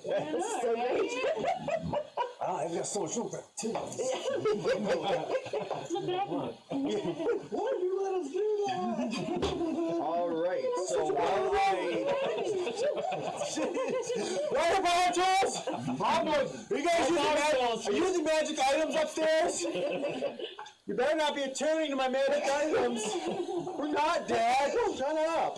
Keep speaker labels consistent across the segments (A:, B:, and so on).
A: That's so great.
B: I've got so much room for two.
C: Look at that.
B: Why did you let us do that? All right, so while Water bottles! Are you guys using magic items upstairs? You better not be attuning to my magic items. We're not, Dad. Shut up.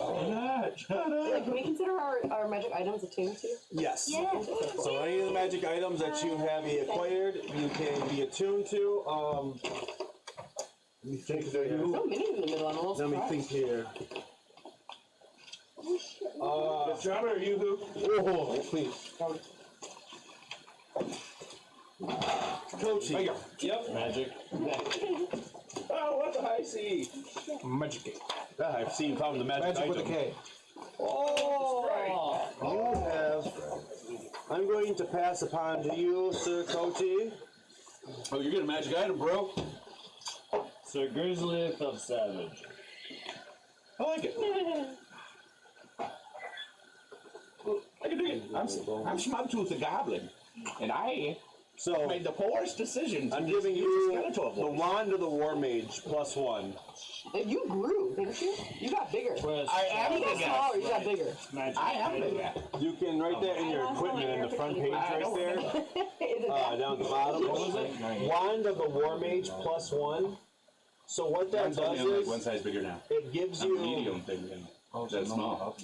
A: Can we consider our magic items attuned to?
B: Yes.
C: Yeah.
B: So any of the magic items that you have acquired, you can be attuned to. Let me think there.
A: So many in the middle. I'm almost
B: Let me think here.
D: Drummer, you who?
B: Oh, please. Coachy.
D: Yep.
E: Magic.
D: Oh, what the high C?
B: Magic. I've seen found the magic item.
F: with a K.
B: Oh, you have. I'm going to pass upon to you, Sir Coachy.
D: Oh, you're getting a magic item, bro.
E: Sir Grizzly of Savage.
D: I like it. I can dig it. I'm Smugtooth the Goblin, and I made the poorest decisions.
B: I'm giving you the Wand of the War Mage +1.
A: You grew, didn't you? You got bigger.
D: I am
A: You got smaller. You got bigger.
D: I am bigger.
B: You can write that in your equipment in the front page right there. Down at the bottom.
E: What was it?
B: Wand of the War Mage +1. So what that does is
D: one size bigger now.
B: it gives
D: I'm
B: you
D: medium thing.
F: Oh,
D: That's small.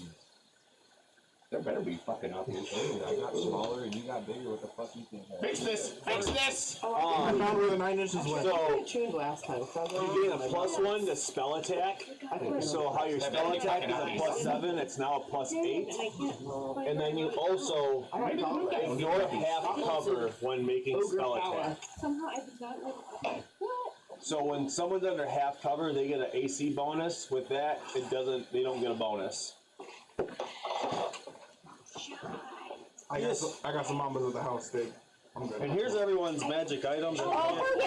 D: There better be fucking obvious.
F: Hey, I got smaller and you got bigger. What the fuck you think?
D: Fix this! Fix this!
F: I found where the 9 inches went.
B: so
A: I tuned last time. So
B: you gain a +1 to spell attack. So how your spell attack is a +7, it's now a +8. And then you also ignore half cover when making spell attack.
C: Somehow I did not know. What?
B: So when someone's under half cover, they get an AC bonus. With that, they don't get a bonus.
F: I got some mambas at the house, Dick. I'm good.
B: And here's everyone's magic items.
A: Oh, perfect!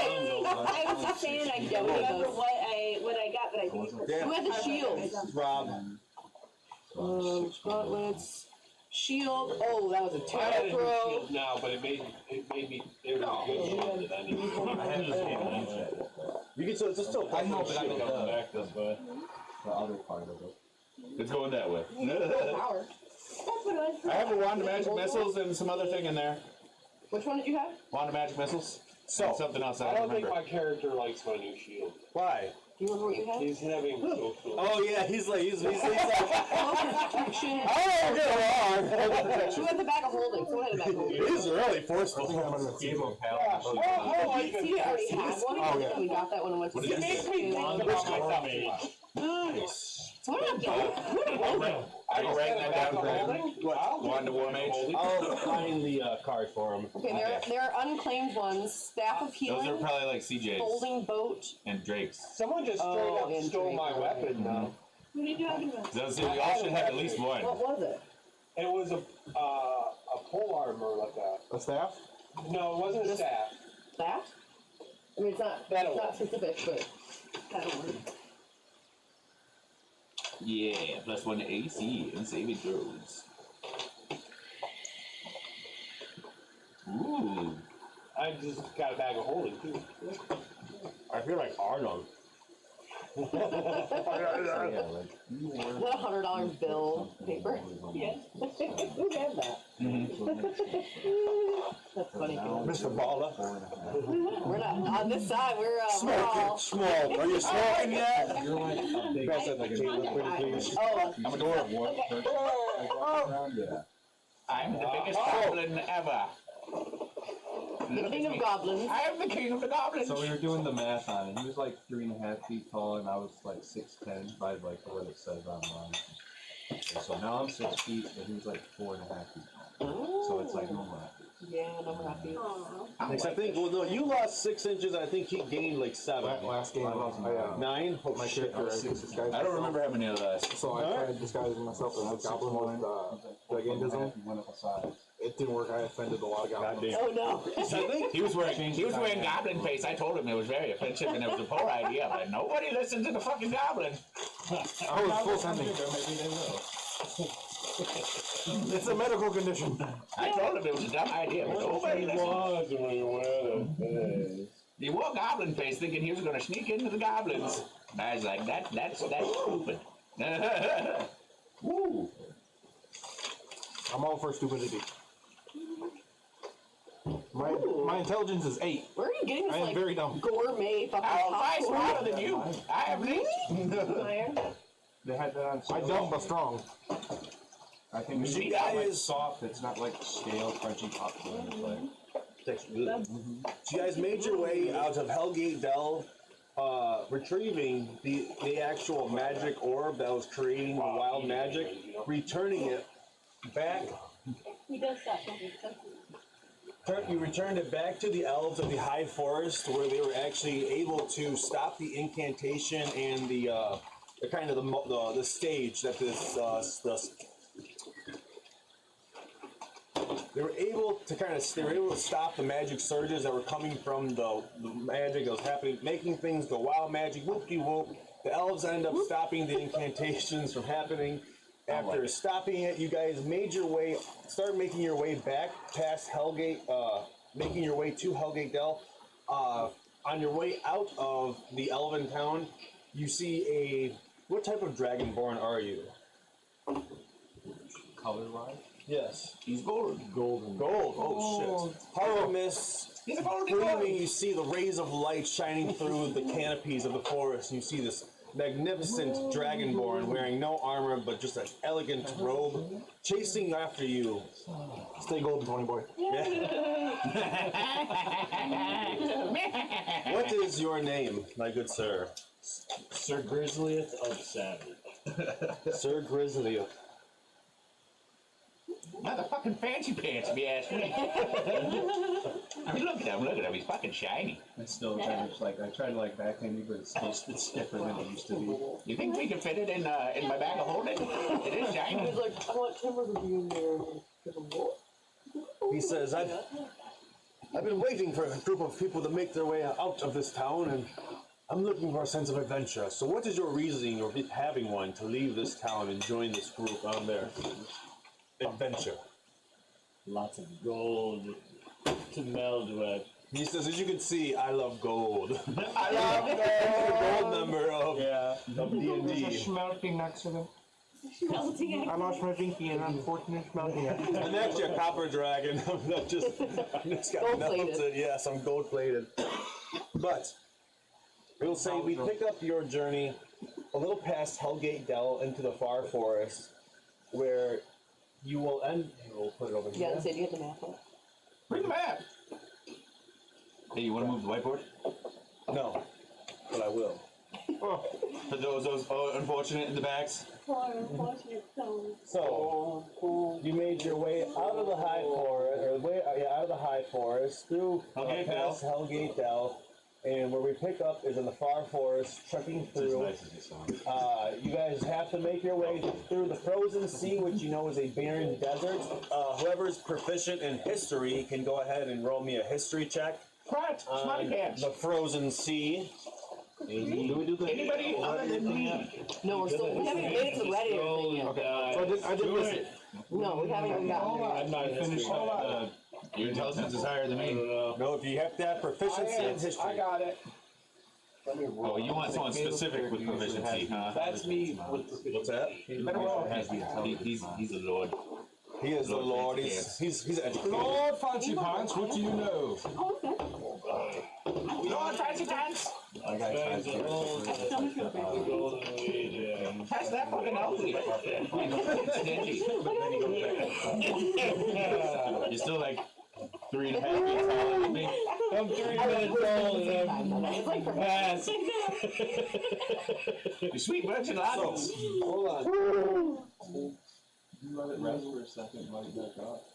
A: I was just saying I don't remember
C: What I got that I think.
A: Who had the shield?
B: Rob.
A: Gauntlets. Shield. Oh, that was a
D: I had a
A: tarot
D: new
A: throw.
D: shield now, but it made me. It was a good shield that I needed.
B: You can still
F: I know, but I don't know.
E: Back this way.
F: The other part of it.
D: It's going that way.
A: Power.
C: That's what it was.
D: I have a wand of magic missiles and some other thing in there.
A: Which one did you have?
D: Wand of magic missiles.
B: So,
D: Something else
G: I
D: I
G: don't think
D: remember.
G: my character likes my new shield.
B: Why?
A: Do you remember what you had?
G: He's having social.
B: Oh yeah, he's like
A: Protection.
B: I don't get along.
A: Who had the bag of holding? Someone had the bag of holding.
B: He's really forceful.
F: I'm on the table.
A: See, I already had one.
F: Oh, yeah.
A: We got that one and went to
D: What is
A: the
D: this?
E: Wand of the War Mage.
A: What am I
D: I write that down for him. Wand of War Mage.
B: I'll find the card for him.
A: Okay, there are unclaimed ones. Staff of
D: Those are
A: Healing,
D: probably like CJ's
A: Folding Boat.
D: and Drake's.
G: Someone just straight up
A: and
G: stole my
A: Drake.
G: weapon now.
C: What are you talking about?
D: So we all should have at least one.
A: What was it?
G: It was a pole armor like that.
F: A staff?
G: No, it wasn't a staff.
A: That? I mean, it's not specific, but that'll work.
D: Yeah, +1 to AC and saving throws. Ooh.
G: I just got a bag of holding too.
B: I feel like Arnold.
A: Is that $100 bill paper?
C: Yes.
A: Who had that? That's funny.
B: Mr. Balla.
A: We're not on this side. We're all.
B: Smoke. Are you smoking yet?
F: You're like a big
B: Pass that to Caleb, pretty please.
A: Oh,
D: I'm adorable.
F: Yeah.
D: I'm the biggest goblin ever.
A: the king of goblins.
D: I am the king of the goblins.
F: So we were doing the math on it. He was like 3.5 feet tall, and I was like 6'10" by like what it says online. And so now I'm 6 feet, but he was like 4.5 feet tall. So it's like normal.
A: Yeah, no, we're happy.
B: I think, well, no, you lost 6 inches. I think he gained like 7.
F: Last game, I lost
B: 9? Oh,
F: my
B: shit.
F: character. I disguised
D: I don't remember how many of those.
F: So I tried disguising myself as a goblin with gigantism.
E: Went up a size.
F: It didn't work. I offended a lot of goblins.
A: Oh no.
D: I think he was wearing goblin face. I told him it was very offensive and it was a poor idea, but nobody listened to the fucking goblin.
F: I was full sending.
E: Maybe they will.
B: It's a medical condition.
D: I told him it was a dumb idea, but nobody listened.
E: Was when you wear the face.
D: He wore goblin face thinking he was gonna sneak into the goblins. And I was like, that's stupid. Woo.
B: I'm all for stupidity. My intelligence is 8.
A: Where are you getting this
B: I am
A: like
B: very dumb.
A: gourmet fucking
D: How am I
A: popcorn?
D: smarter than you? I have least.
C: Meyer.
F: They had that on
B: I
F: sale.
B: dumb but strong.
F: I think it's
D: See,
F: like
B: guys-
F: soft. It's not like stale, crunchy popcorn. It's like
B: So you guys made your way out of Hellgate Dell, retrieving the actual magic orb that was creating the wild magic, returning it back.
C: He does stuff.
B: You returned it back to the elves of the High Forest, where they were actually able to stop the incantation and the kind of the stage that they were able to stop the magic surges that were coming from the magic that was happening, making things go wild magic, whoop-de-whoop. The elves end up stopping the incantations from happening. After stopping it, you guys start making your way back past Hellgate, making your way to Hellgate Dell. On your way out of the elven town, you see what type of dragonborn are you?
F: color-wise.
B: Yes.
D: He's golden.
F: Golden.
B: Gold. Oh shit. Power mist.
D: He's a golden
B: Gleaming,
D: boy.
B: you see the rays of light shining through the canopies of the forest. You see this magnificent dragonborn wearing no armor but just an elegant robe, chasing after you. Stay golden, Tony boy. What is your name, my good sir?
E: Sir Grizzlieth of Savage.
B: Sir Grizzly.
D: Motherfucking fancy pants, if you ask me. I mean, look at him, he's fucking shiny.
F: It's still kind of like I tried to like backhand you, but it's still stiffer than it used to be.
D: You think we can fit it in my bag of holding? It is shiny.
A: He's like, I want Timber to be in there.
B: He says, I've been waiting for a group of people to make their way out of this town, and I'm looking for a sense of adventure. So what is your reasoning, or having one, to leave this town and join this group on their adventure?
E: Lots of gold to meld with.
B: He says, as you can see, I love gold. I love gold! The gold member of D&D.
H: Smelting next to them.
C: Melting.
H: I lost my pinky and unfortunate smelting.
B: And actually a copper dragon. That just got
A: Gold-plated.
B: melted. Yes, I'm gold plated. But we'll say we pick up your journey a little past Hellgate Dell into the far forest, where you will end. We'll put it over
A: Yeah,
B: here.
A: and say, do you have the map up?
D: Bring the map. Hey, you want to move the whiteboard?
B: No, but I will.
D: For those unfortunate in the backs.
C: For unfortunate souls.
B: So you made your way out of the high forest, out of the high forest through
D: Hellgate
B: past Hellgate Dell, and where we pick up is in the far forest, trekking through. You guys have to make your way through the frozen sea, which you know is a barren desert. Whoever's proficient in history can go ahead and roll me a history check
D: Right, smarty
B: on
D: pants.
B: the frozen sea.
F: Do we do the
D: Anybody other than me?
A: No, we're still, we haven't made it to the red area yet.
B: So I did
E: Do
B: listen.
E: it.
A: No, we haven't even gotten there yet.
E: I'm not
F: finished
E: history.
D: Your intelligence is higher than me.
B: No, if you have to have proficiency in history.
G: I got it.
D: Oh, you want someone specific with proficiency, huh?
G: That's me with the
B: What's that?
D: He's a lord.
B: He is the Lord. He's educated.
H: Lord Fancy Pants, what do you know?
C: Oh, okay.
D: Lord Fancy Pants!
F: I got
E: Spends the whole the Golden Legion.
D: That's that fucking ugly. Stingy. You're still like 3.5 feet taller than me.
E: I'm 3 minutes old and
A: It's like
E: I'm past.
D: You sweet virgin lads.
B: Hold on.
F: You let it rest for a second, light back up.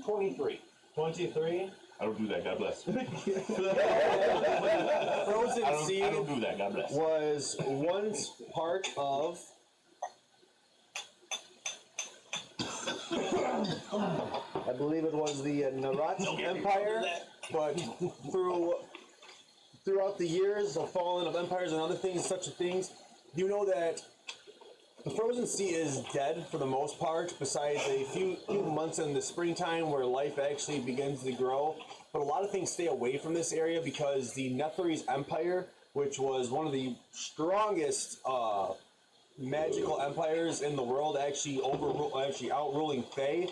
G: 23.
B: 23.
D: I don't do that, God bless.
B: Frozen
D: I
B: Sea
D: don't do that, God bless.
B: was once part of I believe it was the Narat Empire, but throughout the years of falling of empires and other things, such things, you know that The frozen sea is dead for the most part, besides a few months in the springtime where life actually begins to grow. But a lot of things stay away from this area because the Netherese Empire, which was one of the strongest magical empires in the world, actually outruling Fae,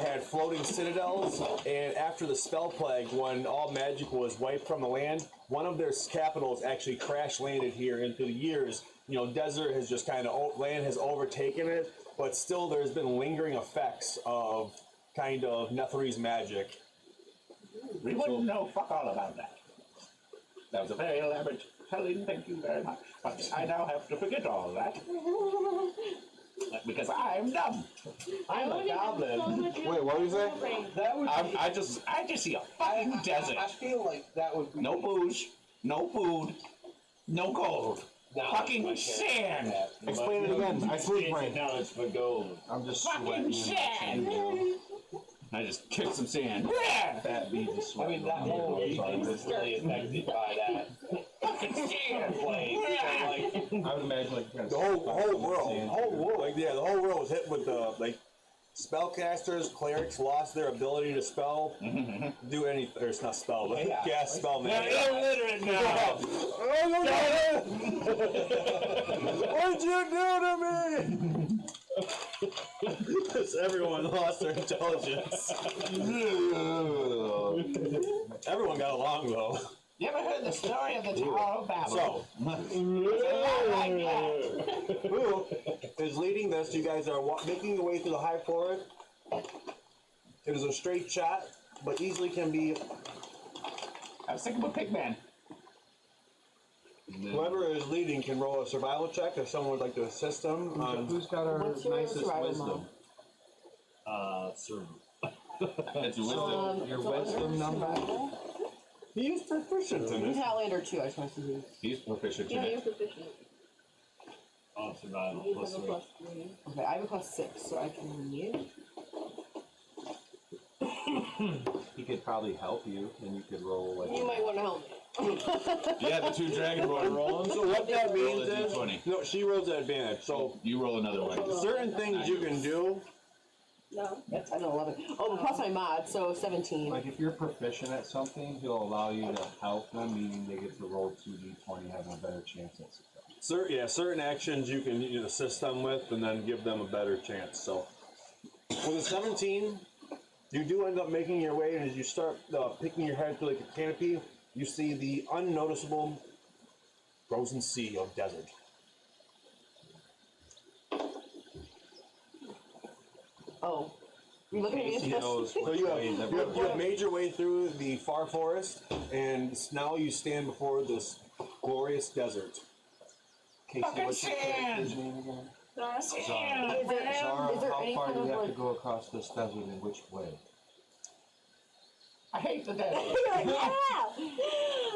B: had floating citadels. And after the spell plague, when all magic was wiped from the land, one of their capitals actually crash landed here. And through the years, desert has just land has overtaken it, but still there's been lingering effects of kind of Netherese magic.
D: We wouldn't know fuck all about that. That was a very elaborate telling, thank you very much. But I now have to forget all that. Because I'm dumb.
G: I'm a goblin.
B: Wait, what did you say?
G: That would be,
D: I just see a fucking desert.
G: I feel like that would be
D: No booze, no food, no gold.
G: No,
D: Fucking
G: I can't
D: sand.
G: do that.
B: Explain it again. I sleep brain.
E: Now it's for gold.
F: I'm just
D: Fucking
F: sweating.
D: sand. I just kicked some sand.
F: Fat beads of
G: I
F: sweat.
G: mean, that whole region is really affected by that.
D: Fucking sand.
G: Plague. So, like,
F: I would imagine like
B: The whole world, the whole world was hit with spellcasters, clerics lost their ability to spell, do anything. Or it's not spell, but cast spell magic.
D: You're illiterate now.
B: What'd you do to me? Because everyone lost their intelligence. Everyone got along though.
D: You ever heard the story of the Tower of Babel?
B: So, who is leading this? You guys are making your way through the high forest. It is a straight shot, but easily can be.
D: I was thinking of a pig man.
B: Whoever is leading can roll a survival check if someone would like to assist them.
F: Who's got our
A: What's your
F: nicest
A: survival
F: wisdom?
E: Sir.
D: That's wisdom.
F: Your wisdom number?
B: He's proficient in
A: He's
B: it.
A: Outlander too, I just want to see.
D: He's proficient in
C: Yeah,
D: it.
C: you're proficient.
E: On survival
C: You
E: plus
C: have a
E: three.
C: +3.
A: Okay, I have a +6, so I can mute.
F: He could probably help you, and you could roll like.
C: You might want to help me.
D: Yeah, the two dragonborn rolling.
B: So what that
D: Roll
B: means
D: a
B: is,
D: D20.
B: no, she rolls at advantage. So
D: You roll another one.
B: certain things you can do.
C: No.
A: That's 10, 11. Oh, but plus my mod, so 17.
F: Like if you're proficient at something, he'll allow you to help them, meaning they get to roll 2d20, having a better chance at success.
B: Certain actions you can assist them with, and then give them a better chance. So with a 17, you do end up making your way, and as you start picking your head through like a canopy, you see the unnoticeable frozen sea of desert.
A: Oh. You looking at me?
F: He knows
B: So
F: which
B: you
F: way
B: have
F: that
B: made your way through the far forest, and now you stand before this glorious desert.
F: Casey,
D: Fucking
F: what's your
D: sand!
F: character's name again?
D: Sand.
A: Is there,
F: Zara,
A: is there
F: how
A: any
F: far
A: kind
F: do
A: of
F: you have to
A: like...
F: go across this desert and which way?
D: I hate the desert.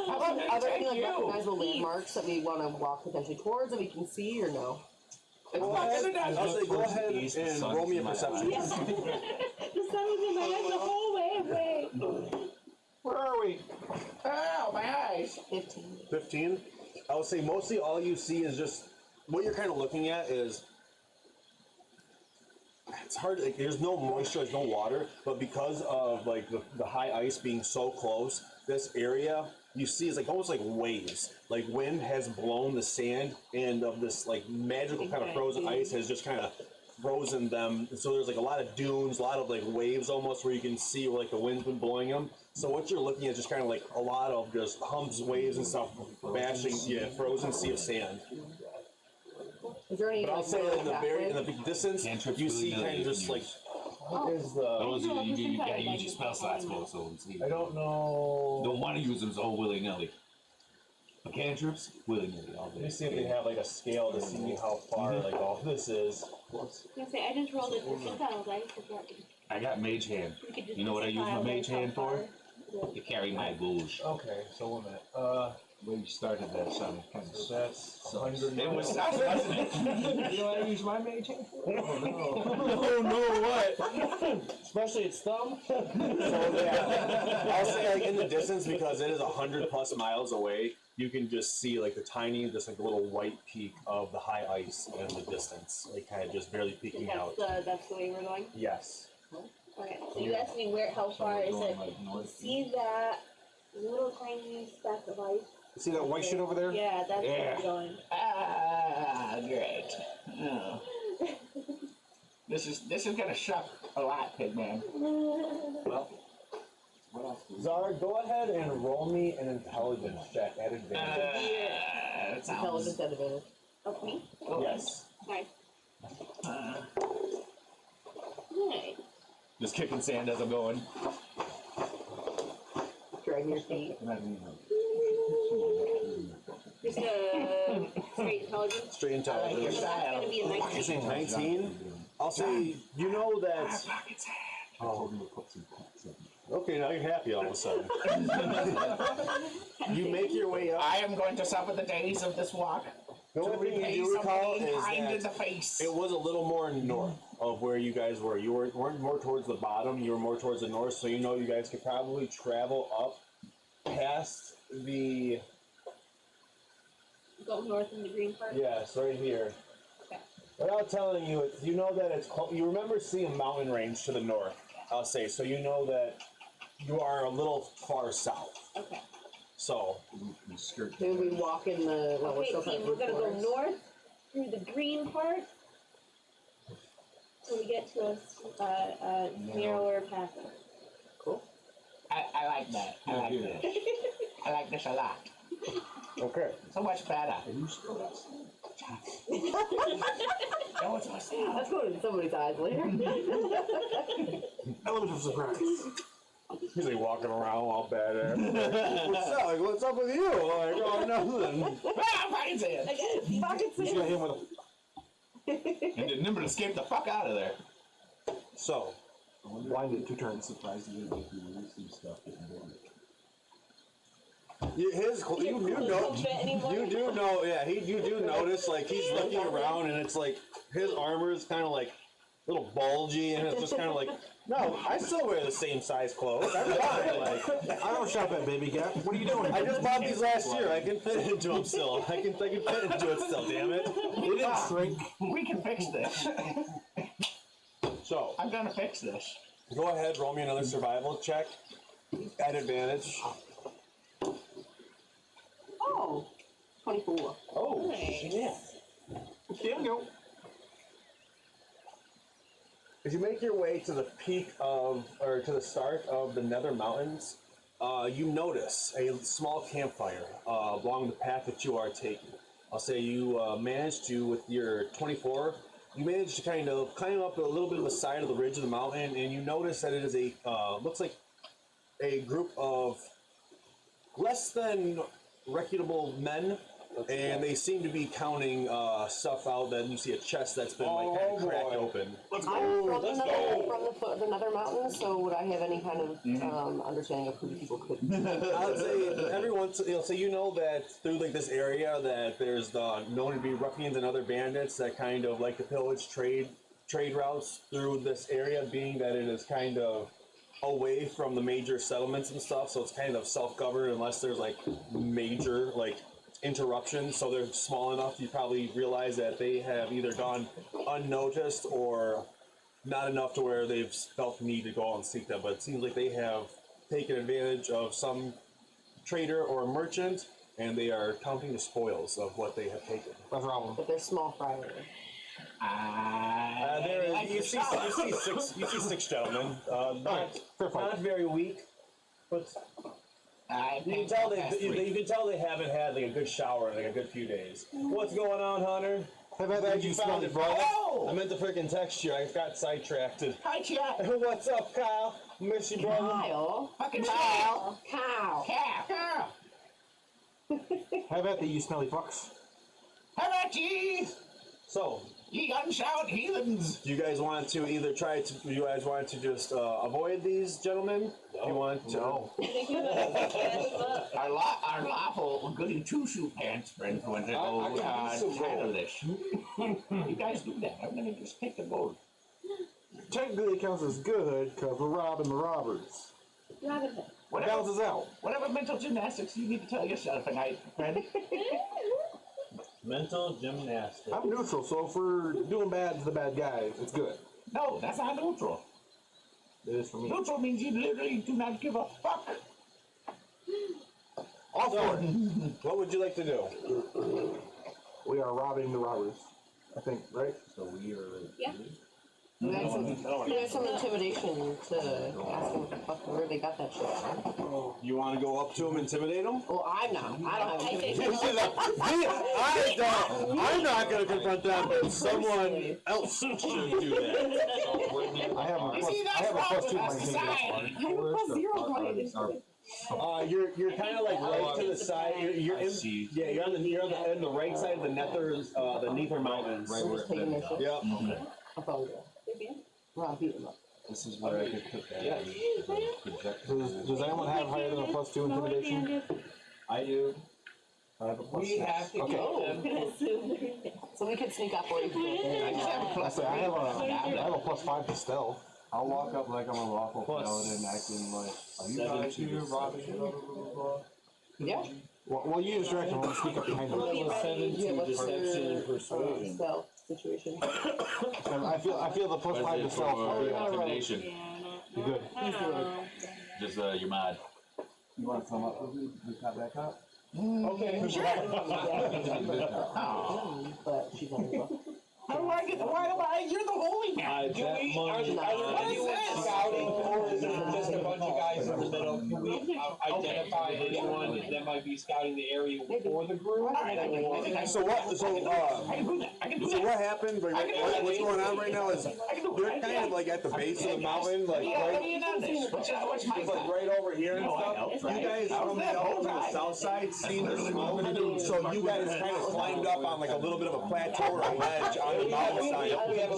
A: Are there any like
D: you.
A: recognizable landmarks that we want to walk potentially towards that we can see or no?
B: Go ahead, I'll say go ahead
F: East, the
B: and
F: sun's
B: roll me a
F: in my
B: perception.
C: The sun was in my eyes the whole way away.
D: Where are we? Oh, my eyes.
A: 15.
B: 15. I would say mostly all you see is just what you're kind of looking at is it's hard. Like, there's no moisture, there's no water, but because of like the high ice being so close, this area you see is like almost like waves. Like wind has blown the sand, and of this like magical kind of frozen ice has just kind of frozen them. And so there's like a lot of dunes, a lot of like waves almost where you can see where like the wind's been blowing them. So what you're looking at is just kind of like a lot of just humps, waves, and stuff bashing, frozen sea of sand.
A: Is there any
B: But I'll
A: like
B: say
A: middle
B: in the
A: pathway?
B: big distance,
D: Cantrips
B: you see
D: willy-nilly
B: kind of
D: you
B: just
D: can
B: like
D: use.
B: what is the?
D: Those are, you use your spell slots for, so
B: I don't know.
D: don't want to use them so willy-nilly. But cantrips, willy-nilly all
B: Let me
D: day.
B: see if they have like a scale to see how far like all this is.
C: I was gonna say, I just rolled a percentile dice for that.
D: I got mage hand.
C: We could just
D: You know what I use my
C: percentile
D: mage
C: dice
D: hand
C: how
D: for?
C: far
D: To carry my booze.
B: Okay, so 1 minute.
F: way you started that sounded kind of
B: That's
F: sucks.
B: 100.
D: It was sus, wasn't it?
F: You want to use my mage hand? Oh no.
B: Oh no, what?
E: Especially its thumb.
B: So yeah, I'll say like in the distance because it is 100+ miles away. You can just see like the tiny, just like a little white peak of the high ice in the distance, like kind of just barely peeking out.
C: That's the way we're going?
B: Yes.
C: Okay, so you asked me how far is it? You see that little tiny speck of ice?
B: See that white shit over there?
C: Yeah, that's where
D: Yeah.
C: we're going.
D: Ah, great. Oh. This is gonna suck a lot, Pigman.
F: Well, what else?
B: Zara, go ahead and roll me an intelligence check at advantage.
D: That sounds.
A: Intelligence at advantage.
C: Oh, me?
B: Yes.
C: Nice.
D: Uh,
C: Nice.
B: Just kicking sand as I'm going.
A: Dragging your feet.
C: Just a straight intelligence.
B: Straight
D: I like your
B: intelligence.
C: That's gonna be a 19.
B: 19. I'll say you know that.
D: pockets.
B: Oh. Okay, now you're happy all of a sudden. You make your way up.
D: I am going to suffer the days of this walk.
B: The
D: To
B: only thing
D: repay
B: you do recall
D: somebody
B: is
D: kind in the
B: that
D: face.
B: it was a little more north of where you guys were. You weren't more towards the bottom. You were more towards the north. So you know you guys could probably travel up past the.
C: Go north in the green part.
B: Yes, right here.
C: Okay.
B: Without telling you, you know that it's called. You remember seeing a mountain range to the north. I'll say so. You know that you are a little far south.
C: Okay.
B: So
F: We skirt.
A: Maybe we walk in the. Well,
C: Okay,
A: still
C: team,
A: kind
C: we're
A: of
C: gonna go
A: forest.
C: north through the green part till we get to a narrower pathway.
D: I like that. I like this. I like this a lot.
B: okay.
D: So much better.
F: You still got
D: That was my sound.
A: That's going in somebody's eyes later.
B: Element of surprise. He's like walking around all badass. What's up? Like, what's up with you? Like, oh, nothing.
D: Ah, pockets in.
C: Pockets
B: You got him with
D: And then Nimble escaped the fuck out of there.
B: So,
F: blinded 2 turns. Surprised you didn't do some stuff.
B: you do know, yeah, you do notice, like, he's looking around and it's like, his armor is kind of like a little bulgy and it's just kind of like, no, I still wear the same size clothes. I'm fine. Like,
H: I don't shop at Baby Gap. What are you doing?
B: I just bought these last year. I can fit into them still. I can fit into it still, damn it.
H: They didn't shrink.
D: We can fix this.
B: So,
D: I'm gonna fix this.
B: go ahead, roll me another survival check at advantage.
A: Oh, 24.
B: Oh,
C: Nice.
B: shit.
H: There we go.
B: As you make your way to the peak of, or to the start of the Nether Mountains, you notice a small campfire along the path that you are taking. I'll say you managed to, with your 24, you managed to kind of climb up a little bit of the side of the ridge of the mountain, and you notice that it is a, looks like a group of less than reputable men, and they seem to be counting stuff out. That you see a chest that's been like kind of cracked open.
A: I'm from the Nether Mountains, so would I have any kind of understanding of who the people could be?
B: I would say every once, so you know that through like this area that there's known to be ruffians and other bandits that kind of like to pillage trade routes through this area, being that it is kind of away from the major settlements and stuff, so it's kind of self-governed unless there's like major like interruptions. So they're small enough you probably realize that they have either gone unnoticed or not enough to where they've felt the need to go and seek them. But it seems like they have taken advantage of some trader or merchant, and they are counting the spoils of what they have taken.
H: No problem.
A: But they're small fry.
B: You see six gentlemen. Not very weak, but you can tell they haven't had like a good shower in like a good few days. What's going on, Hunter?
H: Have I
B: Glad you found it, bro.
D: Oh!
B: I meant to freaking text you. I got sidetracked.
D: Hi, chat.
B: What's up, Kyle? Miss you, brother.
A: Kyle.
D: Fucking
A: Kyle. Cow.
D: Cow.
H: Have at the you smelly fucks.
D: How about you?
B: So,
D: Ye gunshot heathens!
B: Do you guys want to either try to? Do you guys want to just avoid these gentlemen? Do you want to?
H: No.
D: Our lawful goody two-shoe pants friends want to go
G: I can use some
D: handle this. You guys do that. I'm gonna just take the gold.
H: Technically, it counts as good because we're robbing the robbers.
C: Robin Hood.
H: It
D: Whatever,
H: balances out.
D: whatever mental gymnastics you need to tell yourself tonight, friend.
E: Mental gymnastics.
H: I'm neutral, so if we're doing bad to the bad guys, it's good.
D: No, that's not neutral.
H: It is for me.
D: Neutral means you literally do not give a fuck.
H: All for it.
B: What would you like to do?
H: We are robbing the robbers. I think, right?
F: So we are.
C: Yeah.
A: You have some intimidation to ask them what the fuck where they got that shit from.
B: You want to go up to them, intimidate them?
A: Well, I'm not. I don't have
C: I think
A: intimidation.
B: I'm not going to confront them, but someone else should do that.
H: I have a
D: You
H: plus,
D: see,
H: I
D: that's
H: have a
D: wrong
H: plus
D: with
H: 2
D: us
H: my
D: society.
C: I have a plus 0 point.
B: You're kind of like right to the side. You're in.
F: See.
B: Yeah, you're on the right side of the the Nether Mountains.
F: Right where
A: Just taking their shit.
B: Yep.
A: I thought well, I'll beat them up.
F: This is where I could put that.
B: Yeah.
F: Projector.
H: Does anyone have higher than a plus 2 intimidation?
F: I do. I have a plus
G: We
F: 6.
G: have to
H: Okay.
G: get them.
A: So we could sneak up or you
D: I just have a
H: I
D: plus
H: say I have a plus 5 to stealth.
F: I'll walk up like I'm a lawful
E: Plus
F: paladin, acting like, are you guys here robbing? Blah, blah, blah, blah.
A: Yeah.
H: Well, you use direction. We'll sneak up behind them.
E: Level 7
A: Yeah,
E: to
A: what's
E: deception and persuasion.
A: stealth situation?
H: And I feel the plus 5 to stealth will be
I: Intimidation.
H: be good.
A: He's doing
I: Just you're mad.
F: You want to come up with me? We got back up?
G: Okay.
A: but she's on the book.
D: How do I get the why? You're the holy man.
E: I bet
G: Are
E: money.
G: there anyone scouting, or is it just a bunch of guys in the middle? Can we identify anyone that might be scouting the area for the group?
D: Alright, I think
B: So what? So
D: I can do that. I can do
B: So
D: that.
B: what happened? What's going on right now is
D: I can do
B: they're
D: it.
B: kind of like at the base of the mountain, like
D: Yeah, let
B: right,
D: me in on this. What's my
B: it's like right over here and
D: No, I
B: stuff.
D: know,
B: You
D: right.
B: guys from the south side seen this smoke, so you guys kind of climbed up on like a little bit of a plateau or a ledge on the mountain side.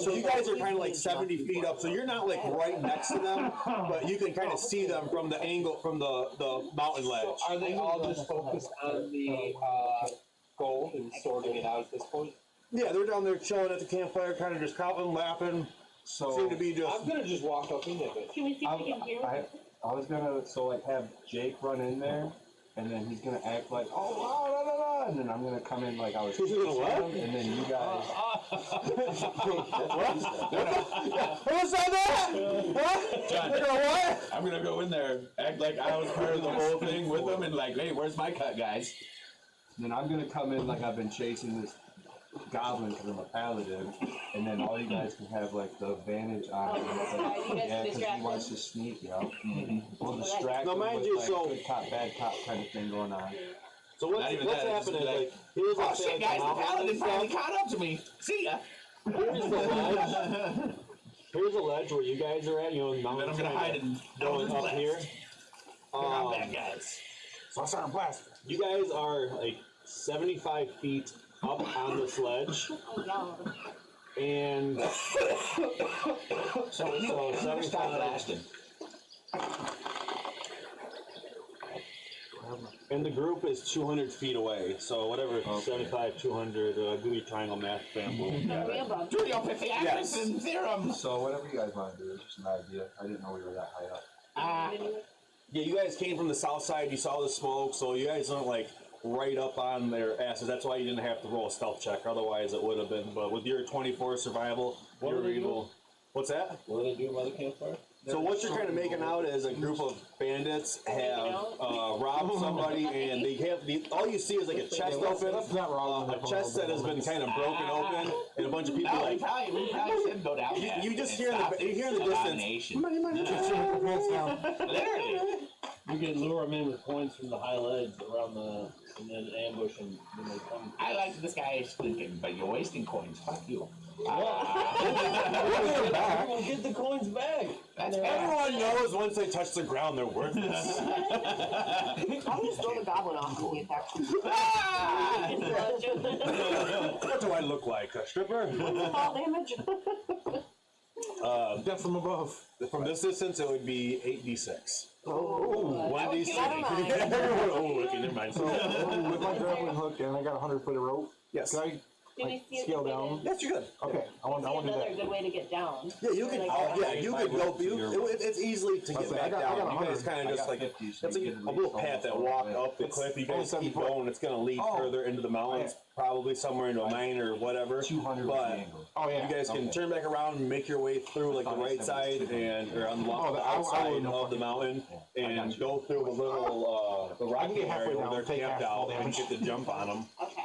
B: So you guys are kind of like 70 feet up, so you're not like right next to them, but you can kind of see them from the angle from the mountain ledge.
G: So are they all just focused on the gold and sorting it out at this point?
B: Yeah, they're down there chilling at the campfire, kind of just coughing, laughing.
F: So,
B: Seem to be just.
G: I'm gonna just walk up in there, but
C: Can we see if we can hear
F: I was gonna, have Jake run in there, and then he's gonna act like, oh, wow, la, la, la, and then I'm gonna come in like I was.
B: Who's gonna what?
F: And then you guys.
B: What's that? What? They're gonna what?
I: I'm gonna go in there, act like I was part of the whole thing with them, and like, hey, where's my cut, guys?
F: Then I'm gonna come in like I've been chasing this goblin because I'm a paladin, and then all you guys can have like the advantage on him.
C: You guys
F: Yeah,
C: can
F: because he
C: distract
F: wants to sneak, you know. We'll distract
B: Now,
F: him
B: mind
F: with
B: you,
F: like
B: so-
F: good cop, bad cop kind of thing going on.
B: So
I: Not even
B: what's
I: that, it's
B: happening?
I: just
B: Like, here's
D: Oh
B: like
D: shit, guys! The paladin finally caught up to me. See ya.
B: Here's the ledge. Here's a ledge where you guys are at. You know,
I: Then I'm
B: mountains
I: gonna hide in
B: going up here.
D: How bad guys?
H: So I start blasting.
B: You guys are like 75 feet up on this ledge, and
D: So anyway,
B: So,
D: never stop
B: 75.
D: blasting.
B: and the group is 200 feet away. So whatever, 75, 200. Do your triangle math, bamboo.
D: Julio Pythagorean theorem.
F: So whatever you guys want to do, it's just an idea. I didn't know we were that high up.
B: Yeah, you guys came from the south side. You saw the smoke, so you guys aren't like right up on their asses. That's why you didn't have to roll a stealth check. Otherwise, it would have been. But with your 24 survival,
E: What
B: you're
E: are they
B: able. What's that?
E: What are they doing by the campfire?
B: So what you're kind of making out is a group of bandits have robbed somebody, and they have all you see is like a chest open,
H: That's not wrong.
B: a chest that has been kind of broken open, and a bunch of people
D: No, we
B: like.
D: probably should go down there.
B: You just
D: and
B: hear
D: stop
B: you hear in the
D: this
B: distance.
D: abomination.
H: Hands down.
D: Literally.
E: We can lure them in with points from the high ledge around the, and then ambush them when they come.
D: I like this guy is thinking, but you're wasting coins. Fuck you.
B: We'll
G: get the coins back.
B: Everyone knows once they touch the ground, they're worthless.
A: I'll just throw the goblin off when he attacks you.
B: What do I look like? A stripper?
A: Fall damage.
H: Death from above.
B: From this distance, it would be 8d6.
A: Oh.
B: 1d6.
A: Never mind.
B: Oh, okay, never mind.
H: So with my grappling hook and I got 100-foot of rope.
B: Yes.
H: Can I
C: Can we see
H: scale down?
B: Yes, you're good.
H: Okay, I want to do
C: another
H: that.
C: good way to get down?
B: Yeah, you can. You can go. It's easily to get
H: Okay,
B: back
H: I got
B: down. You guys
H: 100.
B: kind of just like it's like a little path that walk up the cliff. You guys keep going. It's gonna lead further into the mountains, probably somewhere into a mine or whatever.
F: 200
B: But
F: angle.
H: Oh yeah.
B: you guys can turn back around and make your way through like the right side and or on the
H: I
B: outside
H: wouldn't
B: of the mountain and go through a little
H: I
B: rocky
H: can get halfway
B: area where
H: down,
B: they're
H: take
B: camped
H: half
B: out
H: full
B: and
H: damage.
B: get the jump on them.
C: Okay.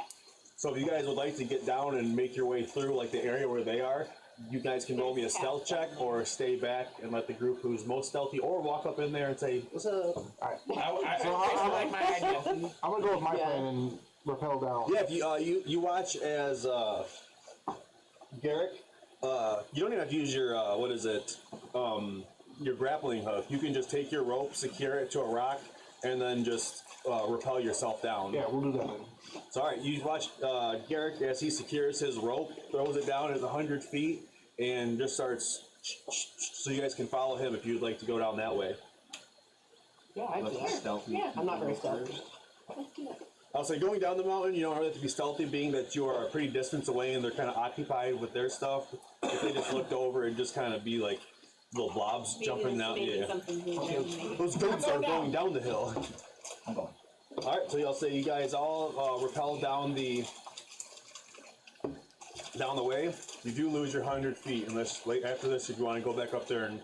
B: So if you guys would like to get down and make your way through like the area where they are, you guys can roll me a stealth check or stay back and let the group who's most stealthy or walk up in there and say, what's up?
G: I
H: like
G: my idea.
H: I'm gonna go with my plan and rappel down.
B: Yeah, if you watch as Garrick, you don't even have to use your your grappling hook. You can just take your rope, secure it to a rock, and then just rappel yourself down.
H: Yeah, we'll do that then.
B: So all right, you watch Garrick as he secures his rope, throws it down at 100 feet, and just starts. So you guys can follow him if you'd like to go down that way.
A: Yeah, I do
F: Let's be
A: that.
F: stealthy.
C: Yeah.
A: I'm not very stealthy.
C: Let's do it.
B: I'll say going down the mountain, you don't really have to be stealthy, being that you are a pretty distance away and they're kind of occupied with their stuff. If they just looked over and just kind of be like little blobs jumping out,
C: maybe
B: yeah.
C: something maybe.
B: Those goats are going down the hill.
D: I'm going.
B: All right, so I'll say you guys all rappel down the way. You do lose your 100 feet unless after this, if you want to go back up there and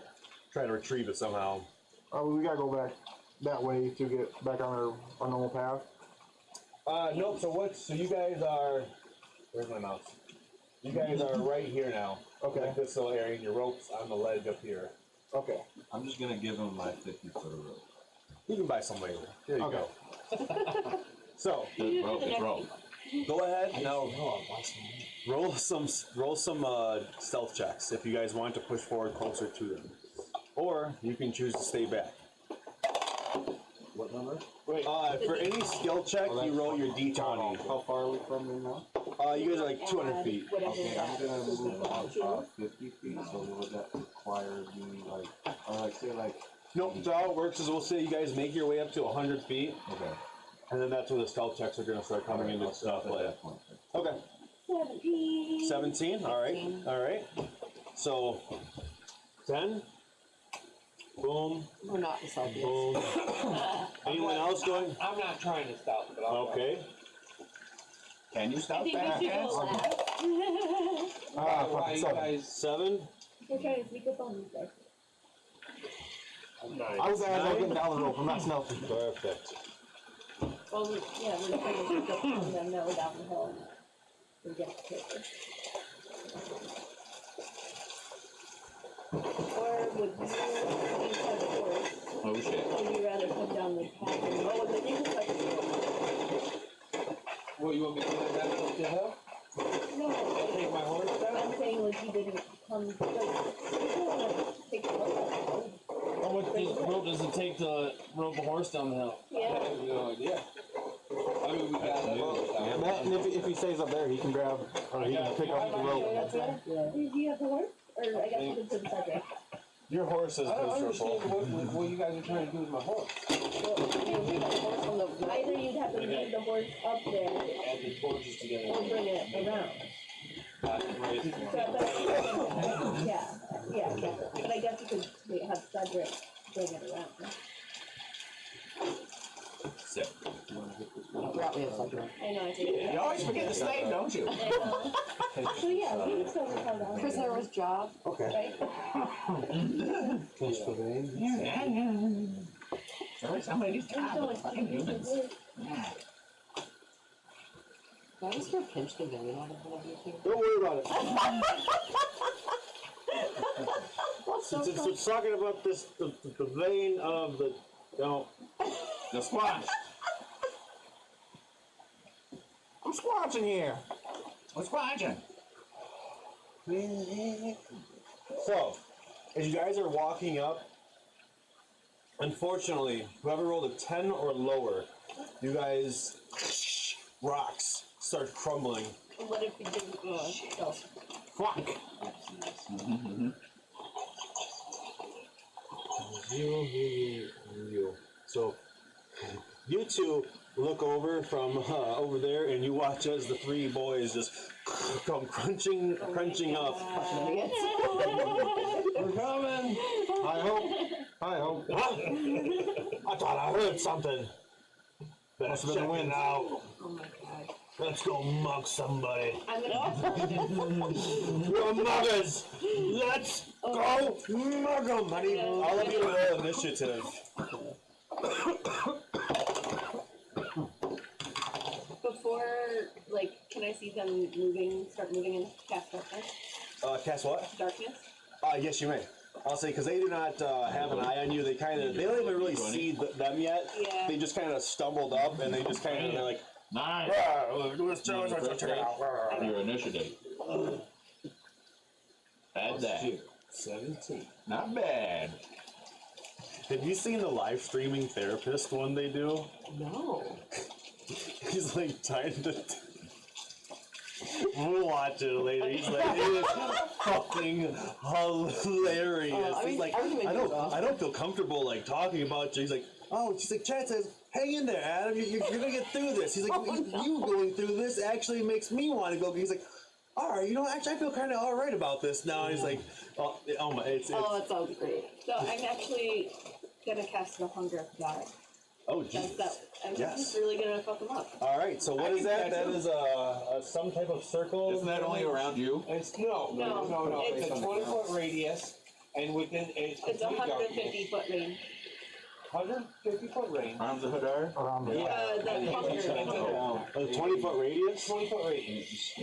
B: try to retrieve it somehow.
H: We gotta go back that way to get back on our normal path.
B: Nope. So you guys are. Where's my mouse? You guys are right here now.
H: Okay.
B: Like this little area, and your rope's on the ledge up here.
H: Okay.
F: I'm just gonna give him my 50-foot of rope.
B: You can buy some later. There you go. So
D: Good rope is rope.
B: go ahead now. Roll some stealth checks if you guys want to push forward closer to them, or you can choose to stay back.
F: What number?
B: For any skill check, you roll your d20.
F: How far are we from them now?
B: You guys are like 200 feet.
C: Whatever
F: Okay, I'm
C: that
F: gonna
C: is.
F: move about 50 feet, so would that require me, like, or like, say, like,
B: Nope. So how it works is we'll say you guys make your way up to 100 feet,
F: okay.
B: and then that's where the stealth checks are going to start coming into stuff
F: At
B: like
F: that point.
B: Okay.
C: 17.
B: 17. All right. All right. So 10. Boom.
A: We're not the stealthiest.
B: Boom. Anyone else going?
G: I'm not trying to stop, but I'll
B: Okay.
D: Can you
C: I
D: stop
C: think
D: that?
C: we should go last.
G: Why you
H: Seven.
G: guys?
B: 7.
C: We're trying to sneak up on these guys.
H: I was getting down the rope. I'm not stealthy.
B: Perfect.
C: Well, we're trying to sneak up on them now down the hill. We get the paper. Or would you have a horse?
D: Oh shit.
C: Would you rather come down the path and then you can touch the
G: What, you want me to go down the hill?
C: No,
G: Take my horse down?
C: I'm saying like you didn't come, like, you don't want to take the horse.
E: How much rope does it take to rope a horse down the hill?
G: I
C: Yeah.
G: have no idea. I mean, we got that.
H: Matt, and if he stays up there, he can grab, or he can pick up the rope.
C: Do you have the horse? Or I guess you could put the subject.
B: Your horse is
G: I don't understand
B: miserable.
G: what you guys are trying to do with my horse.
C: Either you'd have to leave the horse up there
E: Add the torches together.
C: or bring it around. So, yeah. But I guess you could have Cedric bring it around.
D: Sick.
A: I forgot we have Cedric.
C: I know, I think.
D: You always forget the slave, don't you?
C: I know. So yeah, we can still recall that.
A: Prisoner with job.
B: Okay.
C: Right?
D: Sorry, somebody's
C: I'm so excited.
A: Can I just go pinch the vein out of one of you two?
B: Don't worry about it.
A: What's so
B: It's talking about this, the vein of the. No.
D: The squash.
H: I'm squatching here.
D: What's squashing?
B: So, as you guys are walking up, unfortunately, whoever rolled a 10 or lower, you guys, rocks start crumbling.
C: What if we didn't go?
B: Fuck! You. So, you two look over from over there, and you watch as the three boys just come crunching up.
A: Idiots.
B: We're coming. I hope. Huh? I thought I heard something. Better check it out.
C: Oh my god.
B: Let's go mug somebody.
C: I'm gonna.
B: We're muggers. Let's go mug them. Honey, all of you roll initiative.
C: Before, like, can I see them start moving and cast darkness?
B: Cast what?
C: Darkness?
B: Yes, you may. I'll say, because they do not have an eye on you. They don't even really see them yet.
C: Yeah.
B: They just kind of stumbled up, and they just kind of, they're like,
D: Nice. Your initiative. Add that.
B: 17.
D: Not bad.
B: Have you seen the live streaming therapist one they do?
A: No.
B: He's like trying to. We'll watch it later. He's like, it is fucking hilarious.
A: I mean,
B: He's like,
A: everything
B: I
A: goes off.
B: don't feel comfortable like talking about you. He's like, oh, she's like, Chad says, hang in there, Adam. You're gonna get through this. He's like, you going through this actually makes me want to go. He's like, all right, you know, actually, I feel kind of all right about this now. And he's like, oh my, it's.
A: Oh, that sounds great.
C: So I'm actually gonna cast the Hunger of God.
B: Oh, geez.
C: I'm
B: Yes.
C: just really gonna fuck them up.
B: All right. So what is that? That is some type of circle.
D: Isn't that only around you?
G: It's
C: No.
G: It's a 20-foot radius, and within
C: It's a 150-foot range.
G: 150-foot range.
D: Arms of Hadar?
C: The Hunger.
B: 20-foot radius.
G: 20-foot radius.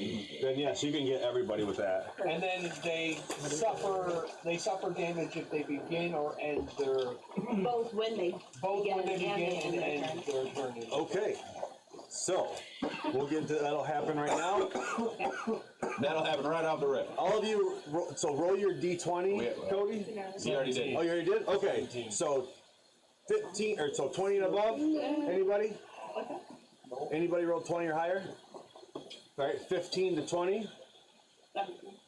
B: Then yes, you can get everybody with that.
G: And then they suffer damage if they begin or end their
C: Both when they
G: when they
C: begin
G: begin and
C: and
G: end their turn.
B: Okay. So we'll get to that'll happen right now.
D: That'll happen right off the rip.
B: All of you, roll your d20, Cody.
D: He already did.
B: Oh, you already did. Okay. So 15 or so 20 and above. Anybody? Anybody roll 20 or higher? All right, 15 to 20.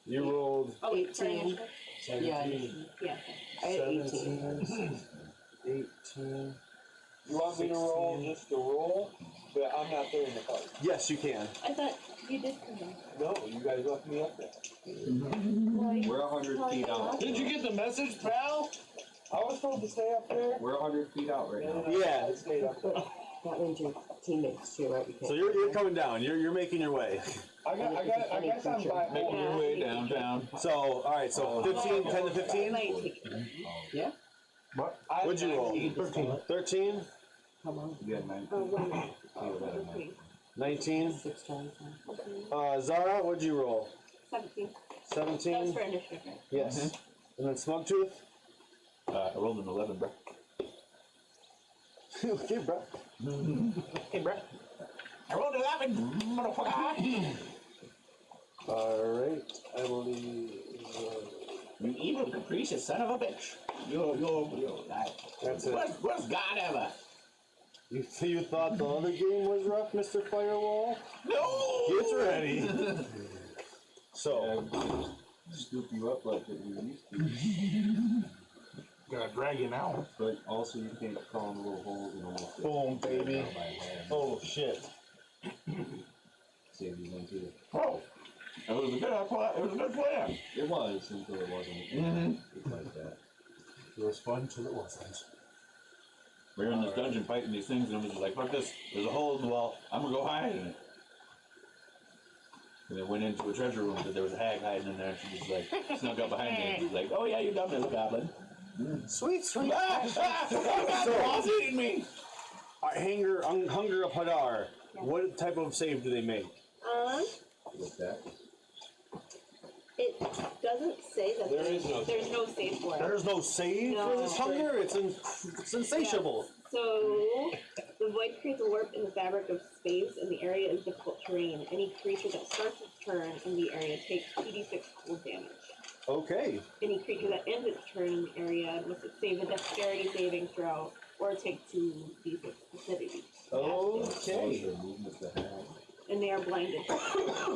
B: You rolled
A: 18. Yeah.
B: 17.
C: Yeah.
A: I had 18.
B: 18.
G: You want me to roll just the roll? But I'm not there in the fight.
B: Yes, you can.
C: I thought you did come in.
G: No, you guys left me up there.
F: We're 100 feet out.
G: Did you get the message, pal? I was told to stay up there.
F: We're 100 feet out right now.
B: Yeah.
G: I stayed up there.
A: That means your teammates too, right? You can't-
B: So you're coming down. You're making your way.
G: I guess I'm by.
D: Making your way downtown.
B: So all right. So 15, 10 to 15.
A: Yeah.
B: What'd you roll? 13.
A: Come on.
F: You got 19.
B: 19.
A: 6 times.
B: Zara, what'd you roll?
C: 17.
B: 17.
C: That was for initiative, right?
B: Yes. And then Smugtooth.
D: I rolled an 11, bro.
B: Okay, bro.
D: Hey, bro. I rolled 11, motherfucker.
B: All right. I believe.
D: You evil, capricious son of a bitch.
B: That's it.
D: Worst God ever.
B: You thought the other game was rough, Mr. Firewall?
D: No!
B: Get ready. So,
F: Scoop you up like that we used to.
I: Gonna drag you now.
F: But also you can't crawl in the little holes and almost
B: boom, baby.
F: by hand.
B: Oh, shit.
F: Save you one too.
D: Oh, it was a good plan. It was a good plan.
F: It was until it wasn't. It's like that.
B: It was fun till it wasn't.
D: We were in this dungeon fighting these things, and it was like, fuck this. There's a hole in the wall. I'm gonna go hide in it. And then went into a treasure room because there was a hag hiding in there. And she was like, snuck up behind me. And she's like, oh yeah, you dumb little goblin.
B: Sweet, sweet.
D: The wall's eating me.
B: Hunger of Hadar. What type of save do they make?
F: Like that.
C: It doesn't say that
G: There's no
C: save for it.
B: There's no save for this hunger? It's insatiable.
C: So The void creates a warp in the fabric of space, and the area is difficult terrain. Any creature that starts its turn in the area takes 2d6 cold damage.
B: Okay.
C: Any creature that ends its turn in the area must save a dexterity saving throw or take 2d6 acidity.
B: Okay.
C: And they are blinded.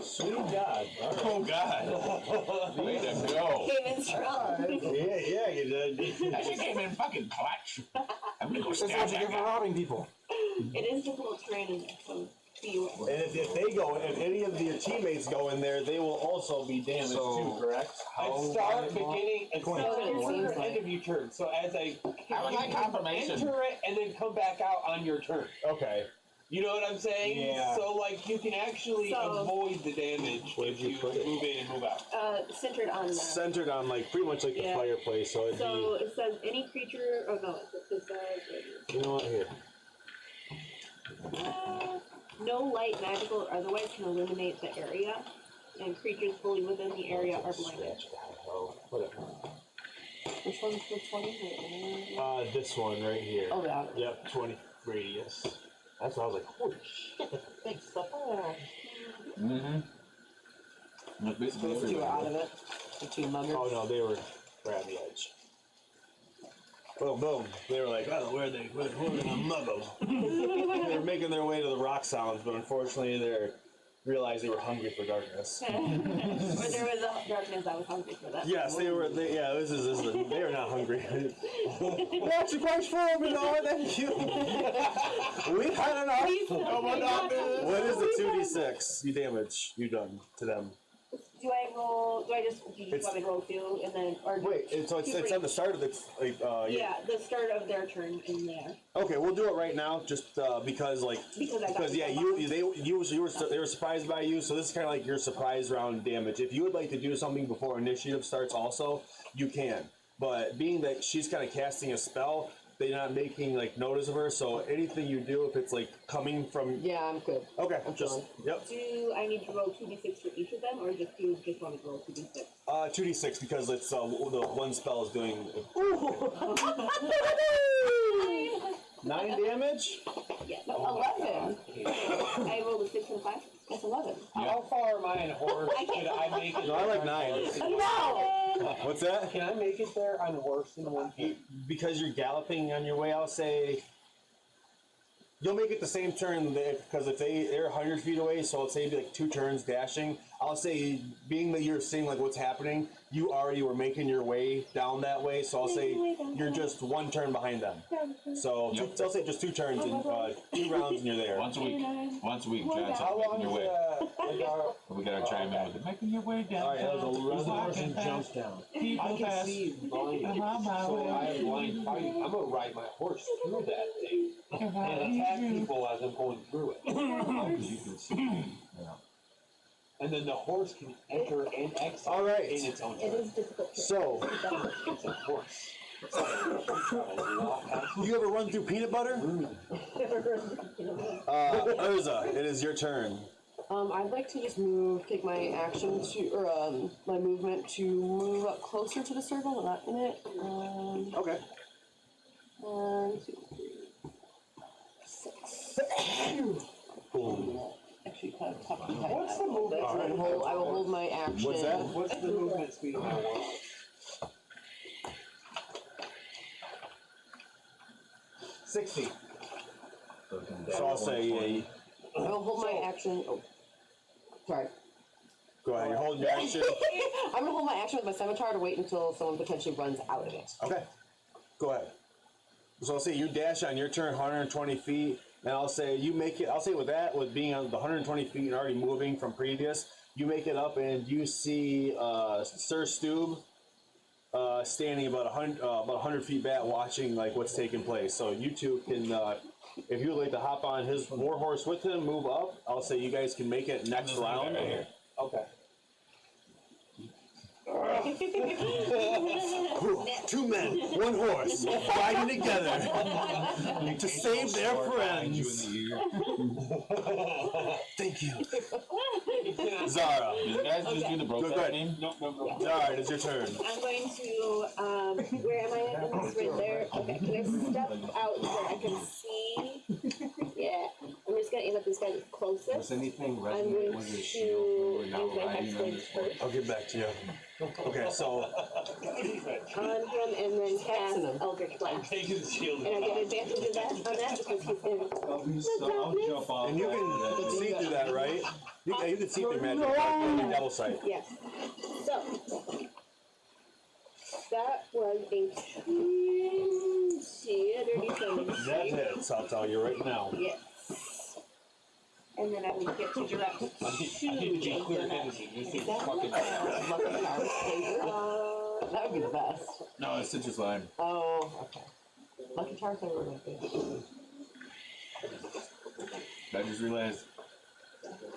B: Sweet God.
I: Oh God. Way to go.
C: Came in strong.
B: Yeah, you did.
D: That just came in fucking clutch. I'm gonna go
H: That's
D: stab
H: what you
D: that
H: get for
D: guy.
H: robbing people.
C: It is difficult terrain in there, so be aware.
B: And if they go, if any of your teammates go in there, they will also be damaged too, correct?
G: At start, beginning, and
A: So
G: start
A: it
G: your
A: seems
G: turn,
A: like-
G: end of your turn. So as
D: I would like confirmation.
G: enter it and then come back out on your turn.
B: Okay.
G: You know what I'm saying?
B: Yeah.
G: So like you can actually
C: So-
G: avoid the damage
B: Where'd
G: if
B: you
G: you
B: put it?
G: move in and move out.
C: Centered on the.
B: Centered on like pretty much like the
C: Yeah.
B: fireplace, so it'd
C: So it says any creature. Oh no, it says.
B: be. You know what? Here.
C: No light, magical, or otherwise can illuminate the area, and creatures fully within the area are blinded.
B: Oh, whatever.
A: Which one's for 20?
B: This one right here.
A: Oh, yeah.
B: Yep, 20 radius. That's why I was like, holy shit.
A: Big stuff. Oh,
D: Mm-hmm. That's basically
A: those two are out of
D: everybody.
A: it. The two muggers.
B: Oh no, they were right on the edge. Boom, boom. They were like, oh, where are they? Where are they gonna mug them? They were making their way to the rock sounds, but unfortunately they realized they were hungry for darkness.
C: Or there was a darkness I was hungry for that.
B: Yes, they were. Yeah, this is they were not hungry. That's your price for me, Lord. Thank you. We've had enough. What is the 2d6 you damage you done to them?
C: Do I roll? Do I just? Do you
B: It's-
C: just want me to roll two and then or
B: Wait, it's
C: two
B: it's
C: for
B: on the
C: each?
B: start of the like
C: Yeah, the start of their turn in there
B: Okay, we'll do it right now, just because like
C: because I got.
B: because yeah, they were surprised by you, so this is kind of like your surprise round damage. If you would like to do something before initiative starts, also you can. But being that she's kind of casting a spell, they're not making like notice of her. So anything you do, if it's like coming from
A: Yeah, I'm good.
B: okay,
A: I'm
B: just
A: fine.
B: yep,
C: Do I need to roll 2d6 for each of them, or just do just want me to roll 2d6?
B: 2d6 because it's the one spell is doing 9 damage.
C: Yes.
A: No, 11.
C: I rolled a 6 and a 5.
A: That's 11.
G: How far am I on horse?
C: I can't-
G: Can I make it?
B: No, I like 9.
A: No!
B: What's that?
G: Can I make it there on horse in one turn?
B: Because you're galloping on your way, I'll say you'll make it the same turn because if they're 100 feet away, so let's say it'd be like 2 turns dashing. I'll say, being that you're seeing like what's happening, you already were making your way down that way. So I'll say you're just 1 turn behind them. So I'll say just 2 turns and 2 rounds and you're there.
D: Once a week. Once a week, John's
G: How
D: making
G: long
D: your
G: is
D: way. We gotta chime in with it. Making your way down.
B: All right, that was a
G: the
B: lot.
G: person jumps down?
D: People
G: I can
D: pass.
G: see blind, so I have blind fighting. I'm gonna ride my horse through that thing and attack people as I'm going through it.
F: You can see. Yeah.
G: And then the horse can enter and exit
B: All right.
G: in its own
C: It
G: turn.
C: is difficult.
B: So
G: It's a horse.
B: you ever run through peanut butter? Urza, it is your turn.
A: I'd like to just take my action to, or my movement to move up closer to the circle, not in it.
B: Okay.
A: 1, 2, 3, 6. Boom. Actually, kind of tough to type.
G: What's the movement?
A: I will hold my action.
B: What's that?
G: What's the movement speed of my horse?
B: 60.
F: So it can
B: So I'll say yeah.
A: I will hold my action. Oh, sorry.
B: Go ahead. You're holding your action.
A: I'm gonna hold my action with my scimitar to wait until someone potentially runs out of it.
B: Okay. Go ahead. So I'll say you dash on your turn 120 feet, and I'll say you make it. I'll say with that, with being on the 120 feet and already moving from previous, you make it up and you see Sir Stube standing about 100 feet back, watching like what's taking place. So you two can, if you would like to hop on his war horse with him, move up. I'll say you guys can make it next round.
I: Right here.
G: Okay.
B: 2 men, 1 horse, fighting together to save their friends. Thank you, Zara.
I: Did you guys just do the
B: Go
I: broke
B: ahead.
I: name?
G: No.
B: All right, it's your turn.
C: I'm going to, where am I at? This is right there. Okay, can I step out so that I can see this.
F: Was anything
C: I'm
F: resonant?
C: going
F: Was it a
C: to
F: shield? We were
C: use
F: not
C: my
F: riding
C: hex
F: on
C: blades
F: this one.
C: first
B: I'll get back to you. Okay, so
C: on him and then cast
A: hexing him.
C: Eldritch Blast.
E: Taking the shield.
C: And I get advantage of that on that because he's in.
F: I'll jump off.
B: and you can see through that, right? You can see through magic. Double sight.
C: Yes. So that was a 27.
B: That hits. I'll tell you right now.
C: Yes. And then I would get to direct two
G: I need to be clear innocent. This is fucking.
A: Lucky charm flavor. That would be the best.
I: No, it's citrus lime.
A: Oh, okay. Lucky charm flavor would be good.
I: I just realized.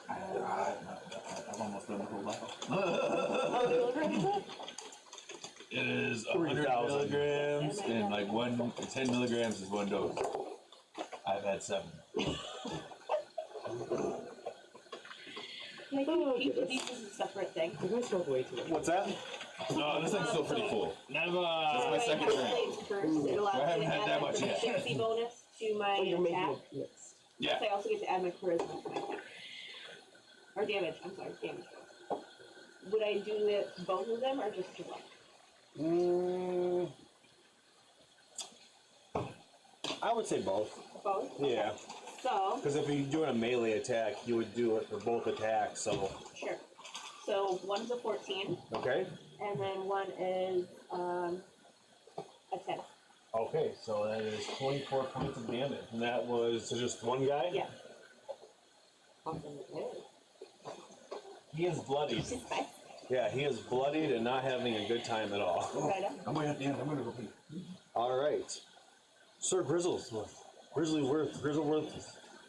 I: I've almost done the whole bottle.
A: How many milligrams is it?
I: It is 100
B: 3,000.
I: milligrams, and like 10 milligrams is one dose. I've had 7.
C: Like, each of these is a separate thing.
A: You guys smoke way too much.
B: What's that?
I: No, this thing's still pretty full.
E: Never.
I: That's my second drink.
C: First, it allows
I: I
C: me
I: haven't
C: to
I: had
C: add
I: that
C: my
I: much yet.
C: proficiency bonus to my
A: Oh, you're making
C: attack.
A: it mixed.
I: Yeah.
C: So I also get to add my charisma to my attack. Or damage, I'm sorry, damage. Would I do it both of them or just one?
B: I would say both.
C: Both?
B: Yeah.
C: So,
B: Because if you're doing a melee attack, you would do it for both attacks, so.
C: sure. So one's a 14,
B: Okay?
C: and then one is a 10.
B: Okay, so that is 24 points of damage. And that was just one guy?
C: Yeah.
B: He is bloodied.
C: It's fine.
B: Yeah, he is bloodied and not having a good time at all.
C: Right on.
I: I'm going at the end. I'm going to go pee.
B: All right. Sir Grizzlesworth,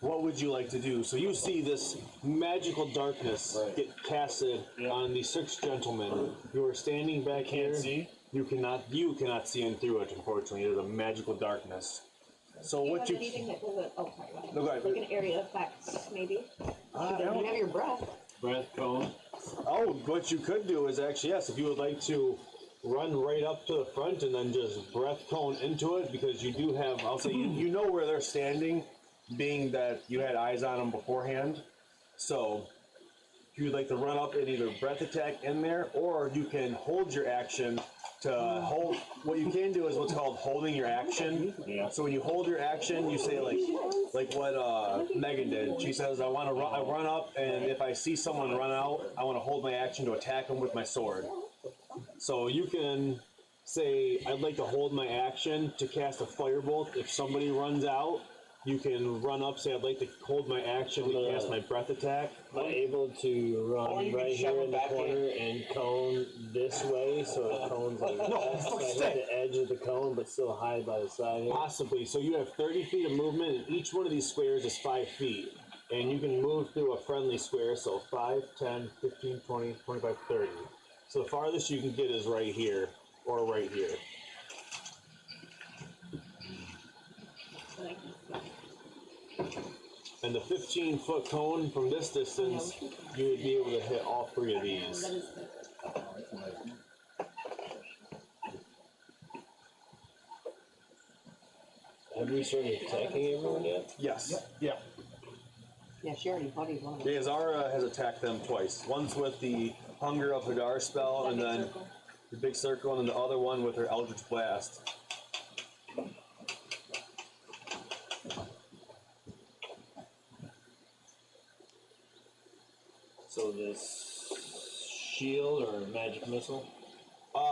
B: what would you like to do? So you see this magical darkness get casted on the 6 gentlemen who are standing back here.
E: Can't see.
B: You cannot see in through it, unfortunately. It is a magical darkness. So
C: Do you
B: what
C: have
B: you
C: anything that does it? Oh, sorry. go ahead.
B: No, go ahead.
C: Like an area effect, maybe?
A: You don't have your breath.
E: Breath cone.
B: Oh, what you could do is actually, yes, if you would like to run right up to the front and then just breath cone into it, because you do have, I'll say, you know where they're standing, being that you had eyes on them beforehand. So if you'd like to run up and either breath attack in there, or you can hold your action to hold. What you can do is what's called holding your action.
E: Yeah.
B: So when you hold your action, you say like what Megan did. She says, I run up, and if I see someone run out, I want to hold my action to attack them with my sword. So you can say, I'd like to hold my action to cast a firebolt. If somebody runs out, you can run up, say, I'd like to hold my action to cast my breath attack.
J: Am I able to
G: Or
J: run
G: you can
J: right
G: shove
J: here
G: it
J: in the
G: back
J: corner and cone this way so it cones like that? So I hit the edge of the cone but still hide by the side here?
B: Possibly. So you have 30 feet of movement, and each one of these squares is 5 feet. And you can move through a friendly square, so 5, 10, 15, 20, 25, 30. So the farthest you can get is right here, or right here. And the 15-foot cone from this distance, you would be able to hit all 3 of these.
C: That is good.
J: Have we started attacking everyone yet?
B: Yes. Yeah.
A: Yeah, she already buddied one of them.
B: Yeah, Zara has attacked them twice. Once with the Hunger of Hadar spell, and then the big circle, and then the other one with her Eldritch Blast.
J: So this shield or magic missile?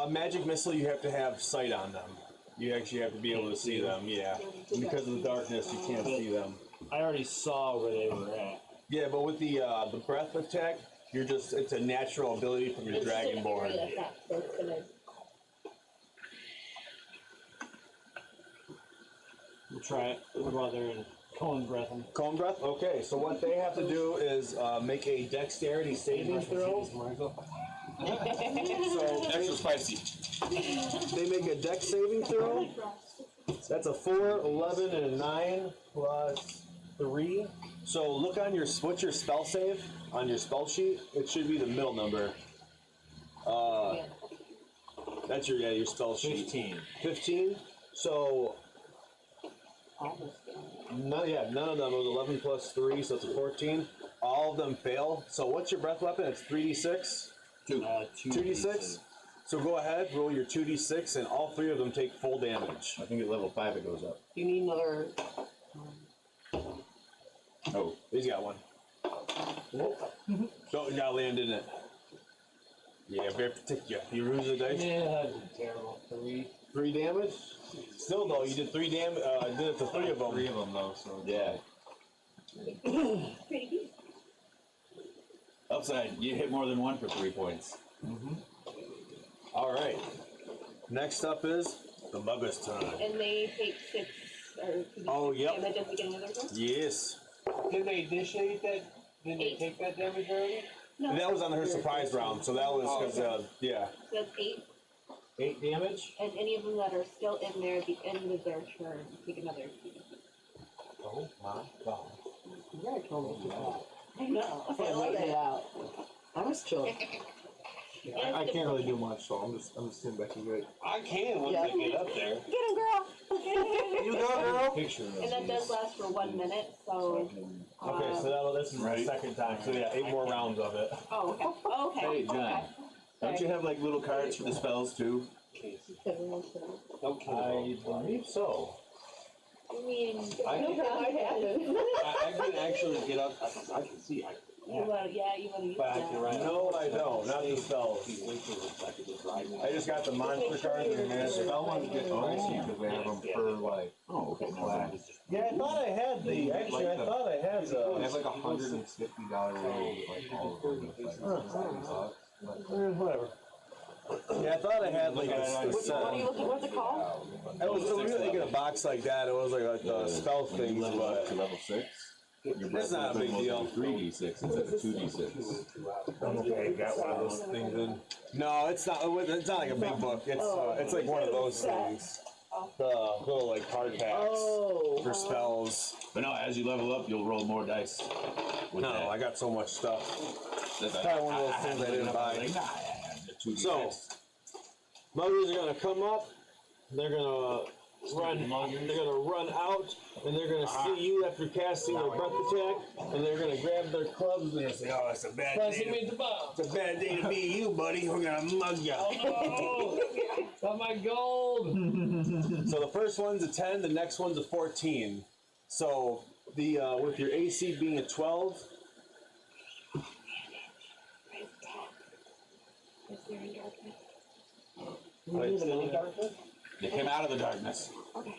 B: Magic missile, you have to have sight on them. You actually have to be able to see them, yeah. And because of the darkness, you can't see them.
J: I already saw where they were at.
B: Yeah, but with the breath attack, it's a natural ability from your
C: It's just an
B: Dragonborn.
C: area effect, so it's gonna.
J: We'll try it. We'll go out there and cone breath them.
B: Cone breath? Okay, so what they have to do is make a dexterity saving throw. So
I: Extra spicy.
B: they make a dex saving throw. That's a 4, 11, and a 9 plus 3. So look on what's your spell save on your spell sheet? It should be the middle number. That's your spell sheet.
J: 15.
B: 15. So none of them. It was 11 plus 3, so it's a 14. all of them fail. So what's your breath weapon? It's 3d6? 2d6? So go ahead, roll your 2d6, and all 3 of them take full damage.
I: I think at level 5 it goes up.
A: You need another.
B: Oh, he's got one. Don't you gotta land in it. Yeah, very particular. You lose the dice.
J: Yeah, that'd be terrible.
B: 3 damage? Still though, you did 3 damage. Did it to 3 of them.
F: 3 of them though, so
B: Yeah.
C: Pretty good.
I: Upside, you hit more than 1 for 3 points.
B: All right. Next up is the mugger's turn.
C: And they take 6 or
B: Oh, yep.
C: damage at the beginning of their turn?
B: Yes.
G: Did they initiate that? Did they take that damage already?
C: No.
B: That was on her surprise round, so that was because, yeah.
C: So that's 8.
J: 8 damage?
C: And any of them that are still in there at the end of their turn take another 2.
J: Oh my god.
A: You gotta kill me.
C: I know.
A: I
C: I love
A: waiting it
C: it.
A: out. I'm just chilling.
H: I can't really do much, so I'm just sitting back and great.
G: I can once
A: Yeah.
G: I get up there.
C: Get him, girl!
B: You go, girl.
F: picture of
C: And that does last for 1 minute, so.
B: Okay, so this is the second time. So yeah, 8 more rounds of it.
C: Oh, okay. Oh, okay.
I: Hey, John.
C: Okay.
I: Don't you have like little cards for the spells too?
G: Don't kill
B: I believe so.
C: I mean,
G: I
C: you
G: can-
C: know how it happens.
G: I can actually get up. I can see.
C: You wanna use
G: But I
C: that.
G: can write.
B: No, I don't. Not the spells. I just got the monster cards and the spell ones get
F: pricey because they have them per like
I: Oh, okay.
F: class.
B: Yeah, I thought I had the. Actually, I thought I had
F: They have
B: the.
F: like $150 roll with like all of them. It's like $70.
B: Whatever. Yeah, I thought I had like the
A: What are you
B: set.
A: looking? What's it called?
B: I was really get a box like that. It was like the spell things,
I: Level up
B: but
I: to level 6.
B: it's not a big deal.
I: 3d6 instead of 2d6.
B: Okay, got one of those things in. No, it's not. It's not like a big book. It's like one of those things. The little like card packs
A: Oh.
B: for spells.
I: But no, as you level up, you'll roll more dice. With
B: No,
I: that.
B: I got so much stuff.
I: That's
B: probably one of those things I didn't buy.
I: Like, nah, I had the 2d6.
B: So, muggers are gonna come up. They're gonna run. They're gonna run out, and they're gonna see you after casting their breath attack, and they're gonna grab their clubs and say, "Oh, it's a bad day. It's a bad day to be you, buddy. We're gonna mug you."
J: Got my gold!
B: So the first one's a 10. The next one's a 14. So the with your AC being a 12.
C: Is there in darkness?
I: They came out of the darkness.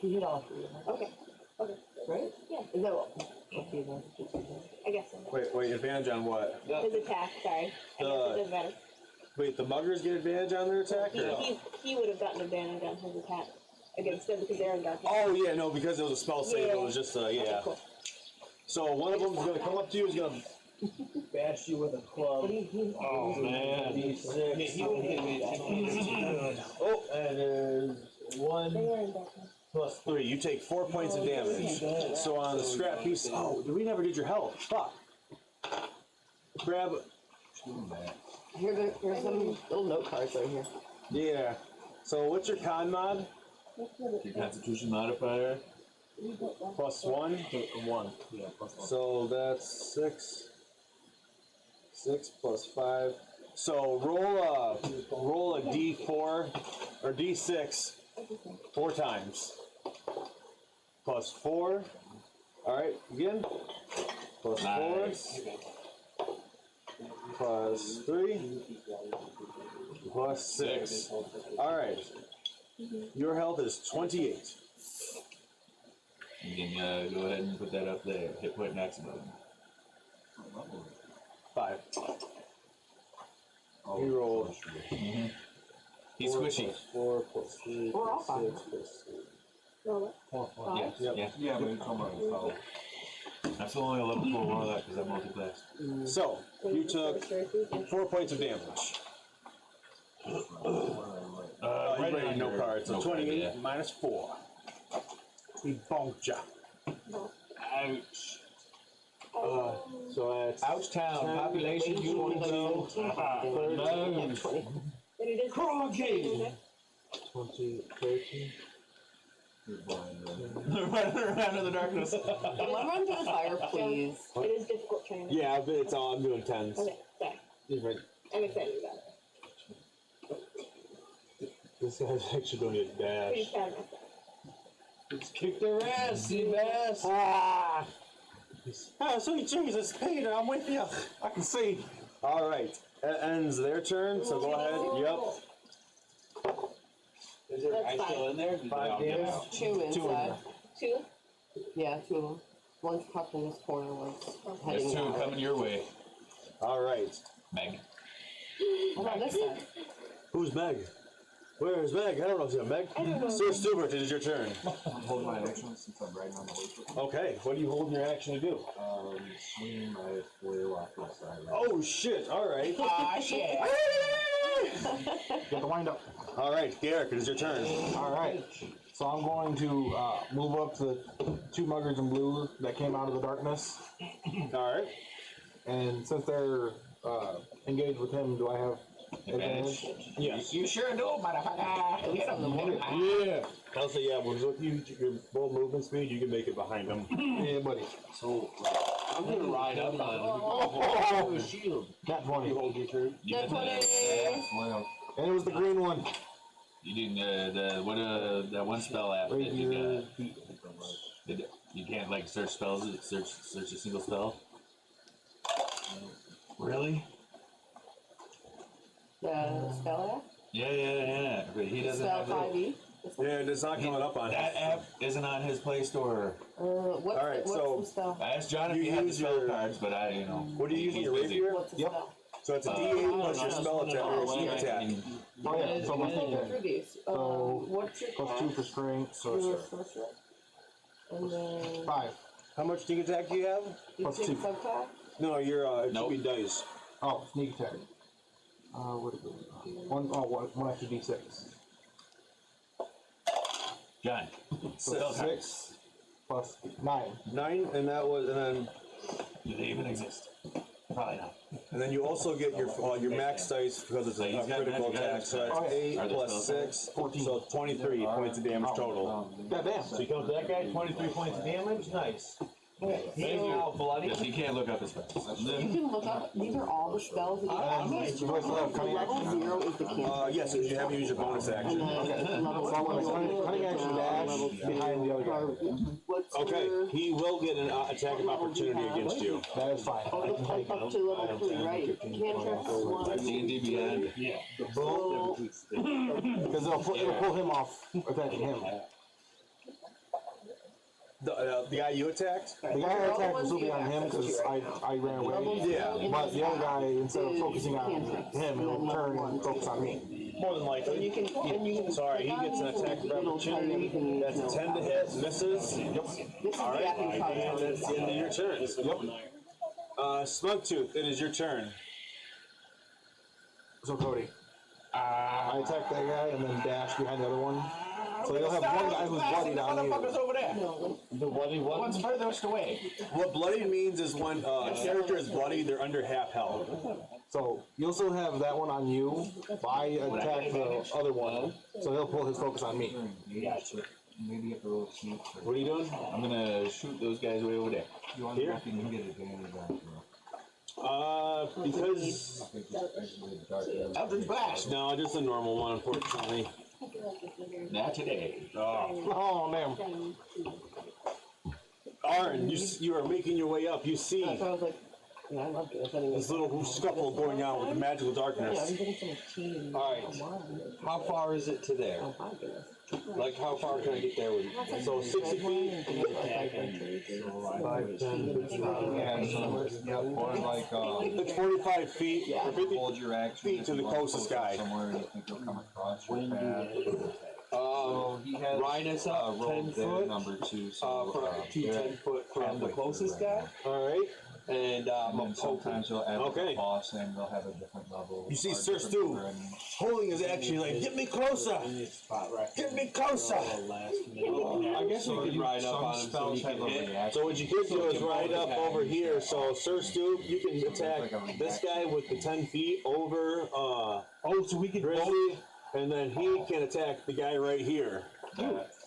A: You hit all 3 of them.
C: Okay. Okay.
A: Right?
C: Yeah.
A: Is that what? Okay, then.
C: I guess so.
B: Wait, advantage on what?
C: His attack, sorry. I guess it doesn't matter.
B: Wait, the muggers get advantage on their attack? Or?
C: He would have gotten advantage on his attack against them because they're in darkness.
B: Oh yeah, no, because it was a spell save. It was just yeah.
C: Okay, cool.
B: So one of them is gonna come up to you. Is gonna bash you with a club.
J: Oh man.
B: Oh, and there's
C: They
B: 1
C: are in darkness.
B: plus 3. You take 4 points of damage. So on the scrap piece. Oh, we never did your health. Fuck. Grab.
A: Here's some little note cards right here.
B: Yeah. So what's your con mod?
I: Your constitution modifier.
B: Plus 1.
J: 1. Yeah, plus 1.
B: So that's 6. 6 plus 5. So roll a D4 or D6 4 times. Plus 4. All right, again. Plus 4.
I: Nice.
B: Plus 3. Plus 6. All right. Your health is 28.
I: You can go ahead and put that up there. Hit point maximum.
B: 5.
F: Oh,
B: He rolled.
I: He's
B: 4
I: squishy.
B: plus 4 plus 3
A: We're all
B: plus
A: fine.
B: 6 plus 3.
C: Roll it.
I: Yeah,
B: Yep.
I: yeah.
F: Yeah, but it's almost so.
I: I'm still only a level 4 warlock because I multiclassed.
B: So you took 4 points of damage.
I: Right
B: You rated no
I: under-
B: cards. So
I: no card,
B: 28
I: yeah.
B: minus 4. He bonked ya.
I: Ouch.
B: So that's
G: Ouch town,
B: 10,
G: population, you want to know?
B: 13,
C: But it is.
B: 20, 13.
F: You're blind, right?
I: They're running around in the darkness.
A: Someone run to the fire, please.
C: It is difficult terrain.
B: Yeah, but it's all I'm doing tens.
C: Okay, sorry.
B: Different.
C: I'm excited about it.
J: This guy's actually going to get
C: Pretty
J: dashed.
C: proud of myself.
I: Let's kick their ass, Seabass.
B: Ah! Ah, sweet Jesus, Peter, I'm with you. I can see. All right, that ends their turn. So go ahead. Yep.
G: Is there
C: That's
G: ice
C: fine.
G: still in there? Did they
B: 5
G: all get
B: damage.
G: out?
A: Two inside.
C: Two?
A: Yeah, two of them. One's tucked in this corner, one's
I: There's
A: heading
I: two
A: that way.
I: coming your way,
B: All right.
I: Meg.
A: What about this side?
B: Who's Meg? Where is Meg? I don't know if it's Meg. Sir Stubert, it is your turn.
F: Hold my action since I'm riding on the horse.
B: Okay, what are you holding your action to do?
F: Swing my flail off to the side.
B: Oh shit! All right.
G: Ah, shit.
H: Get the wind up.
B: All right, Garrick, it is your turn.
H: Alright. So I'm going to move up to the two muggers in blue that came out of the darkness.
B: All right.
H: And since they're engaged with him, do I have advantage?
B: Yes.
G: You sure do, motherfucker. Get him.
B: Yeah. I'll say yeah. Well, with your full movement speed, you can make it behind him.
H: Yeah, buddy.
G: So, I'm gonna ride up on him.
H: Oh,
G: A shield.
H: Nat 20.
G: You hold your turn.
I: You
A: That's
I: did
A: what
I: the-
A: it is.
F: Flail.
H: And it was the green one.
I: You did that one spell app that you
H: Rapier,
I: got.
H: feet.
I: You can't like search spells. Search a single spell. Really?
A: The spell
I: Yeah. But he
A: app?
I: doesn't
A: Spell
I: have it.
A: 5e?
B: Yeah, it's not coming up on
I: That
B: his.
I: app isn't on his Play Store.
A: What's,
B: All right,
A: what's
B: so-
A: the spell?
I: I asked John if
B: You
I: he had the
B: use
I: spell
B: your-
I: cards, but
B: What do you use in your
I: He's busy.
B: rapier?
A: What's the
H: Yep.
A: spell?
B: So it's a D8 plus your spell attack or your sneak attack.
H: Oh yeah, so my
A: Let's go
H: sneak
A: through these.
H: So,
A: What's your
H: plus 2 for strength.
A: Your sorcerer. And then
H: 5.
B: How much sneak attack do you have?
A: you
H: plus
A: take
H: 2.
A: subclass.
B: No, your it
I: Nope.
B: should be dice.
H: Oh, sneak attack. What is it? One extra d6.
I: John.
H: So
I: Spell cards.
H: 6 plus 9.
B: 9, and that was,
I: Do they even exist? Probably not.
B: and then you also get your max dice because it's
I: So
B: a
I: he's got
B: critical
I: magic
B: attack.
I: items.
B: So that's
H: Oh, yeah.
B: 8
I: Are they
B: plus
I: spell
B: 6,
H: 14.
B: so 23 points of damage total.
H: Goddamn.
G: So you come to that guy, 23 points of damage. Nice. He's now bloody.
I: Yes, he can't look up his spells.
A: You can look up, these are all the spells that you
H: And
A: have.
H: do I still have cunning
A: Level
H: action?
A: 0 is the cantrip.
B: Yes, if you have to use your bonus
A: And
B: action.
A: then level
H: So I'm gonna
A: 1
H: cunning action dash behind the other guy.
A: What's
B: Okay,
A: your...
B: he will get an attack of opportunity against you.
H: That is fine.
A: Oh, it's up to level 3, right? Cantrips, 1.
I: D&D Beyond.
A: So,
H: Because it'll pull him off attacking him.
B: The guy you attacked?
H: The guy I attacked will still be on him because I ran away.
B: Yeah.
H: But the other guy, instead of focusing on him, he'll turn and focus on me.
B: More than
A: and you
B: likely.
A: can...
B: Sorry, he gets an attack of opportunity. That's a 10 to hit, misses.
H: Yep.
A: This is the app you probably
B: And that's the end of your turn.
H: Yep.
B: Smugtooth, it is your turn.
H: So Cody, I attack that guy and then dash behind the other one. So you'll have one guy who's bloodied on
G: Motherfuckers
H: you.
G: over there.
J: The bloody
G: The
J: one.
G: one's furthest away.
B: What bloodied means is when a character is bloody, they're under half health.
H: So you'll still have that one on you. But I attack the other one, so he'll pull his focus on me.
F: Maybe get a little sneak.
B: What are you doing?
I: I'm gonna shoot those guys way over there.
F: You want
B: Here?
F: to you can get advantage on
B: Because
F: I think just actually the dark.
G: Eldritch Blast.
B: no, just a normal one, unfortunately.
I: Not today.
H: Oh damn!
B: Aaron, you are making your way up. You see
A: So I was like, yeah, I love this. Anyway.
B: this little scuffle going on with the magical
A: Yeah,
B: darkness.
A: I'm getting so much tea and...
G: All right. How far is it to there?
A: Oh, my goodness.
G: Like, how far can I get there with you?
B: So 60 feet.
H: 5, 10, 15.
F: Yeah, so yeah, or like
B: It's 45 feet or 50
F: hold your action
B: feet
F: if
B: to
F: you
B: the
F: want
B: closest
F: closer
B: guy.
F: somewhere you think you'll come across your path. So he has
G: Rhinus up 10
F: rolled their
G: foot.
F: number 2, so
G: To
F: they're
G: 10 foot from the
F: halfway
G: closest
F: through
G: guy.
F: right
B: All right.
G: And
F: And
G: I'm
F: then
G: a poke.
F: sometimes you'll add
B: Okay.
F: a boss and they'll have a different level.
B: You see
F: or
B: Sir
F: different
B: Stu
F: range.
B: holding his action like, get me closer! Get me closer!
G: I guess we could ride up
F: Some
G: on him so
F: spells
G: he
F: have
G: can
F: a
G: hit.
F: reaction.
B: So what you could do is ride up over here. So Sir Stu, you can attack this guy with the 10 feet over
G: Oh, so we could both.
B: Grizzly, and then he can attack the guy right here.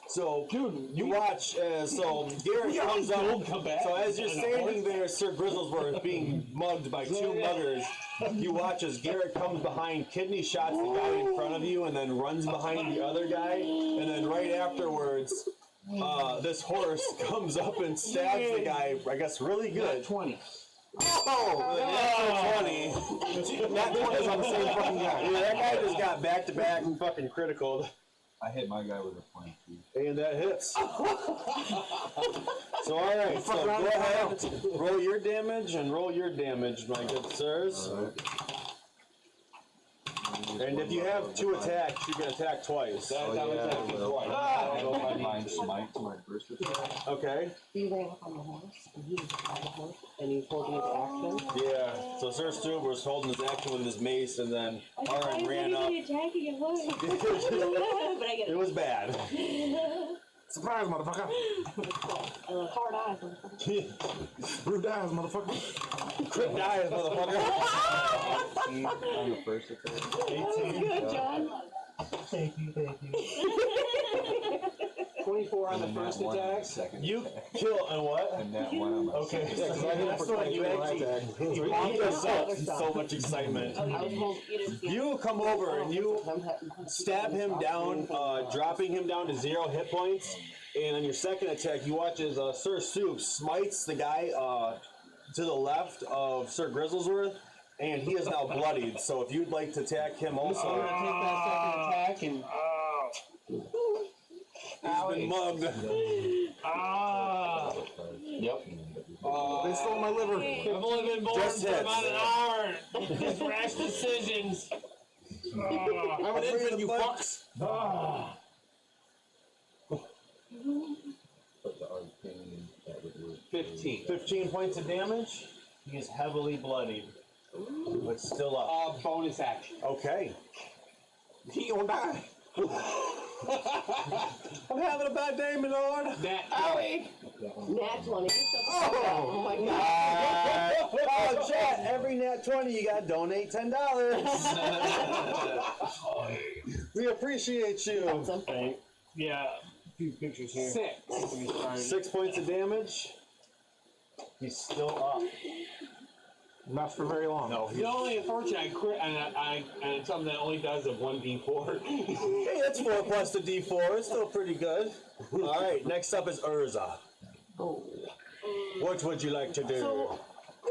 B: So, dude, you watch as Garrett comes up. So as you're standing there, Sir Grizzlesworth being mugged by two muggers, you watch as Garrett comes behind, kidney shots the guy in front of you, and then runs behind the other guy, and then right afterwards, this horse comes up and stabs the guy. I guess really good.
G: 20.
B: Oh, the natural 20. That 20 is on the same fucking guy. Yeah, that guy just got back to back and fucking critical.
F: I hit my guy with a 22.
B: And that hits. So alright, so go ahead, roll your damage and roll your damage, my good sirs. And if you have 2 attacks, you can attack twice.
F: I'll go Divine Smite to my first attack.
B: Okay.
A: He ran up on the horse, and he was on the horse, and he's holding his action.
B: Yeah, so Sir Stu was holding his action with his mace, and then Aaron ran up.
C: attacking at once. But I get
B: It was bad.
H: Surprise, motherfucker.
A: Hard eyes, motherfucker.
H: Rude eyes, motherfucker.
B: Crit dies, motherfucker.
F: 18 on the first attack.
A: Good, John.
J: Thank you.
G: 24 on the first attack.
F: Second.
B: You kill and what?
F: And that one on my
B: Okay,
F: second.
B: yeah, because I didn't forget you actually. You just so much excitement.
C: you didn't see
B: You come over and you stab him down, dropping him down to 0 hit points. And on your second attack, you watch as Sir Soup smites the guy to the left of Sir Grizzlesworth, and he is now bloodied. So if you'd like to attack him
G: I'm
B: also,
G: gonna take that second attack and.
B: he's been mugged.
G: Yep.
H: They stole my liver.
E: I've only been born
B: Just
E: for
B: hits.
E: about an hour. These rash decisions.
H: I'm an infant, you fucks.
F: But the arcane, that would work.
G: 15.
B: 15 points of damage. He is heavily bloodied, but still up.
G: Bonus action.
B: Okay.
H: He gonna die.
B: I'm having a bad day, my lord.
G: Owie!
A: Nat 20.
B: Oh
A: my god.
B: Oh, chat, every nat 20 you got donate $10. We appreciate you.
A: Something.
E: Yeah, a few pictures here.
G: 6.
B: 6 points of damage. He's still up.
H: Not for very long.
B: No,
G: The only unfortunate I crit, and it's something that only does a 1d4.
B: hey, that's 4 plus the D4. It's still pretty good. All right, next up is Urza.
A: Oh.
B: What would you like to do?
A: So,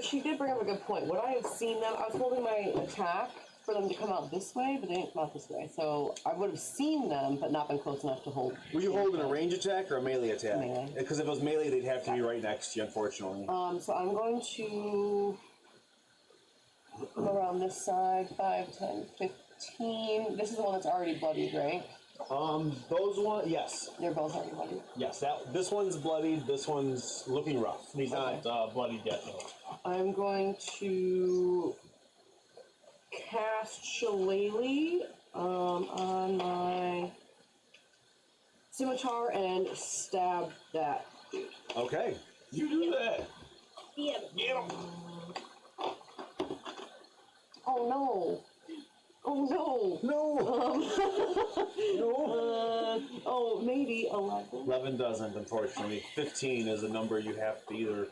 A: she did bring up a good point. Would I have seen them? I was holding my attack for them to come out this way, but they didn't come out this way. So, I would have seen them, but not been close enough to hold.
B: Were you holding a range attack or a melee attack?
A: Melee.
B: Because if it was melee, they'd have to be right next to you, unfortunately.
A: So I'm going to go around this side, 5, 10, 15. This is the one that's already bloodied, right?
B: Those one, yes.
A: They're both already bloodied.
B: Yes, this one's bloodied, this one's looking rough. He's not bloodied yet, though.
A: I'm going to cast Shillelagh on my scimitar and stab that dude.
B: Okay.
I: You do that.
C: Yeah.
A: Oh no! Oh no!
B: No!
A: Oh, maybe 11.
B: 11 doesn't, unfortunately. 15 is a number you have to either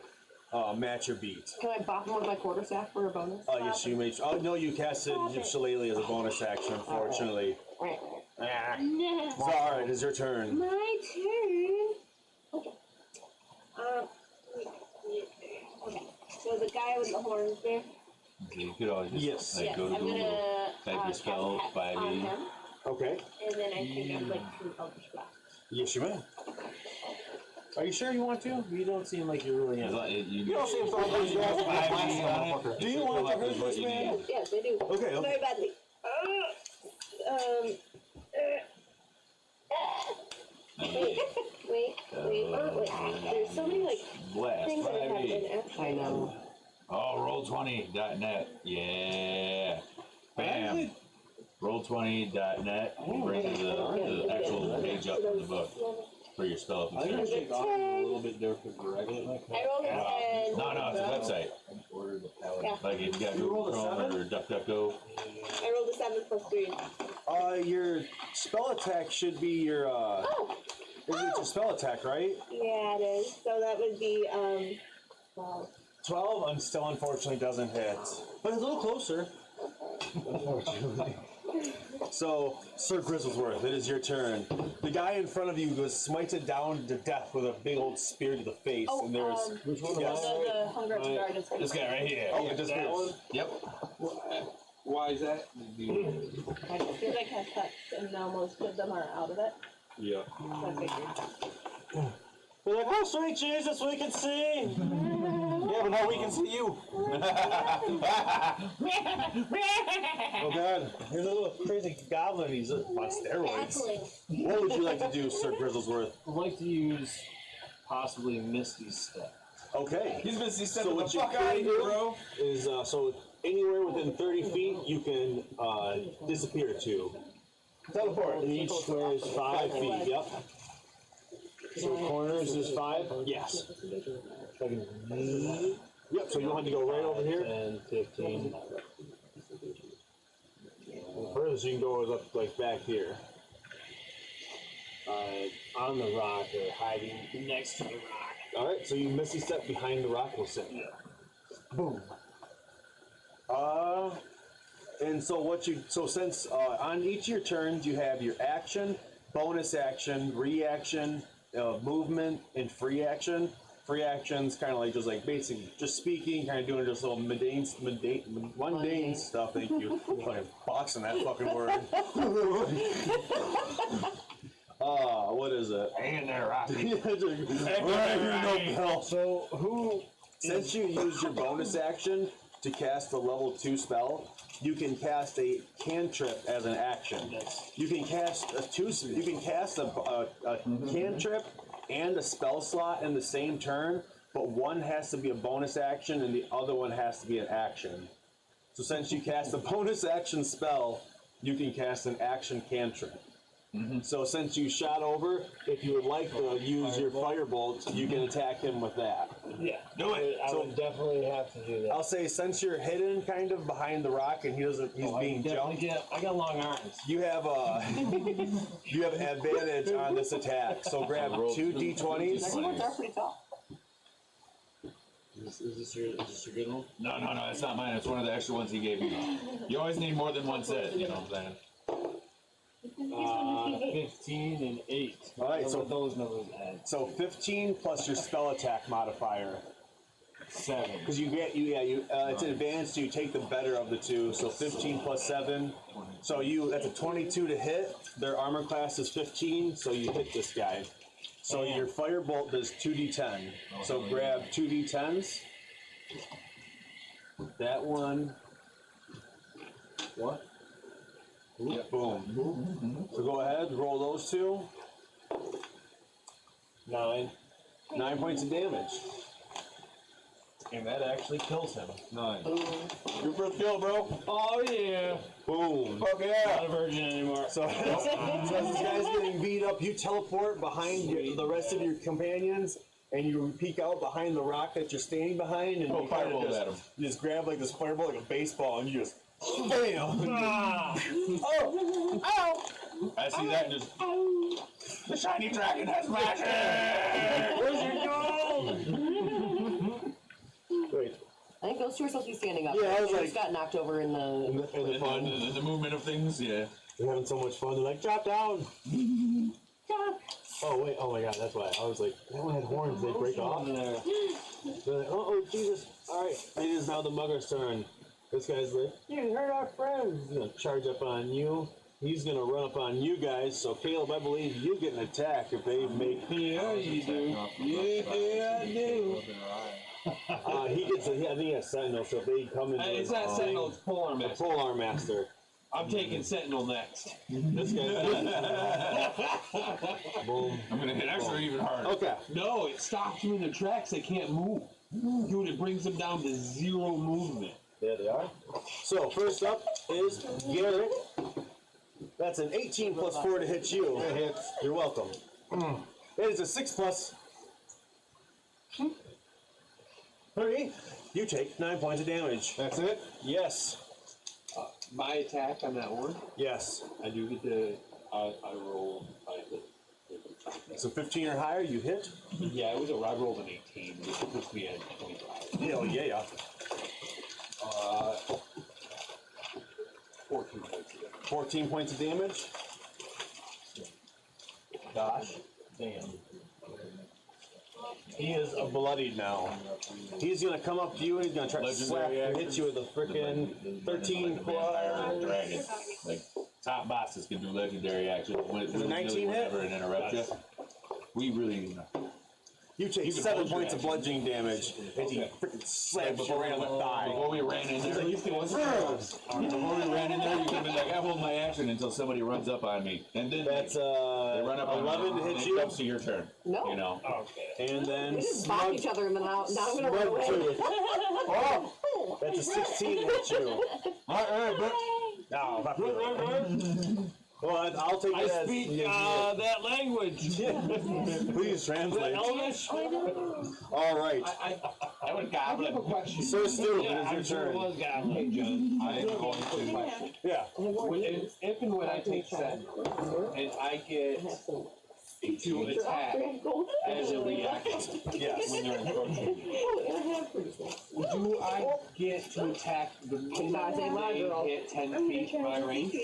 B: match or beat.
A: Can I bop him with my quarterstaff for a bonus?
B: Yes, you may. Oh, no, you casted Shillelagh as a bonus action, unfortunately.
A: Right.
B: Ah.
C: No.
B: So, alright, it's your turn.
C: My turn. Okay. Okay. So the guy with the horns there.
I: So you could always just
B: Yes.
I: like
C: Yes,
I: go to
C: I'm
I: Google,
C: gonna
I: type your spell,
C: cast
I: by
C: Hex on
I: me.
C: him,
B: Okay.
C: and then I think I'd like to Eldritch Blast.
B: Yes, you may. Are you sure you want to? You don't seem like you're really in.
H: You don't seem so good. You guys motherfucker.
B: Do you want to hurt this man?
C: Yes, I do.
B: Okay, okay.
C: Very badly. Wait. There's so many like
I: Blast
C: things that I have
I: 5e.
C: in action.
A: I know.
I: Oh, roll20.net. Yeah. Bam. Roll20.net. Brings the actual page up in the book for your spell.
E: I think I take off a little bit different for regular.
C: I rolled a 10.
I: No, it's a website.
F: Order the paladin.
C: Yeah.
I: Like if you got
B: You rolled a
I: Google Chrome
B: 7?
I: or DuckDuckGo.
C: I rolled a 7 plus 3.
B: Your spell attack should be your,
C: Oh!
B: It's a spell attack, right?
C: Yeah, it is. So that would be 12.
B: 12 still unfortunately doesn't hit. But it's a little closer. Unfortunately. So, Sir Gristlesworth, it is your turn. The guy in front of you smites it down to death with a big old spear to the face.
C: Oh,
B: and there's
J: Which one
B: yes.
C: the Hunger to Guard is
I: This guy right here.
B: Oh, it just appears.
I: Yep.
G: Why is that?
C: Because I cast that, and now most of them are out of it.
I: Yeah.
C: So I figured.
H: We're like, oh, sweet Jesus, we can see. Yeah, but now we can see you.
B: Oh god, here's a little crazy goblin. He's on steroids. What would you like to do, Sir Gristlesworth?
J: I'd like to use possibly Misty Step.
B: Okay.
I: He's Misty
B: So
I: stepping the
B: what you
I: fuck out
B: can
I: of here,
B: do
I: bro.
H: Is so anywhere within 30 feet, you can disappear to.
B: Teleport.
J: And each square is 5 feet.
H: Yep.
J: So corners is 5.
B: Yes.
J: So I can
H: Yep. So you want to go right over here.
J: 10, 15.
H: The furthest you can go is up like back here.
J: On the rock or hiding next to the rock.
H: All right. So you Misty Step behind the rock. We'll say.
B: Boom. And so since on each of your turns you have your action, bonus action, reaction, movement, and free action. Free action's kind of like just like basically just speaking, kind of doing just little mundane stuff. Thank you. Fucking boxing that fucking word. What is it?
D: Hang in there, Rocky.
B: So who? Since you used your bonus action to cast a level 2 spell, you can cast a cantrip as an action. You can cast a cantrip and a spell slot in the same turn, but one has to be a bonus action and the other one has to be an action. So since you cast a bonus action spell, you can cast an action cantrip. So since you shot over, if you would like to use your firebolt, you can attack him with that.
J: Yeah.
I: Do it.
J: I would definitely have to do that.
B: I'll say since you're hidden kind of behind the rock and he's being jumped,
J: I got long arms.
B: you have you have advantage on this attack. So grab 2 d20s.
A: Next ones are pretty tough.
J: Is this your good one?
I: No, it's not mine. It's one of the extra ones he gave me. You always need more than one set, you know what I'm saying?
J: 15 and 8.
B: All right, so
J: those numbers add.
B: So 15 plus your spell attack modifier.
J: 7.
B: Because it's an advantage, so you take the better of the two. So 15 plus 7. So that's a 22 to hit. Their armor class is 15, so you hit this guy. So your firebolt does 2d10. So grab 2d10s. That one. What? Yep. Boom. So go ahead, roll those two. 9 points of damage.
J: And that actually kills him.
H: 9.
B: Your first kill, bro.
J: Oh yeah.
B: Boom.
J: Fuck yeah. Not a virgin anymore.
B: So as this guy's getting beat up, you teleport behind the rest of your companions, and you peek out behind the rock that you're standing behind, and you kind of you just grab like this fireball like a baseball, and you just bam.
I: Oh! I see that and just. The shiny dragon has magic!
J: Where's your gold?
B: Wait.
A: I think those two are supposed to be standing up.
B: Yeah, I was
A: They
B: like-
A: just got knocked over in the.
B: In the fun.
I: The movement of things, yeah.
B: They're having so much fun. They're like, drop down. Oh wait. Oh my god. That's why I was like, that one had horns. They break off. They're like, oh Jesus. All right. It is now the mugger's turn. This guy's like, you hurt our friends. He's gonna charge up on you. He's gonna run up on you guys. So Caleb, I believe you get an attack if they make.
J: Yeah, you do. Yeah, I do.
B: He gets. I think he has Sentinel. So if they come in,
G: It's not Sentinel, it's Polearm
B: the
G: Master.
B: Polearm Master.
G: I'm taking Sentinel next.
B: This guy's. Boom.
I: I'm gonna hit extra even harder.
B: Okay.
G: No, it stops them in their tracks. They can't move. Dude, it brings them down to 0 movement.
B: There they are. So first up is Garrett. That's an 18 plus 4 to hit you. It hits. You're welcome. It is a 6 plus 3. You take 9 points of damage.
H: That's it?
B: Yes.
G: My attack on that one,
B: Yes.
G: I do get to. I roll. I hit.
B: So 15 or higher, you hit.
G: Yeah, it was a I rolled an 18, which puts me at 25.
B: Hell yeah.
G: 14 points again.
B: 14 points of damage.
G: Gosh. Damn.
B: He is bloodied now. He's gonna come up to you and he's gonna try to slap and hit you with a freaking 13 plus.
I: Dragon. Like top bosses can do legendary actions.
B: Is it 19 hit?
I: And interrupt you. We really.
B: You take 7 points of bludgeoning damage as he freaking slaps you right on the thigh.
I: Before we ran in there, before we ran in there, you could have been like, I hold my action until somebody runs up on me, and then
B: That's
I: they run up on
B: 11
I: me,
B: to hit
I: and
B: you.
I: it comes to your turn.
A: No.
I: You know.
G: Okay.
B: And then
C: We just bop each other and then now I'm gonna run away.
B: Oh, that's a 16 to hit you.
I: Alright, but
B: No, not really. Well, I'll take it as
I: that language.
B: please translate.
E: Elvish?
B: All right,
G: I would goblin. I have a question.
B: Sir Stu, it is your turn.
G: was goblin, John. I am going to.
B: Yeah.
G: If and when I take 7, and I get to attack as a reaction
B: Yes.
G: when they're approaching me, do I get to attack the minute they hit 10 feet my range?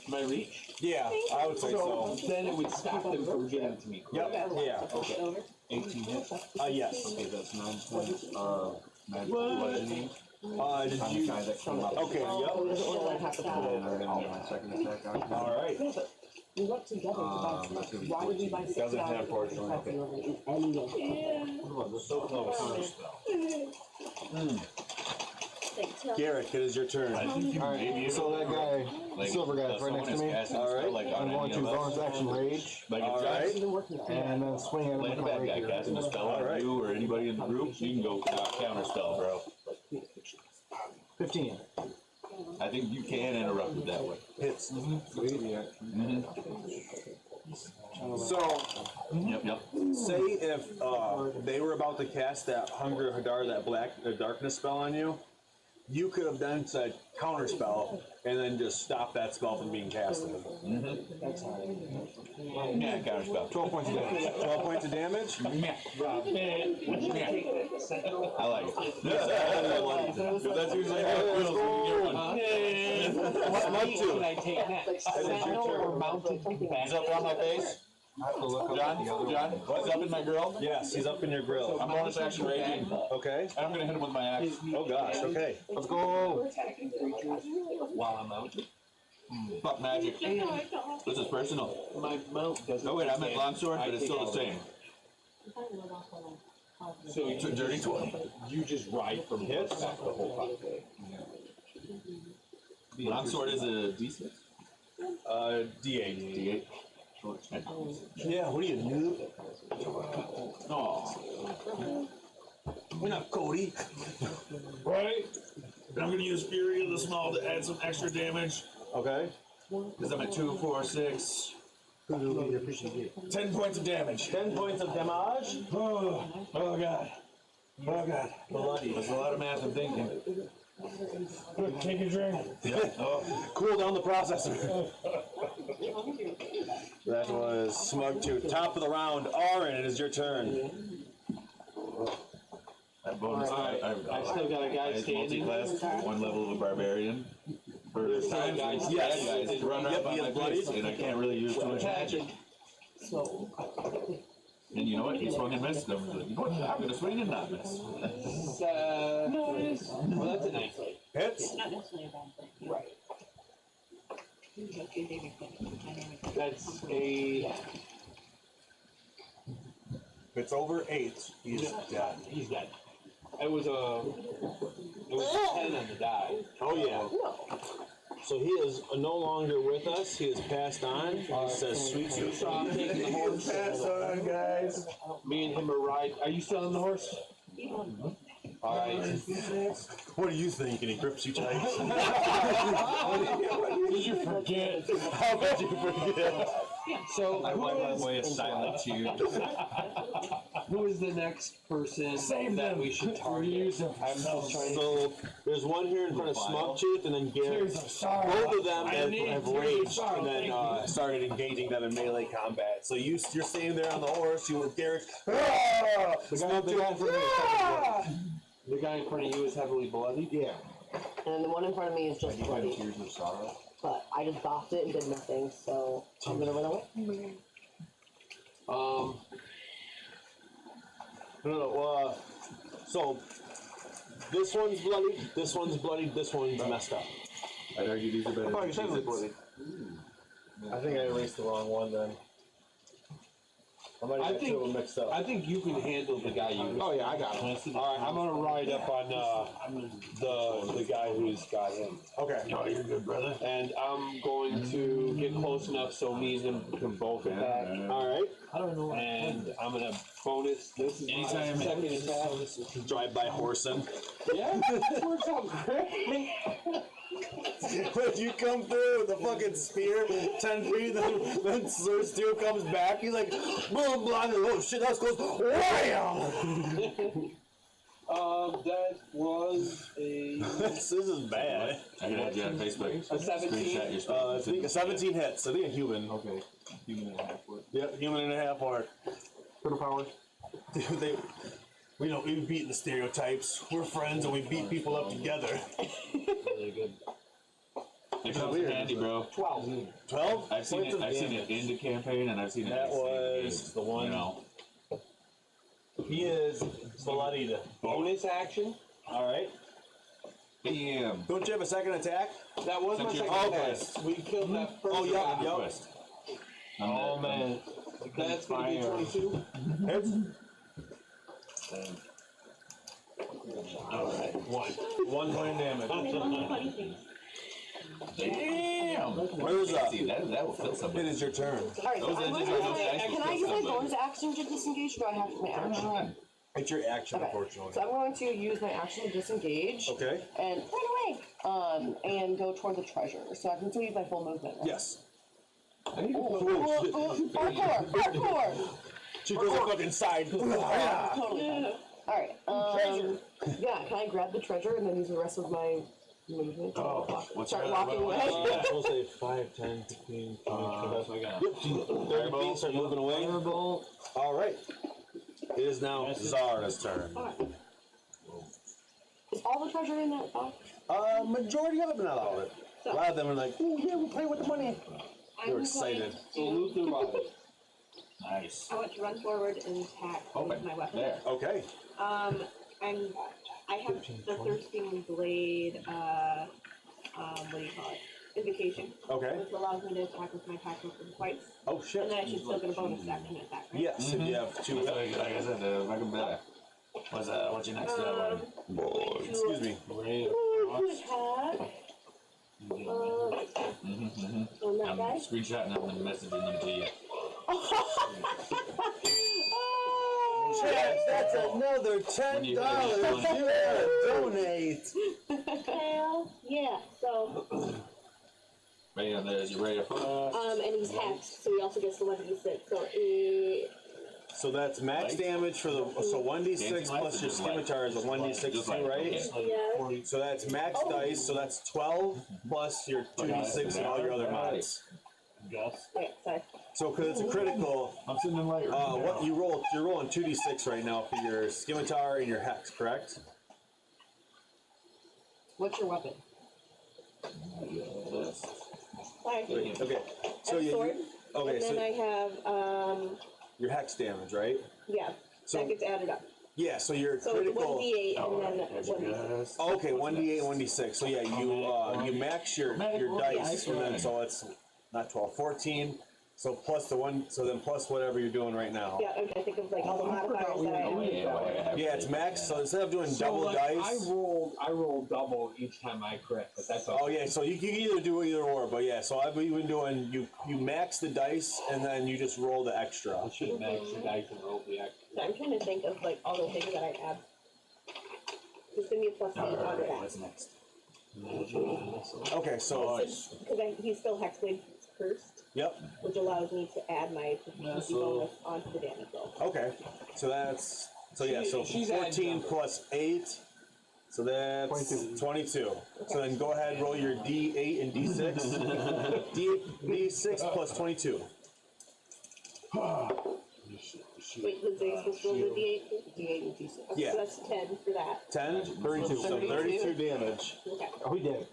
G: My reach?
B: Yeah, I would say so.
G: Then it would stop them from getting to me.
B: Yep. Yeah.
G: Okay. 18 hits.
B: Yes.
F: Okay, that's 9 points of magic bludgeoning.
B: Did
F: On the
B: you?
F: guy that came up.
B: Okay. Yep.
F: And I'm gonna get my second attack on him.
B: All right.
A: We work together to buy
F: that's
A: stuff.
F: gonna be
A: Why would we buy $6
I: Doesn't have
A: of
I: fortune,
A: stuff
I: okay.
A: in any way?
J: So close. Counter spell.
B: Garrett, it is your turn.
H: Alright, so that guy, silver guy, right next to me.
B: Alright.
H: I'm going to bonus action rage,
I: Like
B: All
I: if
B: right.
I: John's
A: Even working on it.
H: and then swing at him
I: playing
H: with
I: a
H: my
I: bad guy
H: rapier.
I: casting a spell on
B: Alright.
I: you or anybody in the group, you can go counter spell, bro.
H: 15.
I: I think you can interrupt it that way.
B: Hits.
H: So,
I: Yep.
B: Say if they were about to cast that Hunger of Hadar, that black darkness spell on you, you could have then said counter spell and then just stop that spell from being casted.
I: Yeah, counter spell.
H: 12 points of damage.
B: 12 points of damage?
I: I like it. That's usually how it feels when you get one.
B: What am I
G: Can
B: to?
G: I take next? Sentinel or mounted
I: He's up on my face.
F: I have to look up
I: John,
F: the other
I: John,
F: one.
I: he's up in my grill.
B: Yes, he's up in your grill.
I: I'm bonus action raging.
B: Okay.
I: And I'm gonna hit him with my axe.
B: Oh gosh, okay.
H: Let's go.
G: while I'm mounted?
I: Fuck magic. This is personal.
G: My mount doesn't.
I: Oh wait, I meant longsword, but it's still the same.
G: So
I: It's a dirty 20.
G: you just ride from horseback the whole time.
I: Longsword is a D6?
B: D8.
I: D8.
B: Yeah, what are you, noob?
I: Oh.
B: We're not Cody.
E: Right? And I'm gonna use Fury of the Small to add some extra damage.
B: Okay.
I: Because I'm at 2, 4, 6.
E: 10 points of damage.
B: 10 points of damage.
E: Oh god. Oh god.
B: Bloody.
I: That's a lot of math I'm thinking.
E: Quick, take a drink.
I: Oh.
B: Cool down the processor. That was Smug 2. Top of the round. Auron, it is your turn.
I: That bonus,
G: I still got a guy standing.
I: multi-class, 1 level of a barbarian. For times when
B: Yes.
I: bad guys run
B: Yep,
I: up on
B: he
I: my
B: is bloodied.
I: face, and I can't really use too much magic.
A: So,
I: And you know what? He swung and missed. I was like, you know what? I'm gonna swing and not miss.
G: Well, that's a nice hit.
B: Hits.
C: Not necessarily a bad thing.
G: Right. That's a.
B: If it's over 8, he's dead.
G: He's dead. It was a 10 on the die.
B: Oh yeah. So he is no longer with us. He is passed on. He says sweet sweet.
G: So I'm taking the horse.
E: Pass on, guys.
G: Me and him are riding. Are you still on the horse? Alright.
B: What are you thinking? He grips you tight.
E: Did you forget?
B: How could you forget?
G: So
F: I wipe my way a silent cheer.
G: who is the next person
E: Save
G: that
E: them.
G: we should target? I'm just trying to.
H: So there's one here in front of Smugchief, and then Garrett. Both of them have raged and then started engaging them in melee combat. So you're standing there on the horse. You with Garrett.
J: The guy in front of you is heavily bloodied?
H: Yeah.
A: And the one in front of me is just
F: You have
A: bloody.
F: tears of sorrow.
A: But I just bopped it and did nothing, so I'm gonna run away.
H: No. So this one's bloody. This one's bloody. This one's messed up.
F: I'd argue these are better.
H: Oh, you said it was bloody.
J: I think I erased the wrong one then. I might
G: I
J: have got
G: think-
J: two of them mixed up.
G: I think you can handle the guy you.
H: Oh yeah, I got him.
J: Alright, I'm gonna ride up on the guy who's got him.
H: Okay.
E: Oh, you're good, brother.
G: And I'm going to get close enough so me and him can both attack.
H: All right.
J: I don't know.
G: And I'm gonna bonus. This is
I: Anytime.
G: my second attack.
H: Drive by horsing.
G: Yeah, that works out great.
H: When you come through with the fucking spear, 10 feet, then Sir Steel comes back. He's like, boom, blah, oh shit, that was close. Wham!
G: That was a
H: this is bad.
I: I can add you on Facebook.
G: a 17.
I: Screenshot your
H: I think 17 hits. I think a human.
F: Okay. Human and a half worth.
H: Yep, human and a half orc. For the power. Dude, we've beaten the stereotypes. We're friends and we beat people up together.
J: Really good.
I: It comes in handy, bro.
G: 12.
H: 12?
I: I've seen it in the campaign, and I've seen it.
H: That
I: in the
H: was the one.
I: You know.
H: He is bloodied.
G: Bonus action.
H: Alright.
F: Bam.
H: Don't you have a second attack?
G: That was my
I: Since you're
G: second
H: okay.
G: attack. We killed that first.
H: Oh, yeah,
G: guy.
H: yep.
I: Quest.
G: Oh man. That's gonna be 22.
H: Hits.
E: Alright, one.
H: 1 point of damage.
C: Funny things.
I: Damn.
H: Where's up?
I: See, that will fill
H: It
I: something.
H: is your turn.
A: Alright, so I'm gonna use can I use my bonus action to disengage, or do I have to my action?
H: It's your action,
A: Okay.
H: unfortunately.
A: So I'm going to use my action to disengage.
H: Okay.
A: And run away. And go toward the treasure. So I can still use my full movement. Right?
H: Yes.
A: Parkour!
H: She goes a fucking side.
A: Totally. Alright. Yeah, can I grab the treasure and then use the rest of my movement to start walking away?
J: We'll say 5, 10, 15, 20. That's what I got.
H: Yep. 30 feet, start moving away.
J: Fireball.
H: Alright. It is now Zara's turn.
A: Is all the treasure in that box?
H: Majority of it, but not all of it. A lot of them are like, oh yeah, we'll play with the money. They're excited.
G: So loot the rock.
I: Nice.
C: I want to run forward and attack with my weapon.
I: There.
H: Okay.
C: I have the Thirsting Blade, what do you call it? Invocation.
H: Okay.
C: Which allows me to attack with my attack weapon twice.
H: Oh shit.
C: And then I should still get a bonus action attack, right?
H: Yes, if you have two.
I: Like I said, make them better. What's your next one?
H: Excuse me.
C: Attack. On that
I: I'm
C: guy.
I: screenshotting them and messaging them to you.
H: Chance, that's another $10 you gotta donate.
C: Hell yeah. So,
I: Right on there, is you ready to
C: and he's hexed, so he also gets the 1d6.
H: So that's max damage for the 1d6 plus your scimitar is a 1d6 too, right?
C: Yeah.
H: So that's max dice, so that's 12 plus your 2d6 and all your other mods.
C: Okay, sorry.
H: So because it's a critical,
I: I'm sitting in right.
H: what you're rolling 2d6 right now for your scimitar and your hex, correct?
A: What's your weapon?
C: Sorry.
H: Okay. So
C: Sword.
H: okay,
C: And then
H: so
C: I have,
H: your hex damage, right?
C: yeah,
H: So
C: that gets added up.
H: yeah, so your
C: So
H: critical.
C: 1d8 and then 1d6.
H: Okay, 1d8, 1d6. So yeah, you max your dice, and then so it's not 12, 14. So plus the one, so then plus whatever you're doing right now.
C: Yeah, okay, I think of like all the modifiers that I have.
H: Yeah, it's max. So instead of doing double
G: like,
H: dice.
G: I roll double each time I crit, but that's okay.
H: Oh yeah, so you can either do either or, but yeah. So I've been doing you max the dice and then you just roll the extra.
G: I should max the dice and roll the extra.
C: So I'm trying to think of like all the things that I have. Just give me a plus 8 out of that.
I: What's next?
H: Okay, so
C: Because he's still hexblade cursed,
H: Yep.
C: which allows me to add my proficiency bonus onto the damage roll.
H: Okay. So that's so
G: She's
H: 14
G: adding
H: plus 8. So that's 22. So then go ahead, roll your D8 and D6. D6 plus 22.
C: Wait, was they supposed to roll the D8?
A: D8 and D6.
C: Okay,
H: Yeah.
C: so that's 10 for that.
H: 10, 32. So 32 damage.
C: Okay.
B: Oh, he did.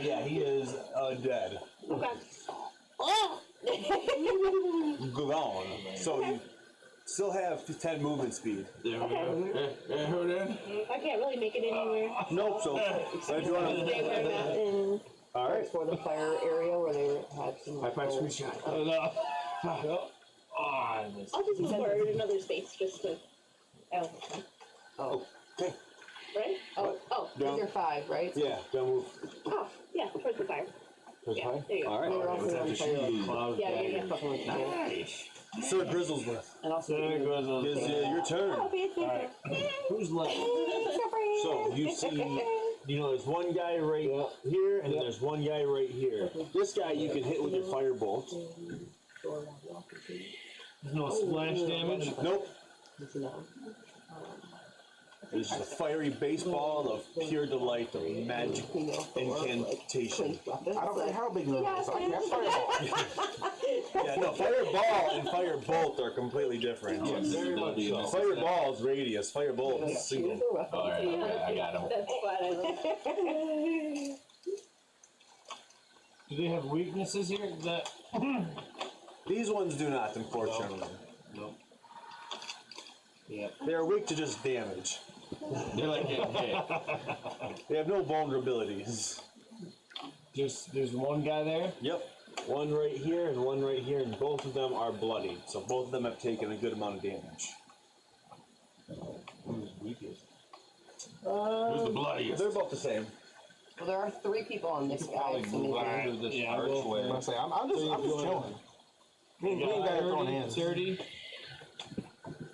H: Yeah, he is dead.
C: Okay.
H: Gone. So you still have 10 movement speed.
E: Who then?
C: I can't really make it anywhere.
H: Nope. So if you want to.
C: Stay where I'm at and
H: All right.
A: For the fire area where they had some.
B: High five screenshot.
C: I'll just move forward another space just to.
A: Oh.
H: Okay.
C: Right? Oh,
A: These are 5, right?
H: Yeah. Don't move.
C: oh, yeah, towards the fire. Yeah, there you go.
H: All right.
A: They're also on fire.
C: Yeah.
A: Fucking with you.
E: Nice.
H: Sir Grizzlesworth.
A: And also.
H: Is your turn.
B: Who's left?
H: So you see, there's one guy right here, and then there's one guy right here. This guy you can hit with your firebolt.
B: There's no splash damage.
H: Nope. It's just a fiery baseball of pure delight of magic incantation.
B: I don't care how big it is. I can have fireball.
H: Yeah, no, fireball and firebolt are completely different.
B: Very much so.
H: Fireball is radius, firebolt is single.
I: Alright, I got him.
C: That's why I love it.
B: Do they have weaknesses here? That
H: These ones do not, unfortunately.
B: no. Yeah.
H: They're weak to just damage.
I: They're like getting hit.
H: They have no vulnerabilities.
B: There's one guy there.
H: Yep. One right here and one right here, and both of them are bloodied. So both of them have taken a good amount of damage.
B: Who's weakest?
I: Who's the bloodiest?
H: They're both the same.
A: Well, there are 3 people on this guy.
I: Probably
A: So
I: move
A: maybe.
I: up to this
B: Yeah,
I: archway.
B: I'm saying, I'm just chilling. Me and guy are throwing hands. 30.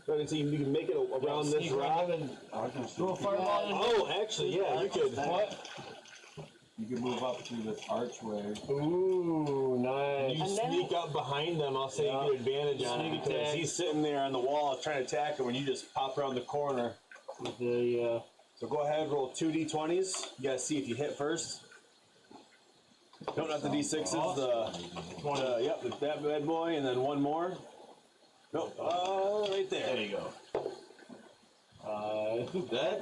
H: So you can make it around this rock.
B: Throw a fireball in.
H: Oh, actually, yeah, you could.
B: What?
F: You can move up through this archway.
B: Ooh, nice.
H: You
A: And then-
H: sneak up behind them. I'll say you get advantage on it
B: Sneak
H: because
B: attack.
H: he's sitting there on the wall trying to attack him, and you just pop around the corner.
B: With the
H: So go ahead, roll 2 d20s. You gotta see if you hit first. No, not the d6s. Yep, that bad boy, and then one more. Nope. Right there.
I: There you go.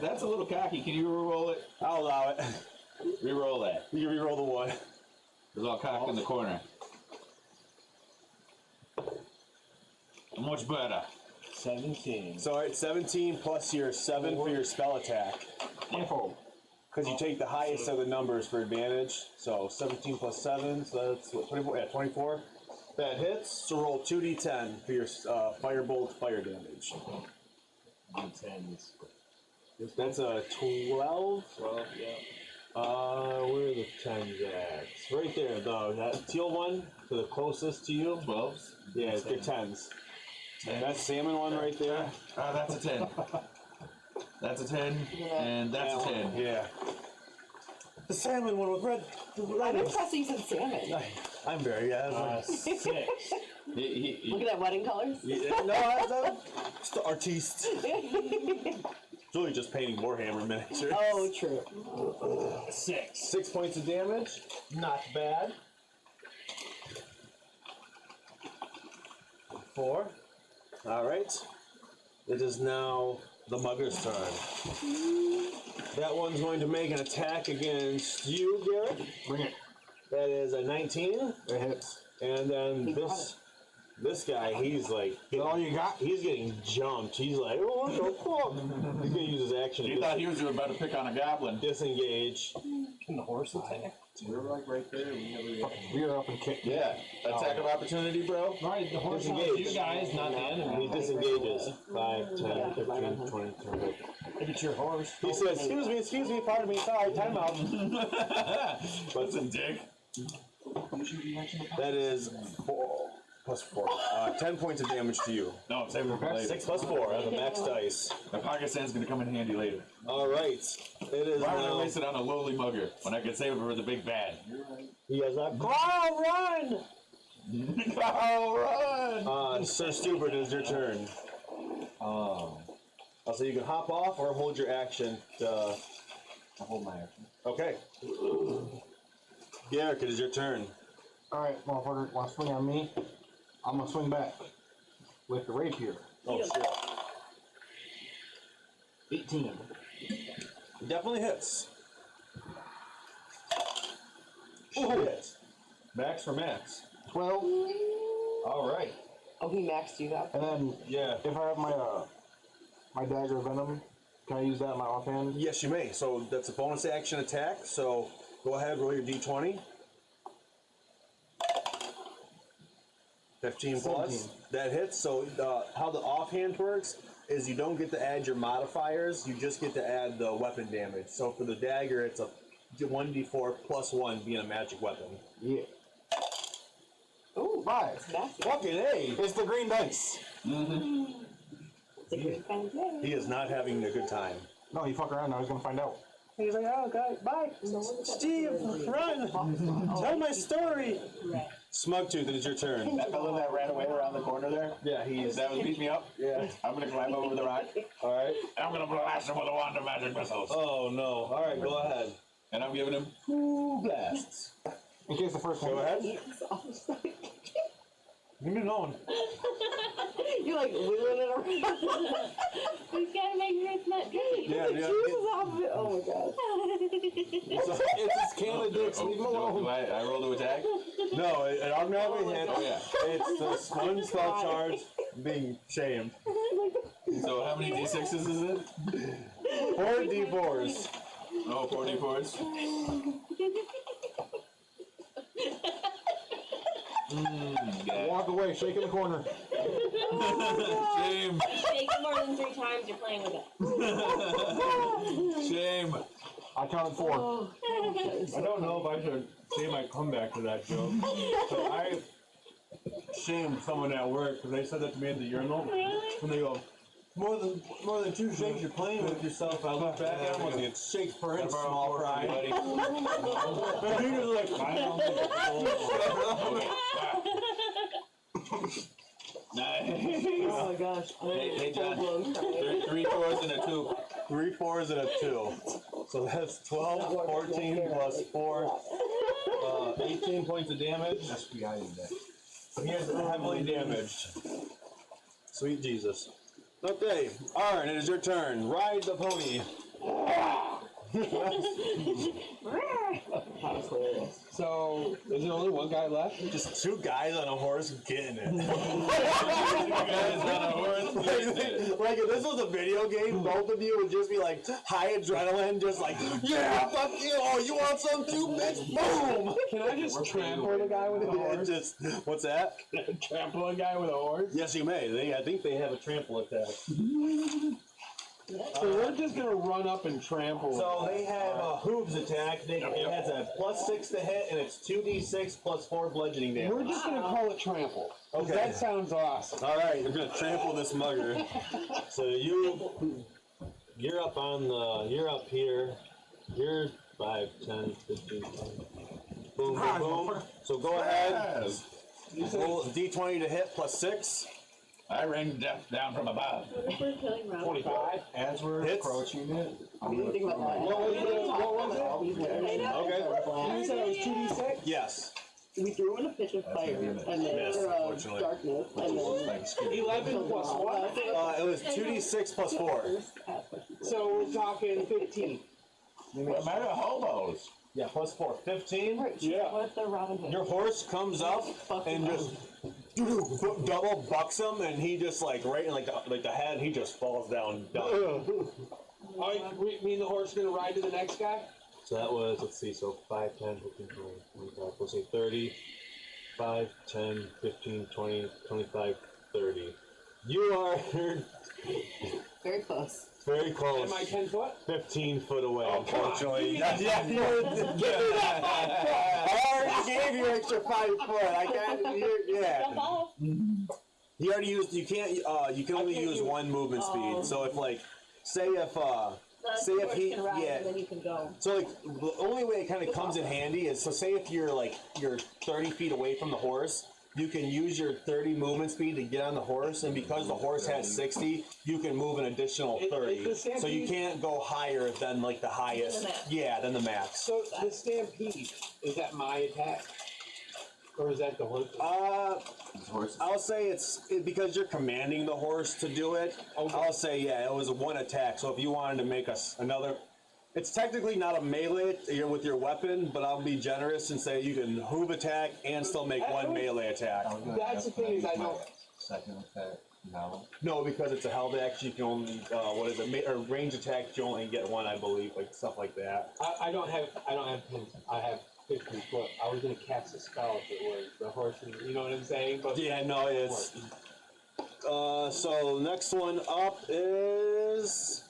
I: That's a little cocky. Can you re-roll it?
H: I'll allow it.
I: Re-roll that.
H: You can re-roll the one.
I: It's all cocked in the corner. Much better.
B: 17.
H: So it's 17 plus your 7 for your spell attack. Because you take the highest of the numbers for advantage. So 17 plus 7, so that's what, 24? Yeah, 24. That hits, so roll 2d10 for your firebolt fire damage.
B: D10s.
H: That's a 12.
B: 12, yeah.
H: Where are the 10s at? Right there, though. That teal one, to the closest to you.
I: 12s.
H: Yeah, they're 10s. That salmon one right there.
I: That's a 10. That's a 10. And that's a 10.
H: Yeah. The salmon one with red.
A: I'm impressed that you said salmon.
H: I'm very, yeah.
B: 6.
A: Look at that wedding colors.
H: No, that's the artiste. It's really just painting Warhammer miniatures.
A: Oh, true.
B: 6.
H: 6 points of damage. Not bad. 4. Alright. It is now the mugger's turn. That one's going to make an attack against you, Garrett.
B: Bring it.
H: That is a 19.
B: It hits.
H: And then this guy, he's like,
B: All you got?
H: he's getting jumped. He's like, oh, what the fuck? He's gonna use his action
I: You
H: to
I: thought he was about to pick on a goblin.
H: disengage.
B: Can the horse attack?
F: We're like right there.
B: We are up and kick.
I: Yeah. Attack of opportunity, bro.
B: Right, the horse
H: Disengage.
B: knows you guys, not the enemy.
H: He disengages. 5, 10, 15, 20, 30.
B: If it's your horse.
H: He says, excuse me, pardon me, sorry, time out.
I: What's a dick?
H: That is 4 plus 4. 10 points of damage to you.
I: No, I'm saving it for later.
H: 6 plus 4 as a max dice.
I: The pocket sand's gonna come in handy later.
H: Alright. It is
I: Why would I
H: now.
I: waste it on a lowly mugger when I could save it for the big bad?
H: He has a claw run!
I: Oh, run!
H: Sir Stupid, it is your turn. So you can hop off or hold your action.
F: I'll hold my action.
H: Okay. Garrick, it is your turn.
B: Alright, motherfucker, want to swing on me? I'm gonna swing back. With the rapier.
H: Oh, shit.
B: 18.
H: Definitely hits. Shit. Max for max.
B: 12.
H: Alright.
A: Oh, he maxed you out.
B: And then,
H: Yeah.
B: if I have my my dagger venom, can I use that in my offhand?
H: Yes, you may. So that's a bonus action attack. So go ahead, roll your d20. 15 plus.
B: 17.
H: That hits. So how the offhand works is you don't get to add your modifiers. You just get to add the weapon damage. So for the dagger, it's a 1d4 plus 1 being a magic weapon.
B: Yeah.
A: Ooh,
B: 5.
A: massive.
H: Fucking A!
B: It's the green dice.
A: It's a good kind of day.
H: He is not having a good time.
B: No, you fuck around now. He's gonna find out.
H: He's like, oh, God, bye. Steve, run! Tell my story! Smugtooth, it is your turn.
D: That fellow that ran away around the corner there,
H: Yeah, he's.
D: that was beat me up.
H: Yeah.
D: I'm gonna climb over the rock,
H: Alright.
D: and I'm gonna blast him with a wand of magic missiles.
H: Oh, no. Alright, go ahead.
D: And I'm giving him 2 blasts.
B: In case the first one.
H: Go ahead.
B: Leave me alone.
A: You're like wiggling it around.
C: We've got to make sure it's not dripping.
H: Yeah, yeah.
A: Juices off of it. Oh my god.
B: It's his can of dicks. Leave him alone.
D: Do I roll to attack?
H: No, it automatically hit.
D: Oh, yeah.
H: It's the one spell charge being shamed.
I: So how many d6s is it?
H: 4 d4s.
I: Oh, 4 d4s.
B: Walk away, shake in the corner.
I: Shame.
C: Shake it more than 3 times, you're playing with it.
I: Shame.
B: I counted 4.
H: I don't know if I should say my comeback to that joke. So I shamed someone at work because they said that to me at the urinal. And they go, more than 2 shakes, you're playing with yourself. I look back at them, it's shakes per inch, small fry. And he was like, I don't think it's
I: Nice.
A: Oh my gosh.
I: Hey, John.
A: Full-blown crying.
I: 3 4s and a 2.
H: 3 4s and a 2. So that's 12, 14 plus 4. 18 points of damage.
F: That's behind that.
H: He is heavily damaged. Sweet Jesus. Okay, Arn, it is your turn. Ride the pony.
G: So, is there only one guy left?
H: Just 2 guys on a horse getting it.
I: Guys on a horse.
H: Like if this was a video game, both of you would just be like high adrenaline, just like, yeah, fuck you, oh, you want some too, bitch? Boom!
G: Can I just trample the guy with a horse?
H: Just, what's that?
G: Trample a guy with a horse?
H: Yes, you may. I think they have a trample attack.
G: So we're just gonna run up and trample.
H: So they have a hooves attack. It has a +6 to hit, and it's 2d6 plus 4 bludgeoning damage.
G: We're just gonna call it trample. 'Cause
H: Okay.
G: that sounds awesome.
H: All right, we're gonna trample this mugger. So you're up on the, you're up here. You're 5, 10, 15, 20. Boom, boom, boom. So go ahead. Roll a d20 to hit +6.
D: I rain death down from above.
C: What if we're killing Rob?
H: 25.
F: As we're
H: Hits.
F: approaching it, I'm
A: We didn't think
F: gonna
A: about that.
G: What was it?
A: All these letters.
H: Okay.
G: You said it was 2d6?
H: Yes.
A: We threw in a pitch of fire, and then
H: Missed, unfortunately.
A: darkness, and then
F: like scary.
G: 11 plus what?
H: It was 2d6 plus 4.
G: So we're talking 15.
D: We're made of hobos.
H: Yeah, plus 4. 15.
G: Yeah.
A: What if they're Robin Hood?
H: Your horse comes up and just double bucks him, and he just like right in like the head, he just falls down. Done.
G: Oh, me and the horse gonna ride to the next guy?
H: So that was, let's see, so 5, 10, 15, 20, 25, we'll say 30. 5, 10, 15, 20, 25, 30. You are
A: Very close.
H: very close.
G: Am I 10 foot?
H: 15 foot away,
G: Oh, come on.
H: unfortunately. Yeah, I already gave you extra 5 foot. I can't. Yeah.
C: Jump off.
H: He already used. You can't. You can only use 1 movement speed. So if like, say if he,
C: Can ride,
H: yeah.
C: and then you can go.
H: So like the only way it kind of comes in handy is, so say if you're 30 feet away from the horse, you can use your 30 movement speed to get on the horse, and because the horse has 60, you can move an additional 30.
G: It's the
H: So you
G: stampede.
H: can't go higher than like the highest.
C: max.
H: Yeah, than the max.
G: So the stampede, is that my attack? Or is that the horse?
H: I'll say because you're commanding the horse to do it.
G: Okay.
H: I'll say it was a one attack. So if you wanted to make another, it's technically not a melee with your weapon, but I'll be generous and say you can hoof attack and still make one melee attack.
G: That's the thing is I don't.
F: Second attack, no.
H: No, because it's a held action, you can only or range attack you only get one, I believe, like stuff like that.
G: I don't have pins. I have 50 foot. I was gonna cast a spell if it was the horse. You know what I'm saying? But
H: Yeah, no, it's. So next one up is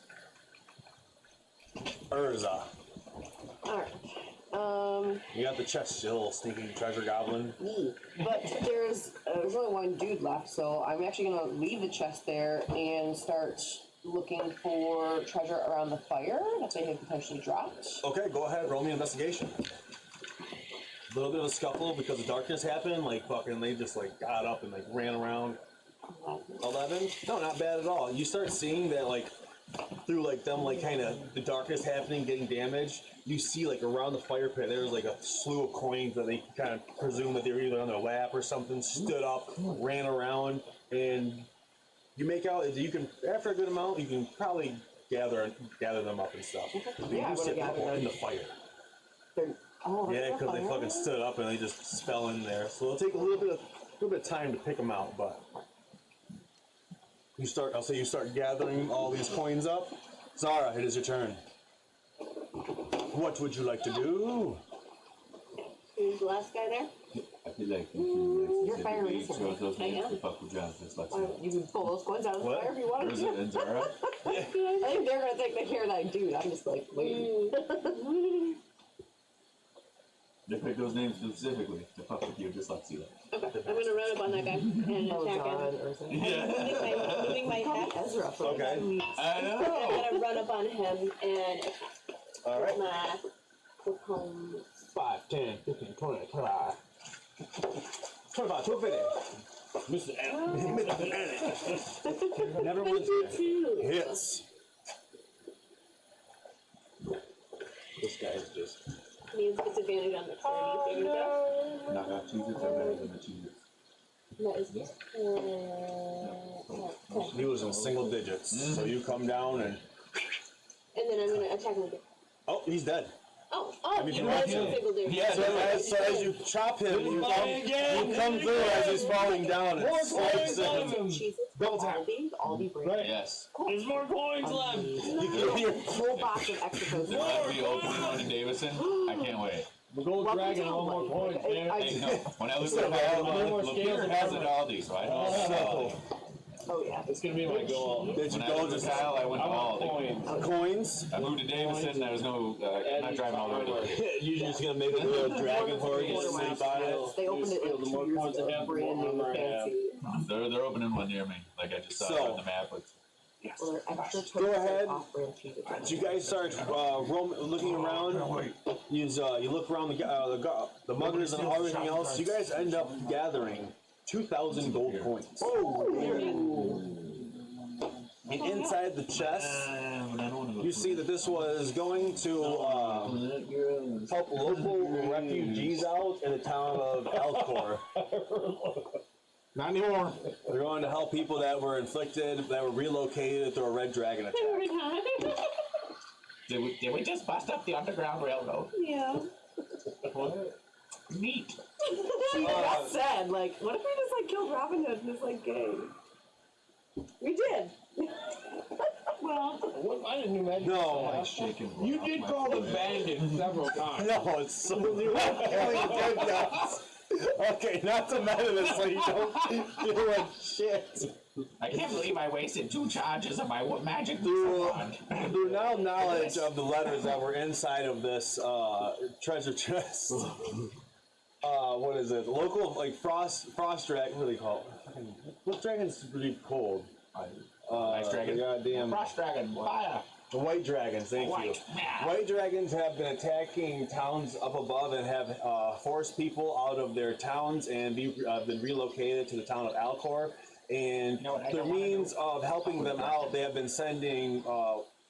H: Urza.
A: Alright.
H: You got the chest, you little stinking treasure goblin.
A: But there's only one dude left, so I'm actually gonna leave the chest there and start looking for treasure around the fire that they have potentially dropped.
H: Okay, go ahead, roll me an investigation. A little bit of a scuffle because the darkness happened, like fucking they just like got up and like ran around. 11? No, not bad at all. You start seeing that like through like them like kind of the darkness happening, getting damaged. You see like around the fire pit there's like a slew of coins that they kind of presume that they were either on their lap or something. Stood up, ran around, and you make out you can after a good amount you can probably gather them up and stuff. But
A: Yeah, I
H: you
A: would've
H: see them
A: gathered
H: in
A: them.
H: the fire.
A: Oh,
H: Yeah, because they fucking stood up and they just fell in there. So it'll take a little bit of time to pick them out, but I'll say you start gathering all these coins up. Zara, it is your turn. What would you like to do?
C: Who's the last guy there?
F: I feel like
A: You're firing
F: so
A: something.
F: those names
C: I am.
F: to fuck with John, just like
A: You can pull those coins out of the
H: What?
A: fire if you want
F: Urza
A: to.
F: and Zara.
A: I think they're gonna take the care of that dude. I'm just like waiting.
F: They picked those names specifically to fuck with your dyslexia.
C: Okay, I'm gonna run up on that guy and
A: Oh,
C: attack
A: John
C: him.
A: or something.
C: I'm moving my head.
A: Ezra. For
H: Okay.
F: I
C: I'm
F: know.
C: gonna run up on him and attack.
H: All right.
C: My home.
G: 5, 10, 15, 20, 25.
H: 25, 250.
E: Mr. Allen.
H: Never wins.
C: 22.
H: Hits.
J: This guy's just.
C: Means disadvantage on the 30 saving throw.
F: Knock out cheeses or better than the cheeses.
C: That is 10.
H: He was in single digits, so you come down and
C: And then I'm gonna attack him again.
H: oh, he's dead.
C: Oh,
H: mean,
C: he
H: you
C: was
H: know,
C: a single dude.
F: Yeah,
H: So as you chop him, you come through as he's falling down and slice him.
C: Jesus.
H: Double tap.
C: Aldi brand.
F: Yes.
E: There's more coins left.
H: You hear
A: Whole box of extra coins.
F: There might be opening one in Davison. I can't wait.
E: The gold
A: Welcome
E: dragon,
A: to
E: one more
A: Aldi.
E: coins, man.
F: Hey, no. When I looked at Lapeer has an Aldi, so I know it's Aldi.
A: Oh yeah.
E: It's gonna be my goal.
H: Did you
F: When I
H: go
F: lived with
H: just
F: Kyle, I went
E: I
F: to
E: want
F: Aldi.
E: coins.
H: coins?
F: I moved to Davison, there was no, not driving all the way to Lapeer.
H: You're just gonna make a little dragon for you, sleep on it.
A: They opened it like 2 years ago. Brand new, fancy.
F: They're opening one near me, like I just saw
H: So-
F: on the map. It's,
A: Well, they're extra
H: Go ahead.
A: off-brand cheese.
H: As you guys start looking around, you look around the muggers and everything else. You guys end up gathering 2,000 gold coins. And inside the chest, you see that this was going to help local refugees out in the town of Alcor.
B: Not anymore.
H: They're going to help people that were relocated through a red dragon attack.
D: Did we just bust up the Underground Railroad?
C: Yeah.
D: Neat.
A: That's sad. Like, what if we just like killed Robin Hood in this like game? We did.
C: Well,
E: What, I didn't imagine.
H: No,
E: You did call the bandit several times.
H: no, it's so you are killing dead guys. Okay, not to meta this so you don't feel like shit.
D: I can't believe I wasted 2 charges of my magic
H: Through,
D: wand.
H: through now knowledge of the letters that were inside of this treasure chest. What is it? Local like frost dragon. What do they call it? What dragon's really cold?
D: Ice dragon.
H: Goddamn.
D: Frost dragon. Fire.
H: The white dragons, thank you. White dragons have been attacking towns up above and have forced people out of their towns and been relocated to the town of Alcor. And their means of helping them out, they have been sending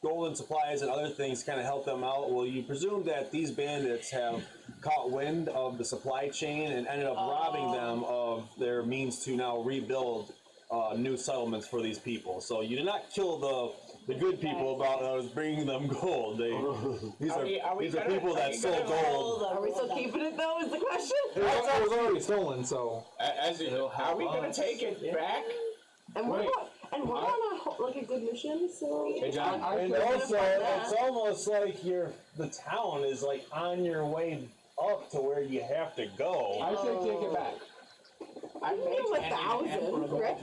H: golden supplies and other things to kind of help them out. Well, you presume that these bandits have caught wind of the supply chain and ended up robbing them of their means to now rebuild new settlements for these people. So you did not kill the good people about bringing them gold. These are people that sold gold.
A: Are we still keeping it though? Is the question?
B: It was already stolen, so.
G: Are we gonna take it back?
A: And we're on a good mission, so.
H: Hey, John. And also, it's almost like the town is like on your way up to where you have to go.
G: I say take it back.
A: I can give him 1,000, right?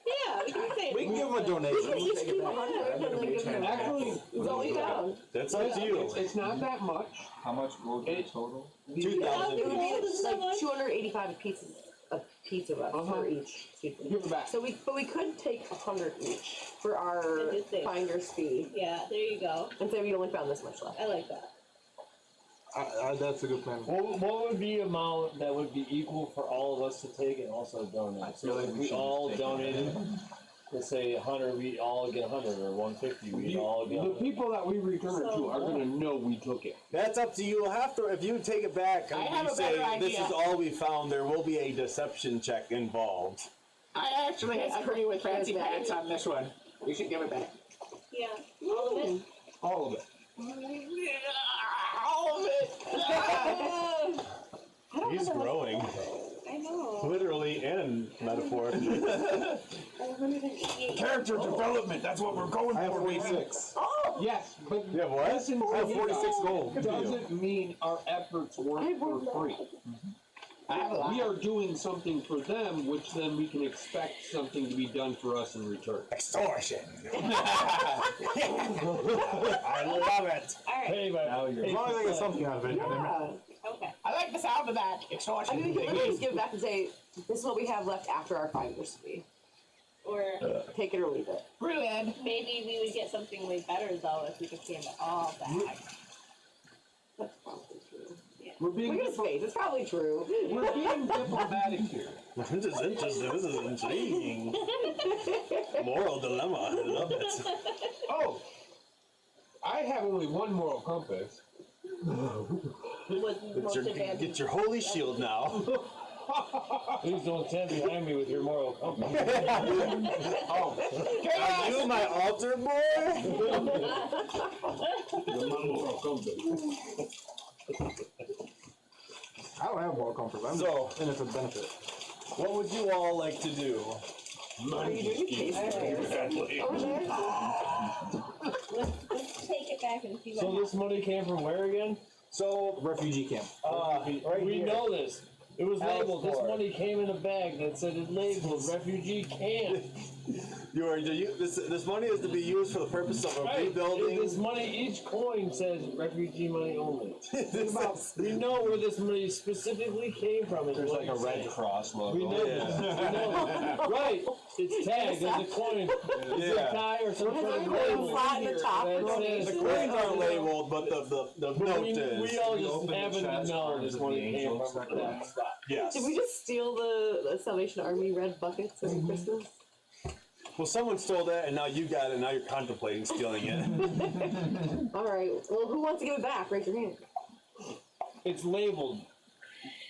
C: Yeah, we can say.
B: We can give them a donation.
A: We can each keep 100 and then give them
G: Actually,
A: it's all we found.
H: That's up to you.
G: it's not that much.
F: How much gold is it total?
H: 2,000.
A: It would be like 285 pieces of each of us for each.
G: Give it back.
A: So we could take 100 each for our
C: I did say.
A: finder's fee,
C: Yeah, there you go.
A: and say we only found this much left.
C: I like that.
B: That's a good plan.
J: What would be amount that would be equal for all of us to take and also donate? So if we all donated, let's say 100, we all get 100, or 150, we all get 100.
G: The people that we return it to are gonna know we took it.
H: That's up to you. You'll have to, if you take it back and
G: have
H: you
G: a
H: say
G: better
H: this
G: idea.
H: is all we found, there will be a deception check involved.
G: I actually agree with Fancy Pants on this one. We should give it back.
C: Yeah, all of it.
G: All of it. All of it!
H: He's growing,
C: I know.
H: literally and metaphorically.
E: Character development, that's what we're going
B: I have
E: for.
B: 46.
G: Yes, but
H: Yeah, what?
G: listen,
B: I have 46 gold.
G: doesn't mean our efforts weren't for free. We are doing something for them, which then we can expect something to be done for us in return.
H: Extortion. I love it.
C: Alright,
J: Hey, but
B: As long as I get something out of it.
A: Yeah.
C: okay.
G: I like the sound of that.
A: I
G: Extortion.
A: mean, we could literally just give it back and say, this is what we have left after our finder's fee.
C: Or
A: Take it or leave it.
G: Brilliant.
C: maybe we would get something way better though if we could hand it all back.
A: That's probably true.
G: We're being
A: Look at his face, it's probably true.
G: we're being diplomatic here.
H: This is interesting. This is intriguing. Moral dilemma. I love it.
G: Oh, I have only one moral compass.
H: Get your holy shield now.
J: please don't stand behind me with your moral compass.
G: Oh,
H: Are you my altar boy?
G: moral compass.
B: I don't have moral comfort. I'm
H: So-
B: just in it for the benefit.
H: What would you all like to do?
A: Are you doing case over there?
C: Let's take it back and see what
J: So this money came from where again?
H: So,
B: Refugee camp.
H: right
J: We
H: here.
J: know this. It was labeled. This
H: Alcor.
J: money came in a bag that said it labeled refugee camp.
H: This money is to be used for the purpose of
J: Right.
H: rebuilding.
J: This money, each coin says refugee money only.
H: This
J: We know where this money specifically came from. is
F: There's
J: what
F: like a
J: it's
F: red
J: saying.
F: cross logo.
J: We know this. We know this. Right. It's tagged as a coin. It's a
H: Yeah.
J: tie or some
A: Has
J: sort
A: a
J: of
A: coin
J: label.
A: slot in the top.
J: That
A: Donation.
J: says-
H: the coins aren't labeled, but the note
J: We
H: is.
J: all
F: We
J: just
F: opened the
J: happen to
F: chest,
J: know
F: arms
J: this
F: of the
J: money came
F: angels,
J: from
F: that
J: that spot.
H: Yes.
A: Did we just steal the Salvation Army red buckets at Christmas?
H: Well, someone stole that, and now you got it. And now you're contemplating stealing it.
A: Alright, well, who wants to give it back? Raise your hand.
J: It's labeled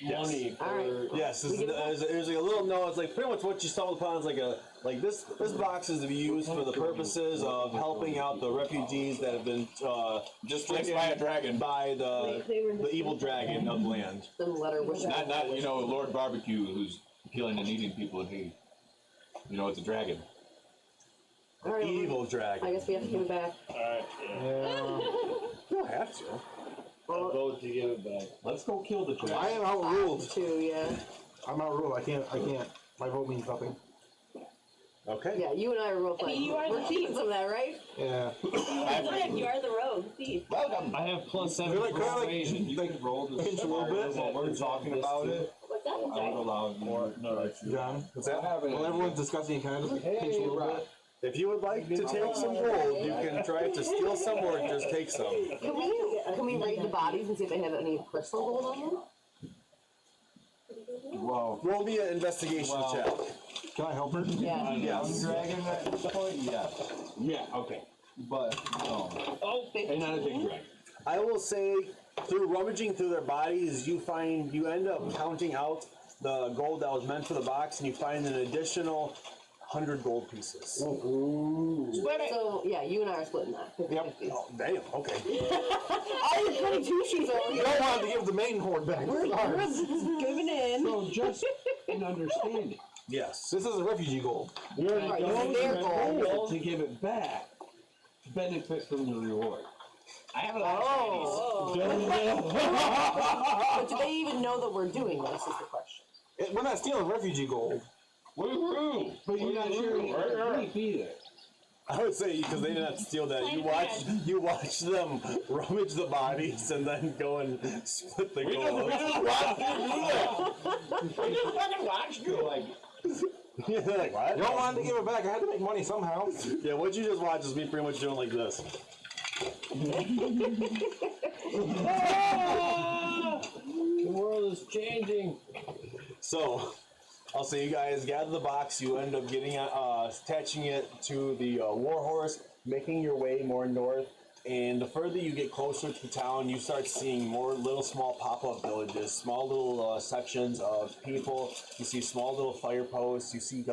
J: money for.
A: Alright.
H: Yes,
A: We give it back?
H: there's like a little note. It's like pretty much what you stumbled upon is like this box is to be used for the purposes of helping out the refugees that have been
I: Displaced by a dragon.
H: by
C: They were
H: the evil dragon of the land.
A: The letter was
I: Not Lord Barbecue who's killing and eating people in Haiti. You know, it's a dragon.
A: Alright,
H: Evil
A: I
H: dragon.
A: guess we have to give it back.
J: Alright, yeah.
H: You don't have to.
J: I'll vote to give it back.
I: Let's go kill the dragon.
B: I am outruled.
A: Two, yeah.
B: I'm outruled. I can't. My vote means nothing.
H: Okay.
A: Yeah, you and I are both like,
C: you are
A: we're
C: the-
A: keeping some of that, right?
B: Yeah.
C: Good, you are the rogue thief.
G: Welcome.
J: I have plus 7
B: Can I,
J: persuasion.
F: You can roll this
B: pinch a little bit
F: while we're talking about it.
C: What's that?
F: I would allow you.
J: No,
B: John, what's
F: I
B: that?
F: have it.
B: While everyone's discussing, can I just pinch a little bit?
H: If you would like to take some gold, you can try to steal some or just take some.
A: Can we raid the bodies and see if they have any crystal gold on them?
H: Well, roll me an investigation check.
B: Can I help her?
A: Yeah.
H: Yes.
F: Dragon at this point? Yes.
G: Yeah, okay.
F: But, no.
A: Oh, 50.
G: And not a big dragon.
H: I will say, through rummaging through their bodies, you end up counting out the gold that was meant for the box, and you find an additional 100 gold pieces.
A: Split it. So, yeah, you and I are splitting that. 50,
B: Yep.
A: 50.
H: Oh, damn, okay.
A: I have 22 sheets over
B: You
A: here.
B: don't want to give the main horde back.
A: We're giving in.
G: So just an understanding.
H: Yes.
B: This is refugee gold.
A: Right, this is
G: Those
A: their
G: that
A: gold.
G: to give it back benefit from the reward.
D: I have a lot of
A: But do they even know that we're doing this, is the question.
B: We're not stealing refugee gold.
D: Woohoo!
G: But you're not sharing it with the thief either.
H: I would say because they didn't have to steal that. You watch them rummage the bodies and then go and split the gold.
D: We just fucking watched you.
F: Like,
H: Yeah, like what?
B: You don't want to give it back. I had to make money somehow.
H: Yeah, what you just watched is me pretty much doing like this.
J: The world is changing.
H: So, I'll say you guys gather the box. You end up getting attaching it to the warhorse, making your way more north. And the further you get closer to the town, you start seeing more little small pop-up villages, small little sections of people. You see small little fire posts. You see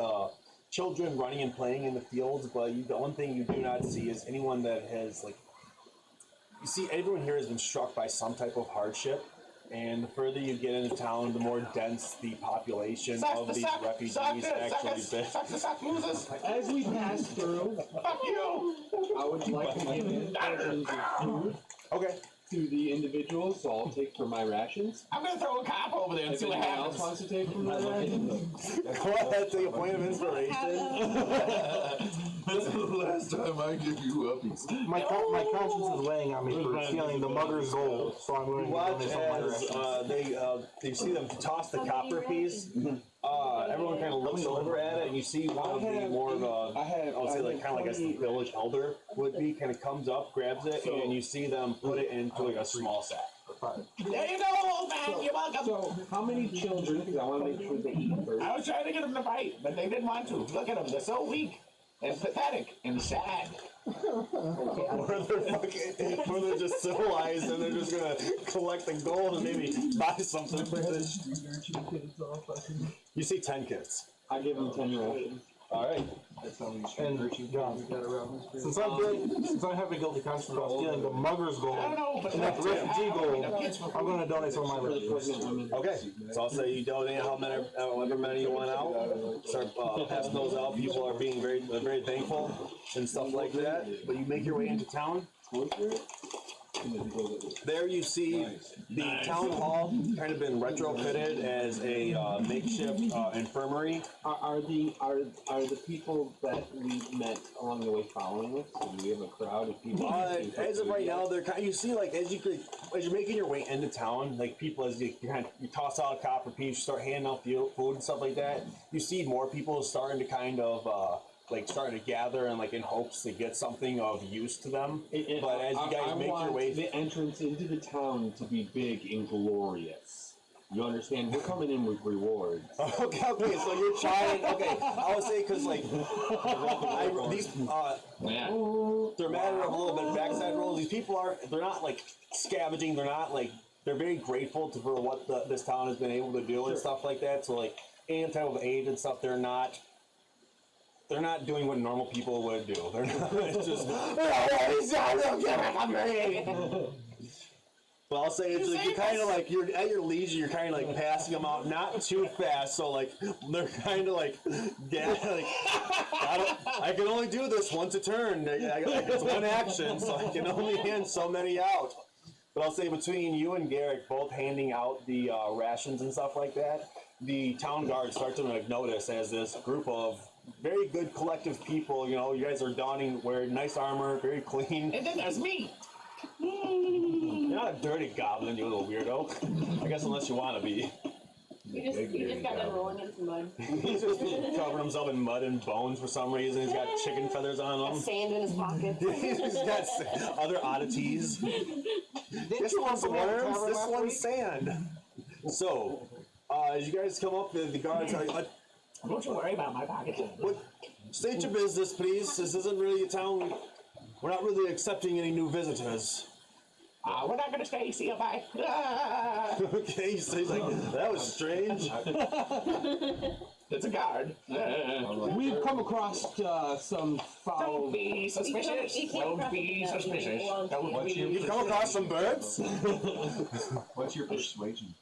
H: children running and playing in the fields. But the one thing you do not see is anyone that has you see everyone here has been struck by some type of hardship. And the further you get into town, the more dense the population of these refugees actually been.
G: As we pass through,
D: Fuck you!
G: I would like to give in portions of food
H: Okay.
G: to the individuals, so I'll take from my rations.
D: I'm gonna throw a cop over there and
G: If
D: see what
G: anyone
D: happens.
G: else wants to take from my rations,
H: Go ahead, take a point of inspiration.
E: This is the last time I give you uppies.
B: My conscience is weighing on me for stealing the mugger's gold, so I'm going to
H: Watch
B: donate some of my
H: as
B: rations.
H: they see them toss the copper piece. Everyone kind of looks over at it, and you see one of the more of a, I would say like kind of like as the village elder would be, kind of comes up, grabs it, and you see them put it into like a small sack.
D: There you go, old man. You're welcome.
G: so how many children, because I want to make sure they eat first.
D: I was trying to get them to fight, but they didn't want to. Look at them. They're so weak and pathetic and sad.
H: Or they're just civilized and they're just gonna collect the gold and maybe buy something with it. You see 10 kids.
G: I give them 10 rations.
H: All right.
B: And John, since I have a guilty conscience about stealing the mugger's
D: I
B: gold
D: don't know, but
B: and that refugee gold, I'm going to donate some of my
G: For the
B: rations.
G: pregnant women.
H: Okay, so I'll say you donate however many you want out. Start passing those out. People are being very thankful and stuff like that. But you make your way into town. There you see the town hall kind of been retrofitted as a makeshift infirmary.
G: Are the people that we met along the way following us? Do we have a crowd of people?
H: As of right now, they're kind. You see, like as you're making your way into town, like people as you toss out a copper piece, you start handing out food and stuff like that. You see more people starting to kind of. Starting to gather and in hopes to get something of use to them. But as you guys make your way,
G: the entrance into the town to be big and glorious. You understand? We're coming in with rewards.
H: Okay, so you're trying. Okay, I would say because these they're a matter of a little bit of backside rolls. These people they're not scavenging. They're not they're very grateful for what this town has been able to do and stuff like that. So any type of aid and stuff, they're not doing what normal people would do. They're not just. Well, I'll say it's you're kind of you're at your leisure. You're kind of passing them out, not too fast. So they're kind of I can only do this once a turn. It's one action, so I can only hand so many out. But I'll say between you and Garrick both handing out the rations and stuff like that, the town guard starts to notice as this group of very good collective people, you guys are wearing nice armor, very clean.
D: And then there's me.
H: You're not a dirty goblin, you little weirdo. I guess unless you want to be.
C: You just got done rolling in some mud.
H: He's just covering himself in mud and bones for some reason. He's got chicken feathers on
A: Got
H: him.
A: sand in his pocket.
H: He's got other oddities. This one's worms, this one's sand. So, as you guys come up, the guards are like,
D: Don't you worry about my pocket.
H: state your business, please. This isn't really a town. We're not really accepting any new visitors.
D: We're not gonna stay. See you, bye.
H: Okay, so he's like, that was strange.
D: It's a guard.
G: We've come across some foul.
D: Don't be suspicious. Don't be suspicious. Don't be.
H: You've come across some birds?
F: What's your persuasion?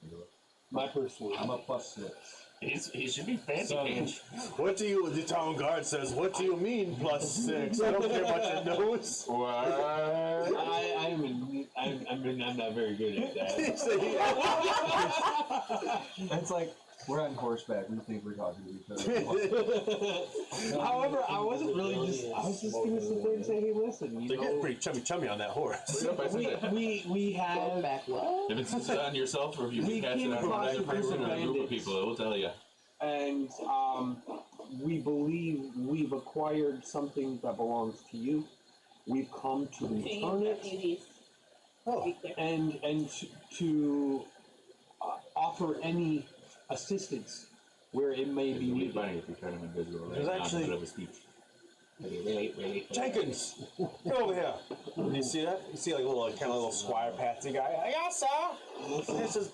G: My persuasion.
F: I'm a +6.
D: He should be fancy pants.
H: What do you, the town guard says, what do you mean +6? I don't care about your nose.
G: I'm not very good at that.
F: It's like, we're on horseback, we think we're talking to each other.
G: However, I wasn't really I was just gonna sit there and say, hey, listen, you
H: They're getting
G: know,
H: pretty chummy on that horse.
G: we have,
A: Back what?
I: If it's on yourself or if you
G: We
I: catch it
G: came
I: on
G: across
I: another
G: a group
I: person
G: of
I: or a group of
G: bandits.
I: people, it will tell you.
G: and we believe we've acquired something that belongs to you. We've come to return it
C: Refugees.
H: Oh,
G: and to offer any assistance where it may
I: It'd
G: be
I: be
G: needed.
I: funny if you turn him invisible.
H: There's
I: right now
H: actually-
I: instead of a speech.
D: Really.
H: Jenkins, get over here. Do you see that? You see like a little, kind of little Squire Patsy guy. Yeah, sir. He says,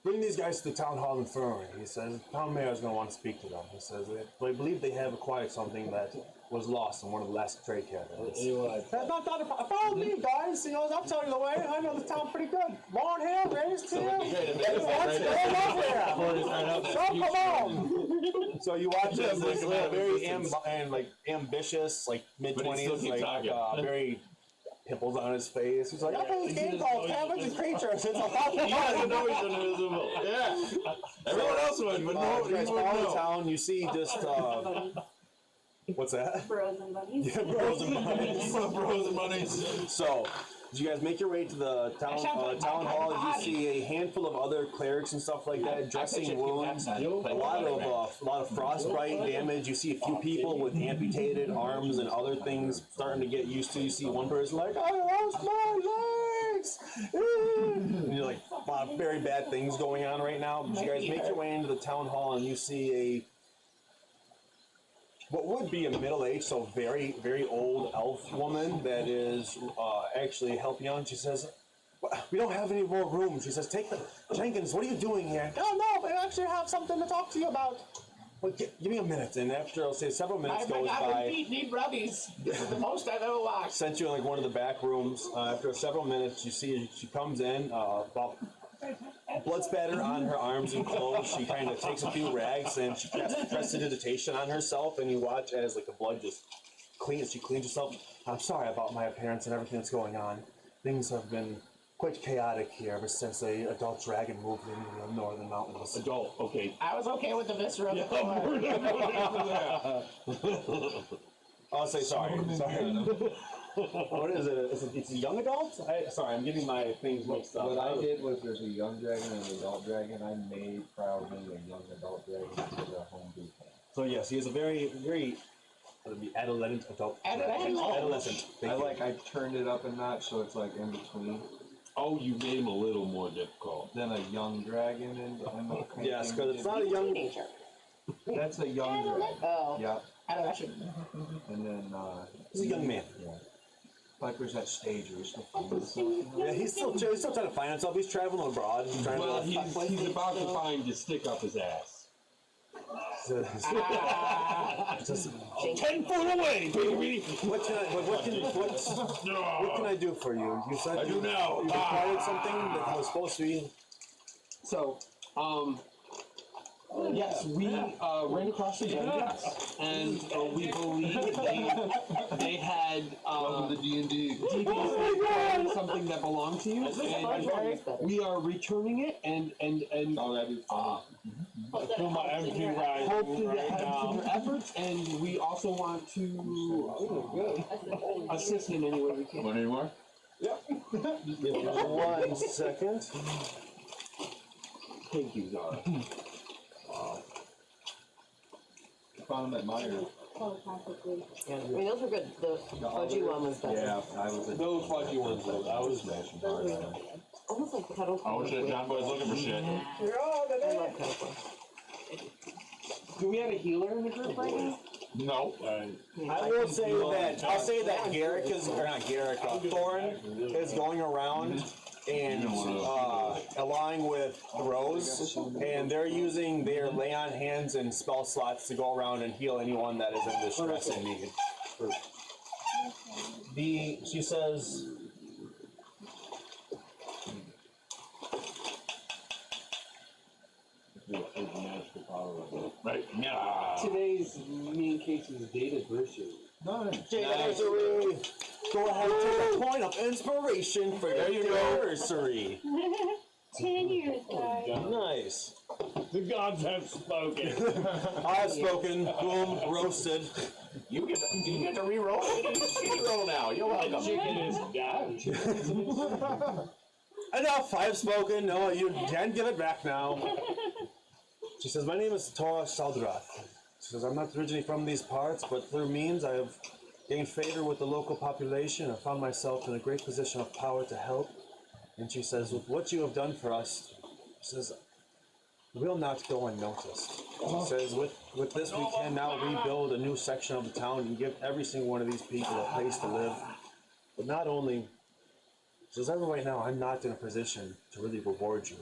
H: bring these guys to the town hall infirmary. He says, the town mayor is going to want to speak to them. He says, I believe they have acquired something that was lost in one of the last trade caravans. Follow me, guys. You know, I'll tell you the way. I know the town pretty good. Born here, raised here. So come on. So you watch this very ambitious, like
I: But he
H: mid-20s,
I: still keeps
H: like
I: talking.
H: very pimples on his face. He's like, I play this game called Cabbage and Creatures. It's a lot of
I: You
H: fun.
I: know he's invisible. Yeah. Everyone else would, but no,
H: You
I: he
H: guys
I: wouldn't
H: follow the
I: know.
H: town. You see just what's that?
C: Bros and buddies.
H: Yeah, bros and buddies.
I: Bros and bunnies.
H: So, as you guys make your way to the town hall, you see a handful of other clerics and stuff like that, dressing wounds, a lot of frostbite damage. You see a few people with amputated arms and other things starting to get used to. You see one person like, I lost my legs. And you're like, a lot of very bad things going on right now. But you guys make your way into the town hall and you see what would be a middle-aged, so very, very old elf woman that is actually helping out. She says, we don't have any more room. She says, Jenkins, what are you doing here? Oh, no, I actually have something to talk to you about. Well, give me a minute. And after, I'll say, several minutes goes by.
D: Need brubbies. This is the most I've ever watched.
H: Sent you in like one of the back rooms. After several minutes, you see she comes in, about blood spatter on her arms and clothes. She kind of takes a few rags and she casts prestidigitation on herself, and you watch as like the blood just cleans. She cleans herself. I'm sorry about my appearance and everything that's going on. Things have been quite chaotic here ever since the adult dragon moved into the northern mountains.
G: Adult, okay.
D: I was okay with the viscera before.
H: I'll say sorry. What is it? It's a young adult? Sorry, I'm getting my things mixed up.
F: What I did was there's a young dragon and an adult dragon. I made proudly a young adult dragon to the home boot camp.
H: So yes, he is a very, very adolescent adult. Adolescent.
F: I turned it up a notch so it's like in between.
G: Oh, you made him a little more difficult.
F: Then a young dragon and
H: Yes, because it's not a young.
A: Teenager.
F: That's a young dragon.
A: Oh.
F: Yeah.
D: Adolescent.
F: And then
H: He's a young man.
F: Yeah. Like there's that stage where he's still finding himself.
H: Yeah, he's still trying to find himself. He's traveling abroad. He's trying
G: Well,
H: to.
G: he's about to find his stick up his ass.
H: Just,
E: 10 foot away, baby.
H: what can I do for you? You said
E: I do now.
H: You acquired something that was supposed to be.
G: So, yes, we ran across the bandits, and we believe they had
F: Welcome to D&D.
G: deviously acquired something that belonged to you, and we are returning it, and
F: Oh, that'd be fun.
E: Feel my empty ride
G: hope to
E: right
G: help
E: now.
G: in your efforts, and we also want to assist in any way we can.
I: Want any more?
H: Give me 1 second.
G: Thank you, Zara.
F: found them at Myers.
C: Telepathically.
A: Yeah, I mean, those were good. The fudgy one was better.
F: Yeah, I was.
G: Those fudgy ones, though,
F: I was smashing hard on them.
A: Almost like kettle corn.
I: Oh shit, John Boy's looking for shit.
A: I love kettle corn.
B: Do we have a healer in the group right now?
I: No.
H: I will say that I'll say that Garrick is or not Garrick, Thorn is going around and allying with Rose, and they're using their lay on hands and spell slots to go around and heal anyone that is in distress and need. She says.
I: Right? Yeah.
G: Today's me and Casey's date anniversary.
H: Jade anniversary. Go ahead and take a point of inspiration for your anniversary.
C: 10 years, guys.
H: Nice.
J: The gods have spoken.
H: I have spoken. Boom. Roasted.
I: You get to re-roll. You get to re-roll now. You're welcome.
J: Chicken is done.
H: Enough. I have spoken. No, you can give it back now. She says, my name is Tora Saldrath. She says, I'm not originally from these parts, but through means I have gained favor with the local population and found myself in a great position of power to help. And she says, with what you have done for us, she says, will not go unnoticed. She says, with this we can now rebuild a new section of the town and give every single one of these people a place to live. But not only, she says, as of right now, I'm not in a position to really reward you.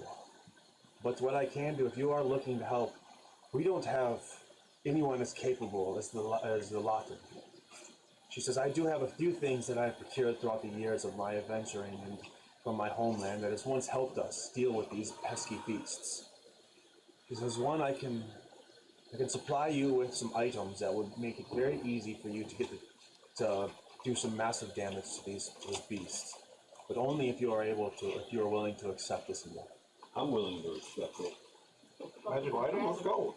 H: But what I can do, if you are looking to help, we don't have anyone as capable as the lot of you. She says, I do have a few things that I've procured throughout the years of my adventuring and from my homeland that has once helped us deal with these pesky beasts. She says, one, I can supply you with some items that would make it very easy for you to do some massive damage to these beasts. But only if you are willing to accept this gift.
G: I'm willing to accept it.
D: Magic item, let's go.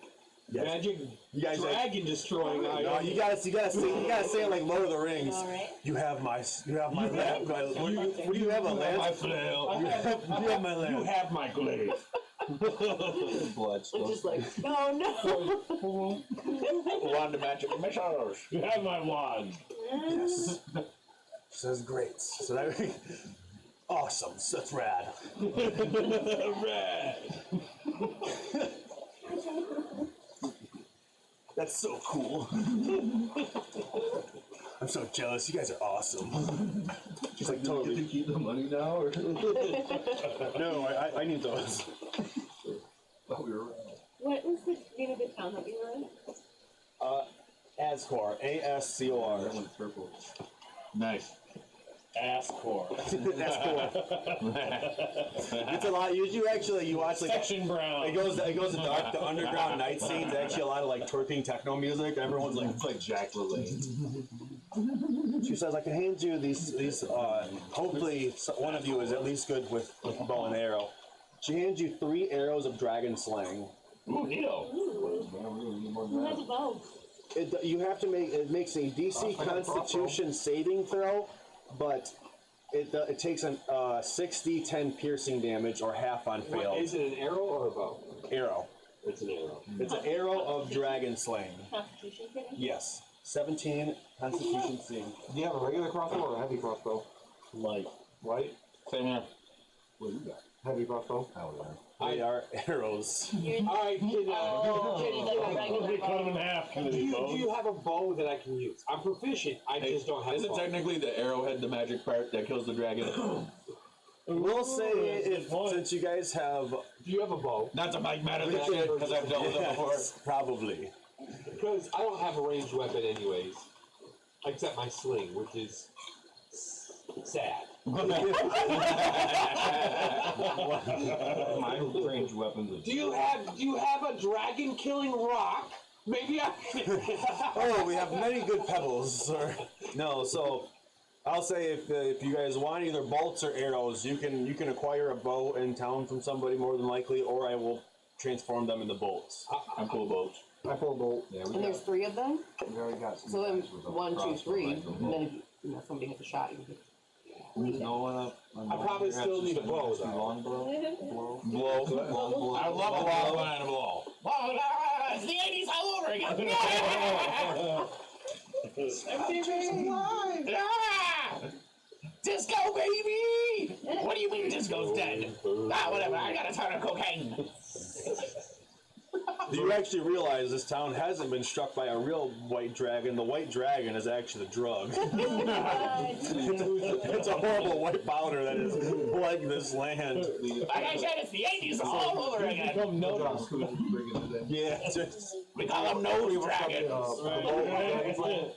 H: Yes.
G: Magic
H: You guys
G: dragon destroying item.
H: No, you gotta say it like Lord of the Rings.
C: All right.
H: You have my lamp. What do you have, a lamp?
D: My flail.
H: You have my lamp.
D: You have my glaive.
F: Blood
A: I'm
F: stuff.
A: just like, oh no.
I: Wand of magic measures.
J: You have my wand.
H: Yes. She says great. So that awesome. So that's rad.
J: Red.
H: That's so cool. I'm so jealous. You guys are awesome. She's like,
F: Do we
H: totally.
F: get to keep the money now, or?
H: No, I need those.
F: Thought we were.
C: What was the name of the town that you were in?
H: Ascor. A-S-C-O-R.
F: That went purple.
I: Nice.
J: Ass core.
H: That's cool. It's a lot. You watch like
J: Section brown.
H: it goes to dark. The underground night scenes. Actually, a lot of like twerking techno music. Everyone's like,
F: It's like Jack LaLanne.
H: she says, I can hand you these. Hopefully, one of you is at least good with bow and arrow. She hands you 3 arrows of dragon slaying.
I: Ooh, Neo.
C: Who has a bow?
H: You have to make it makes a DC Constitution saving throw, but it takes a 6d10 piercing damage or half on fail.
G: Is it an arrow or a bow?
H: Arrow.
G: It's an arrow.
H: It's an arrow of dragon slaying.
C: Constitution saving?
H: Yes. 17 Constitution saving.
B: Do you have a regular crossbow or a heavy crossbow?
J: Light.
B: White?
I: Same here.
F: What do you got?
B: Heavy crossbow?
F: Hell yeah.
H: They are arrows.
G: Alright, can,
C: Oh,
J: They cut them in half.
G: do you have a bow that I can use? I'm proficient, I just don't have a
I: Isn't
G: bow.
I: technically the arrowhead the magic part that kills the dragon?
H: We'll say since you guys have
G: Do you have a bow?
I: Not to make matters that shit, because I've dealt with it before.
H: yes, probably.
G: Because I don't have a ranged weapon anyways. Except my sling, which is sad.
F: My range weapons are.
G: Do you have a dragon killing rock? Maybe I
H: Oh, we have many good pebbles, sir. No, so I'll say if you guys want either bolts or arrows, you can acquire a bow in town from somebody more than likely, or I will transform them into bolts.
I: I'm cool boats.
B: I pull a bolt.
F: Yeah,
A: And there's 3 of them.
F: we already got some
A: So then
F: guys with a
A: 1, 2,
F: crossbow
A: 3.
F: rifle.
A: And then if somebody hits a shot, you can
F: There's no one up.
G: I probably still need a bow, though.
F: Long blow.
I: Blow. I love a long line of blow.
D: It's the 80s all over again. Ah! Disco, baby! What do you mean disco's dead? Ah, whatever. I got a ton of cocaine.
H: Do you actually realize this town hasn't been struck by a real white dragon? The white dragon is actually the drug. It's a horrible white powder that has plagued this land.
D: Like I said, it's the 80s all over again.
H: Yeah, just,
D: We call them nose dragons.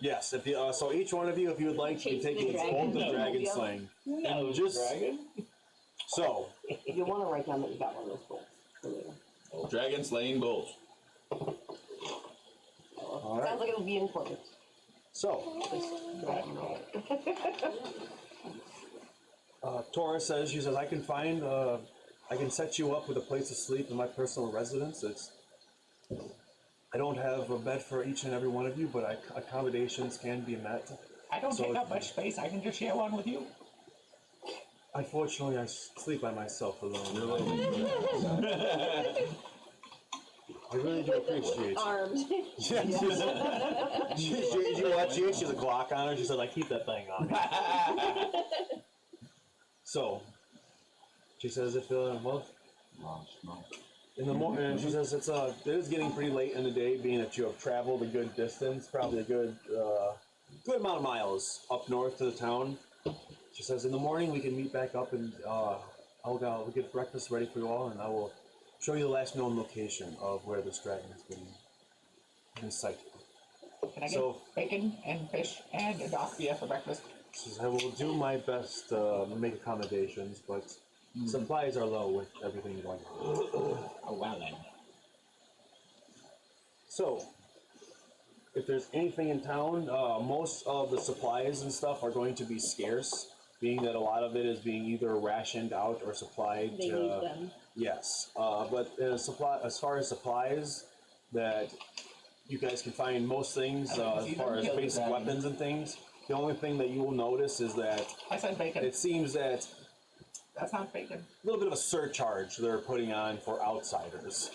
H: yes. If you, so each one of you, if you would like, you can take the bolt of dragon slaying.
J: No,
H: Just-
J: dragon.
H: So,
A: You want to write down that you got one of those bolts for later.
I: Dragon slaying bulls.
H: all right.
A: Sounds like it'll be important.
H: So, Tora says, she says, I can set you up with a place to sleep in my personal residence. I don't have a bed for each and every one of you, but accommodations can be met.
D: I don't take up much space. I can just share one with you.
H: Unfortunately, I sleep by myself alone. I really do appreciate you.
C: Armed.
H: Yeah, she has a Glock on her. She said, I keep that thing on me. So, she says, if, well, in the morning, she says, it is getting pretty late in the day, being that you have traveled a good distance, probably a good amount of miles up north to the town. She says, in the morning, we can meet back up and I'll get breakfast ready for you all, and I will show you the last known location of where this dragon has been sighted.
D: Can I get bacon and fish and a dock beer for breakfast?
H: She says, I will do my best to make accommodations, but supplies are low with everything going on.
D: Oh, well then.
H: So, if there's anything in town, most of the supplies and stuff are going to be scarce, being that a lot of it is being either rationed out or supplied.
C: They need them.
H: Yes, but as far as supplies, that you guys can find most things as far as basic weapons and things. The only thing that you will notice is that
D: I said bacon.
H: it seems that
D: That's not bacon.
H: a little bit of a surcharge they're putting on for outsiders.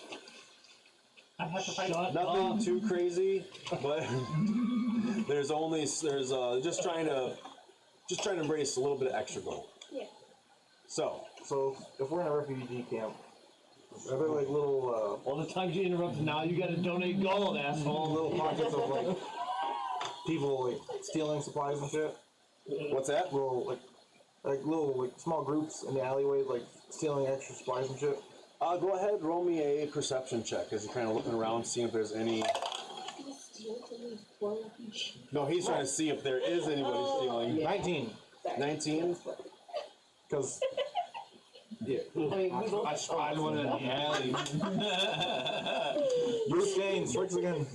D: I have to fight.
H: Nothing too crazy, but there's just trying to embrace a little bit of extra gold.
C: Yeah.
B: So if we're in a refugee camp, are there like little
J: All the times you interrupted now, you gotta donate gold, asshole.
B: little pockets of like people like stealing supplies and shit?
H: What's that?
B: Little little small groups in the alleyway like stealing extra supplies and shit.
H: Go ahead, roll me a perception check as you're kind of looking around, seeing if there's any. No, he's trying to see if there is anybody stealing.
B: 19.
H: 19.
B: Because
J: I spied one in the alley.
B: Bruce Wayne strikes again.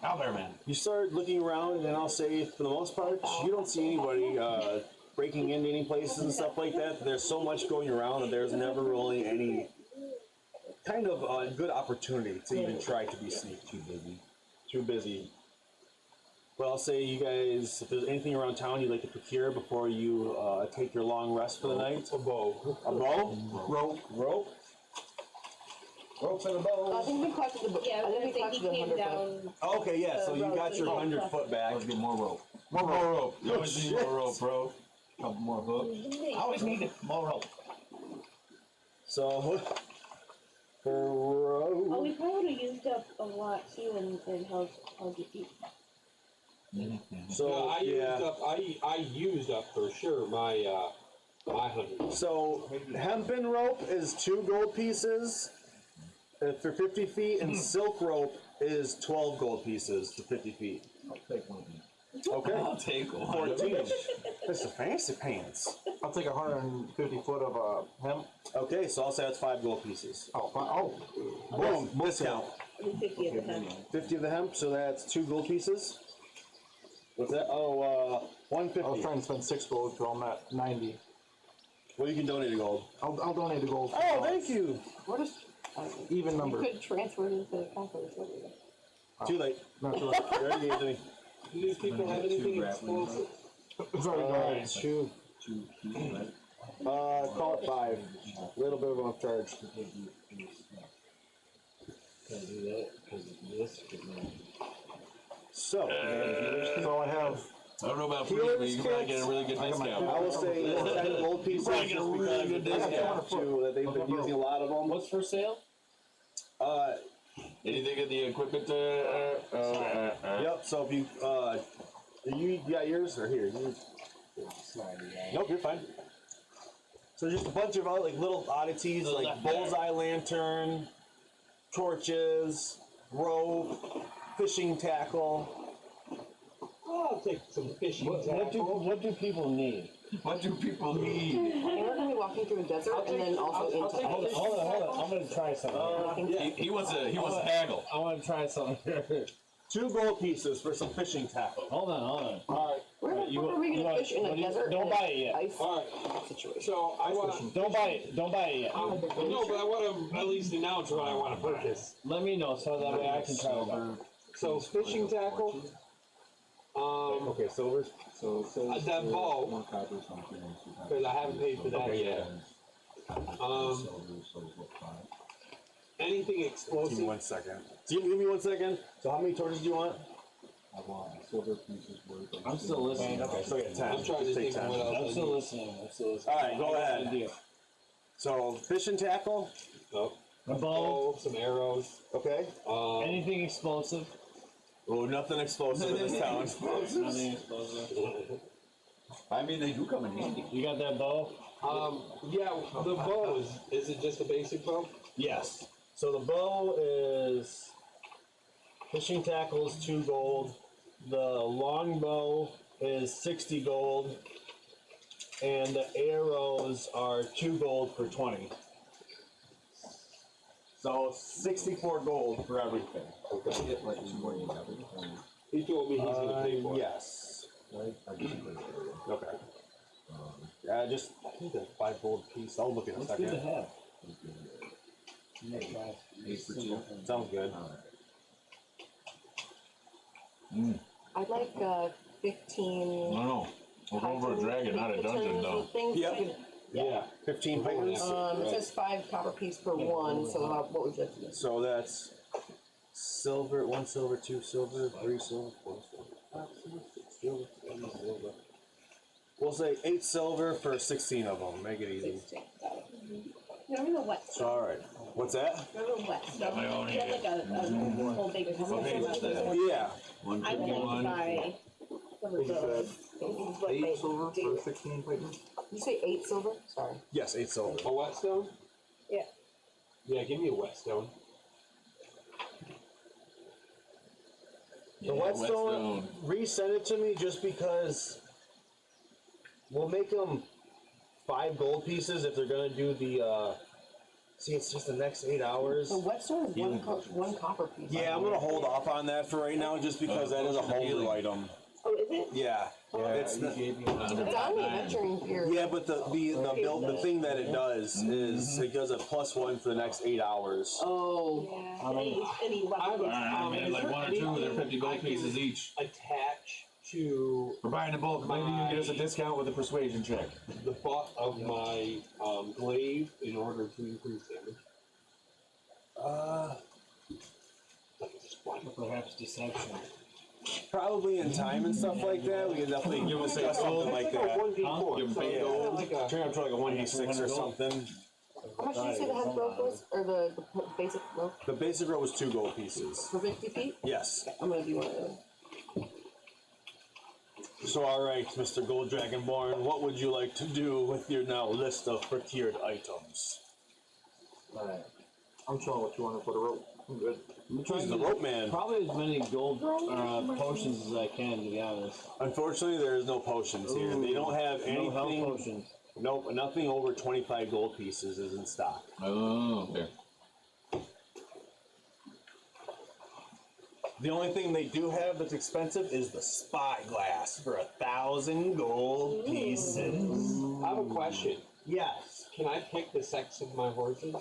D: Owlbear.
H: You start looking around, and I'll say, for the most part, you don't see anybody breaking into any places and stuff like that. There's so much going around that there's never really any kind of good opportunity to even try to be sneaky. Too busy. But I'll say, you guys, if there's anything around town you'd like to procure before you take your long rest for the night.
B: A bow.
H: A bow? Rope? Ropes and a bow.
A: I think we collected the book.
C: Yeah, I was gonna say
A: collected
C: he
A: the
C: came
A: 100
C: down.
H: Okay, yeah, so you got your 100-foot back.
I: Let's get more rope.
H: More rope.
I: You always need more rope, bro. Couple more hooks.
D: I always needed more rope.
H: So, for
C: Oh,
H: rope.
C: we probably would have used up a lot too and how'd you eat?
H: So,
G: I used up for sure my 100.
H: So, hempen rope is 2 gold pieces for 50 feet, and silk rope is 12 gold pieces for 50 feet.
I: I'll take one of these.
H: Okay.
I: I'll take one.
H: 14. That's the fancy pants.
B: I'll take 150 foot of hemp.
H: Okay, so I'll say that's 5 gold pieces.
B: Oh,
H: Boom, discount.
C: 50 of the hemp.
H: 50 of the hemp, so that's 2 gold pieces. What's that? Oh,
B: I was
H: 150.
B: trying to spend 6 gold, so I'm at 90.
H: Well, you can donate a gold.
B: I'll donate the gold.
H: Oh, thank you.
A: What is
B: Even number.
A: You could transfer it into the conference.
H: Too late.
B: Not too late.
H: You already gave it to me.
J: Do these people have anything explosive?
B: Sorry,
J: Alright,
B: shoot.
I: 2 keys, right?
B: Call it 5. A little bit of an upcharge.
J: Can't do that because this could be.
B: So I have.
I: I don't know about free,
B: Healer's
I: but you probably get a really good discount.
B: I will say 10 gold pieces
I: Probably
B: just
I: get a
B: because
I: really good
B: of the
I: discount.
B: too, that they've been using a lot of them.
J: What's for sale?
I: Anything in the equipment?
B: Yep. So if you got yours or here? Nope, you're fine. So just a bunch of like little oddities like bullseye lantern, torches, rope, fishing tackle.
G: I'll take some fishing
J: What do people need?
I: What do people need?
A: We're gonna be walking through a desert and then also into.
J: Hold on. I'm gonna try something.
I: He wants to haggle.
J: I want to try something.
B: 2 gold pieces for some fishing tackle.
J: Hold on.
G: Alright,
A: Where the fuck are we gonna fish in a desert?
J: Don't
A: and
J: buy it yet.
A: Ice
G: alright.
A: situation.
G: So I want
J: Don't buy it. Don't buy it yet.
G: no, but I want to at least announce what I want to purchase.
J: Let me know so that way I can try it out.
G: So fishing tackle.
B: Okay, silvers.
F: So it says
G: That bow,
F: more copper, something else.
G: because I haven't paid for that yet. Anything
B: Give me
G: explosive.
B: 1 second. Give me 1 second. So how many torches do you want?
F: I want silver pieces worth.
J: I'm still listening.
B: Okay, so yeah, 10.
G: I'm trying to
B: Just take
G: think of
B: 10.
G: what else.
J: I'm still listening.
B: All right, go
J: I got
B: ahead.
J: an idea.
B: So fishing tackle.
G: Oh,
J: A bow.
G: bow, some arrows.
B: Okay.
J: Anything explosive?
B: Oh, nothing explosive in this town.
J: Nothing explosive.
I: I mean, they do come in handy.
J: You got that bow?
G: Yeah, the bow is it just a basic bow?
B: Yes. So the bow is fishing tackle is 2 gold. The long bow is 60 gold, and the arrows are 2 gold for 20. So 64 gold for everything.
F: Okay. Get like 2 more together.
G: He told me he's gonna pay for it.
B: Yes.
F: Right? I just put it there.
B: Okay. Just I think a 5 gold piece. I'll look at it in a
J: That's good to
B: second.
J: have.
F: 8 for 2.
B: Sounds good.
A: I'd like 15.
I: No. We'll go over a dragon, not a dungeon, though.
A: Things
B: Yep.
A: you-
B: Yeah. 15 pythons.
A: It says 5 copper piece per one. So what would you like to do?
B: So that's silver, 1 silver, 2 silver, 3 silver, 4 silver, 5 silver, 6 silver, 7 silver. We'll say 8 silver for 16 of them. Make it easy.
C: 16. Got it. Remember the wet
B: So,
C: stuff?
B: all right. What's that?
C: Remember the wet stuff?
I: my own
C: You had like a whole big.
I: What page is that?
B: Yeah.
C: I would like to buy some of those. What
F: 8
C: they
F: silver
C: do.
F: for 16 pythons?
A: Did you say 8 silver? Sorry.
B: Yes, 8 silver.
G: A whetstone?
C: Yeah.
G: Yeah, give me a whetstone.
B: The whetstone, resend it to me just because we'll make them 5 gold pieces if they're gonna do the. See, it's just the next 8 hours.
A: The whetstone is one copper piece.
B: Yeah, I'm gonna hold off on that for right now, just because that is a homebrew item.
C: Oh, is it?
B: Yeah, it's
F: You
B: the,
F: gave me
A: It's on the adventuring gear.
B: yeah, but the thing that it does is it does a +1 for the next 8 hours.
A: Oh.
C: Yeah. Any weapons?
I: I mean, like 1 or 2, they're 50 gold pieces each.
G: Attach to
I: We're buying in bulk. Maybe you can get us a discount with a persuasion check.
G: the butt of my glaive in order to increase damage. Like a splash.
J: Perhaps deception.
B: Probably in time and stuff like that, we can definitely give us something like that.
G: 1d4.
I: Give 'em
G: So
I: big
G: it's
I: gold.
G: like a-
B: Turn up to like a 1d6 or something.
A: How much did you say the head rope was? Or the basic rope?
B: The basic row was 2 gold pieces.
A: For 50 feet?
B: Yes.
A: I'm gonna do one of those.
B: So, all right, Mr. Gold Dragonborn, what would you like to do with your now list of procured items?
F: Alright. I'm showing what you want for the rope. I'm good.
B: He's the rope man.
J: Probably as many gold potions as I can, to be honest.
B: Unfortunately, there is no potions here. They don't have
J: No health
B: anything.
J: potions.
B: Nope, nothing over 25 gold pieces is in stock.
I: Oh, okay.
B: The only thing they do have that's expensive is the spyglass for 1,000 gold pieces.
G: I have a question.
B: Yes.
G: Can I pick the sex of my horses?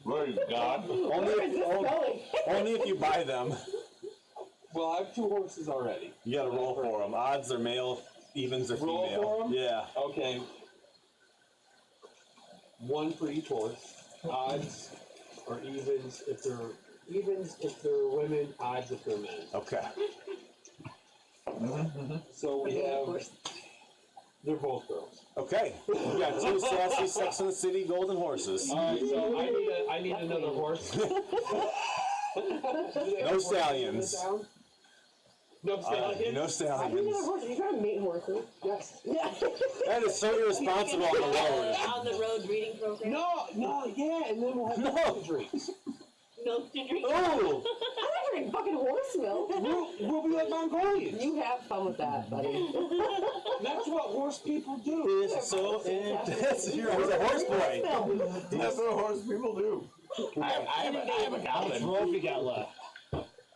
I: Praise God.
B: Only if you buy them.
G: Well, I have 2 horses already.
B: You gotta roll for them. Odds are male,
H: evens or
G: Roll
H: female.
G: for 'em?
H: Yeah.
G: Okay. One for each horse. Odds or evens if they're women, odds if they're men.
H: Okay.
G: So we have. They're both girls.
H: Okay. We got two sassy Sex in the City golden horses.
G: Alright, so I need another horse.
H: No stallions.
G: No stallions?
H: No
A: I need another
H: stallions.
A: horse. You gotta mate horses. Yes. Yeah.
H: That is so irresponsible on the road.
C: On the road breeding program.
G: No, yeah, and then we'll have milk drinks.
C: Milk to drink.
G: Oh!
A: I'm not drinking fucking horse milk.
G: We'll be like Mongolians.
A: You have fun with that, buddy.
G: That's what horse people do.
H: It's so intense. You're a horse boy.
E: That's what horse people do.
D: I have a
J: How much
D: goblin.
J: rope you got left?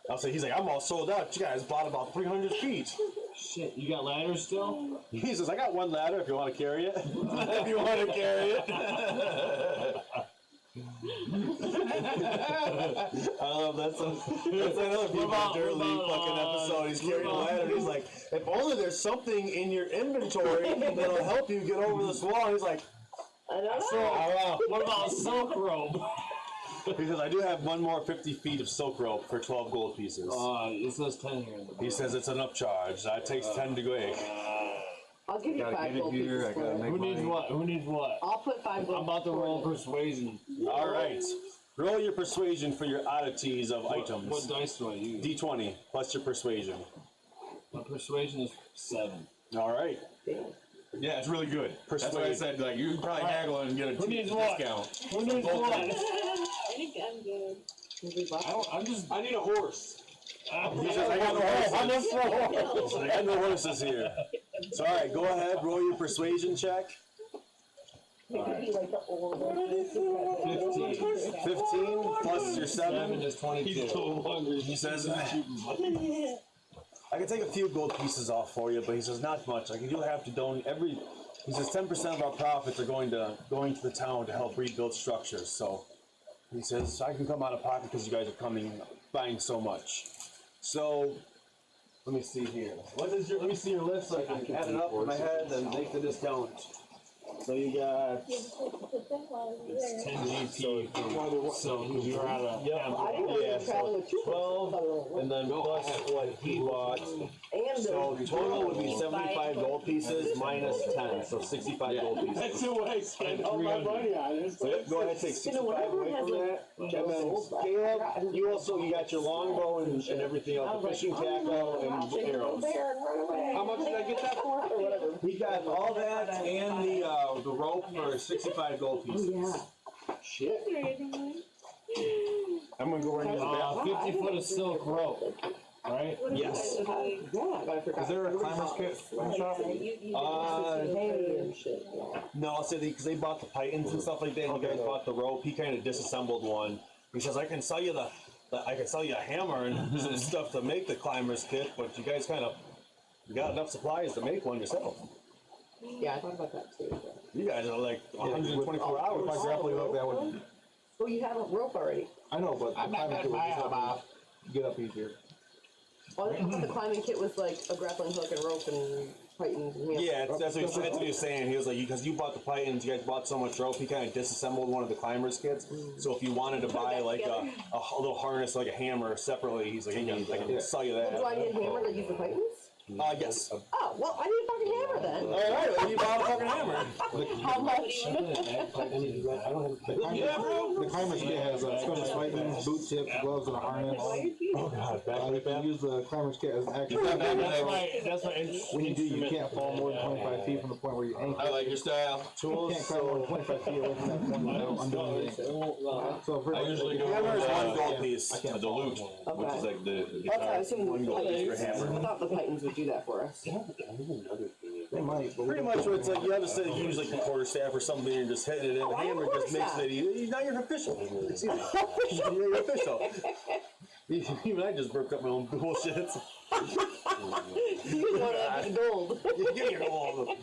H: I'll say, he's like, I'm all sold out. You guys bought about 300 feet.
J: Shit, you got ladders still?
H: He says, I got one ladder if you want to carry it.
I: If you want to carry it.
H: I love that. That's another People Dirt League fucking episode. He's carrying a ladder and he's like, if only there's something in your inventory that'll help you get over this wall. And he's like,
A: I don't
H: so,
A: know.
J: What about silk rope?
H: He says, I do have one more 50 feet of silk rope for 12 gold pieces.
J: It says 10 here in the book.
H: He says it's an upcharge. That takes 10 to go.
A: I'll give you
F: Gotta
A: 5
F: get it
A: gold
F: here,
A: pieces
F: I
A: for
F: gotta
A: it.
F: make
J: Who needs
F: mine.
J: what? Who needs what?
A: I'll put 5 gold
J: I'm about to
A: for
J: roll
A: it.
J: persuasion.
H: All right. Roll your persuasion for your oddities of items.
J: What dice do I use?
H: D20 plus your persuasion.
J: My persuasion is 7.
H: All right.
I: Yeah, it's really good. That's why I
H: Persuade.
I: said, like, you can probably haggle and get a
J: Who needs what?
I: discount.
J: Who needs what?
C: I think I'm good.
G: I need a horse.
H: He says, I got no horses.
J: How much for a horse?
H: I got no horses here. So, all right, go ahead, roll your persuasion check.
A: Maybe like the old
J: 15.
H: 15 plus your
J: 7
H: 7.
J: is 22.
H: He says, I can take a few gold pieces off for you, but he says, not much. Like, you'll have to donate every. He says 10% of our profits are going to the town to help rebuild structures. So he says, I can come out of pocket because you guys are buying so much. So let me see here. Let me see your list so I can add it up in my head and make the discount. So you got.
J: It's 10 GP so you're out of.
H: Yep.
A: I didn't know you were traveling with 2
H: 12, and then plus what he bought.
A: And
H: So total would be 75 gold pieces minus 10, so 65 gold pieces.
G: That's who I spent all my money on.
H: So yep, go ahead and take 65 away from that. And then Caleb, you got your longbow and everything else, the fishing tackle and arrows.
G: How much did I get that for?
A: or whatever.
H: He got all that and the rope for 65 gold pieces.
A: Yeah.
G: Shit.
H: I'm gonna go right into the bathroom.
J: 50 foot of silk rope, right?
H: Yes.
A: Yeah, but I forgot.
I: Is there a climber's kit in the shop?
A: Hay and shit. Yeah.
H: No, I'll say because they bought the pythons and stuff like that. And you guys bought the rope. He kind of disassembled one. He says, "I can sell you I can sell you a hammer and some stuff to make the climber's kit, but you guys you got enough supplies to make one yourself.
A: Yeah, I thought about that too.
H: You guys are like 124 hours.
E: My grappling hook, that would.
A: Well, you have a rope already.
E: I know, but
D: I'm not gonna buy them off.
E: get up easier.
A: Well, I thought the climbing kit was like a grappling hook and rope and pythons. And
H: Yeah, that's what he was saying. He was like, because you bought the pythons, you guys bought so much rope, he kind of disassembled one of the climber's kits. So if you wanted to buy like a little harness, like a hammer separately, he's like, I can sell you that.
A: Do I need a hammer to use the pythons?
H: Yes.
A: Oh, well, I need a fucking hammer then.
H: All right, well, you bought a fucking hammer.
A: How much?
E: The climber's kit has special spikes, boot tips, gloves, and a harness.
H: Oh god,
E: You can use the climber's kit as an extra.
J: That's my
E: When you do, you can't fall more than 25 feet from the point where you ankle.
I: I like your style.
E: You can't climb more than 25 feet away from that point without undoing the ankle. So for
I: I usually go
H: hammer is
I: with
H: one gold piece.
I: the loot, which is like the
A: That's what I was assuming.
H: One gold piece for hammer.
A: I thought the pythons would do that for us.
E: they might, but
H: Pretty much what it's like, you have to use like a quarterstaff or something and just hit it in. The hammer just makes it, now you're official. It's easy. You're official. Even I just broke up my own bullshit.
A: You just want to have the gold.
H: Give me your gold.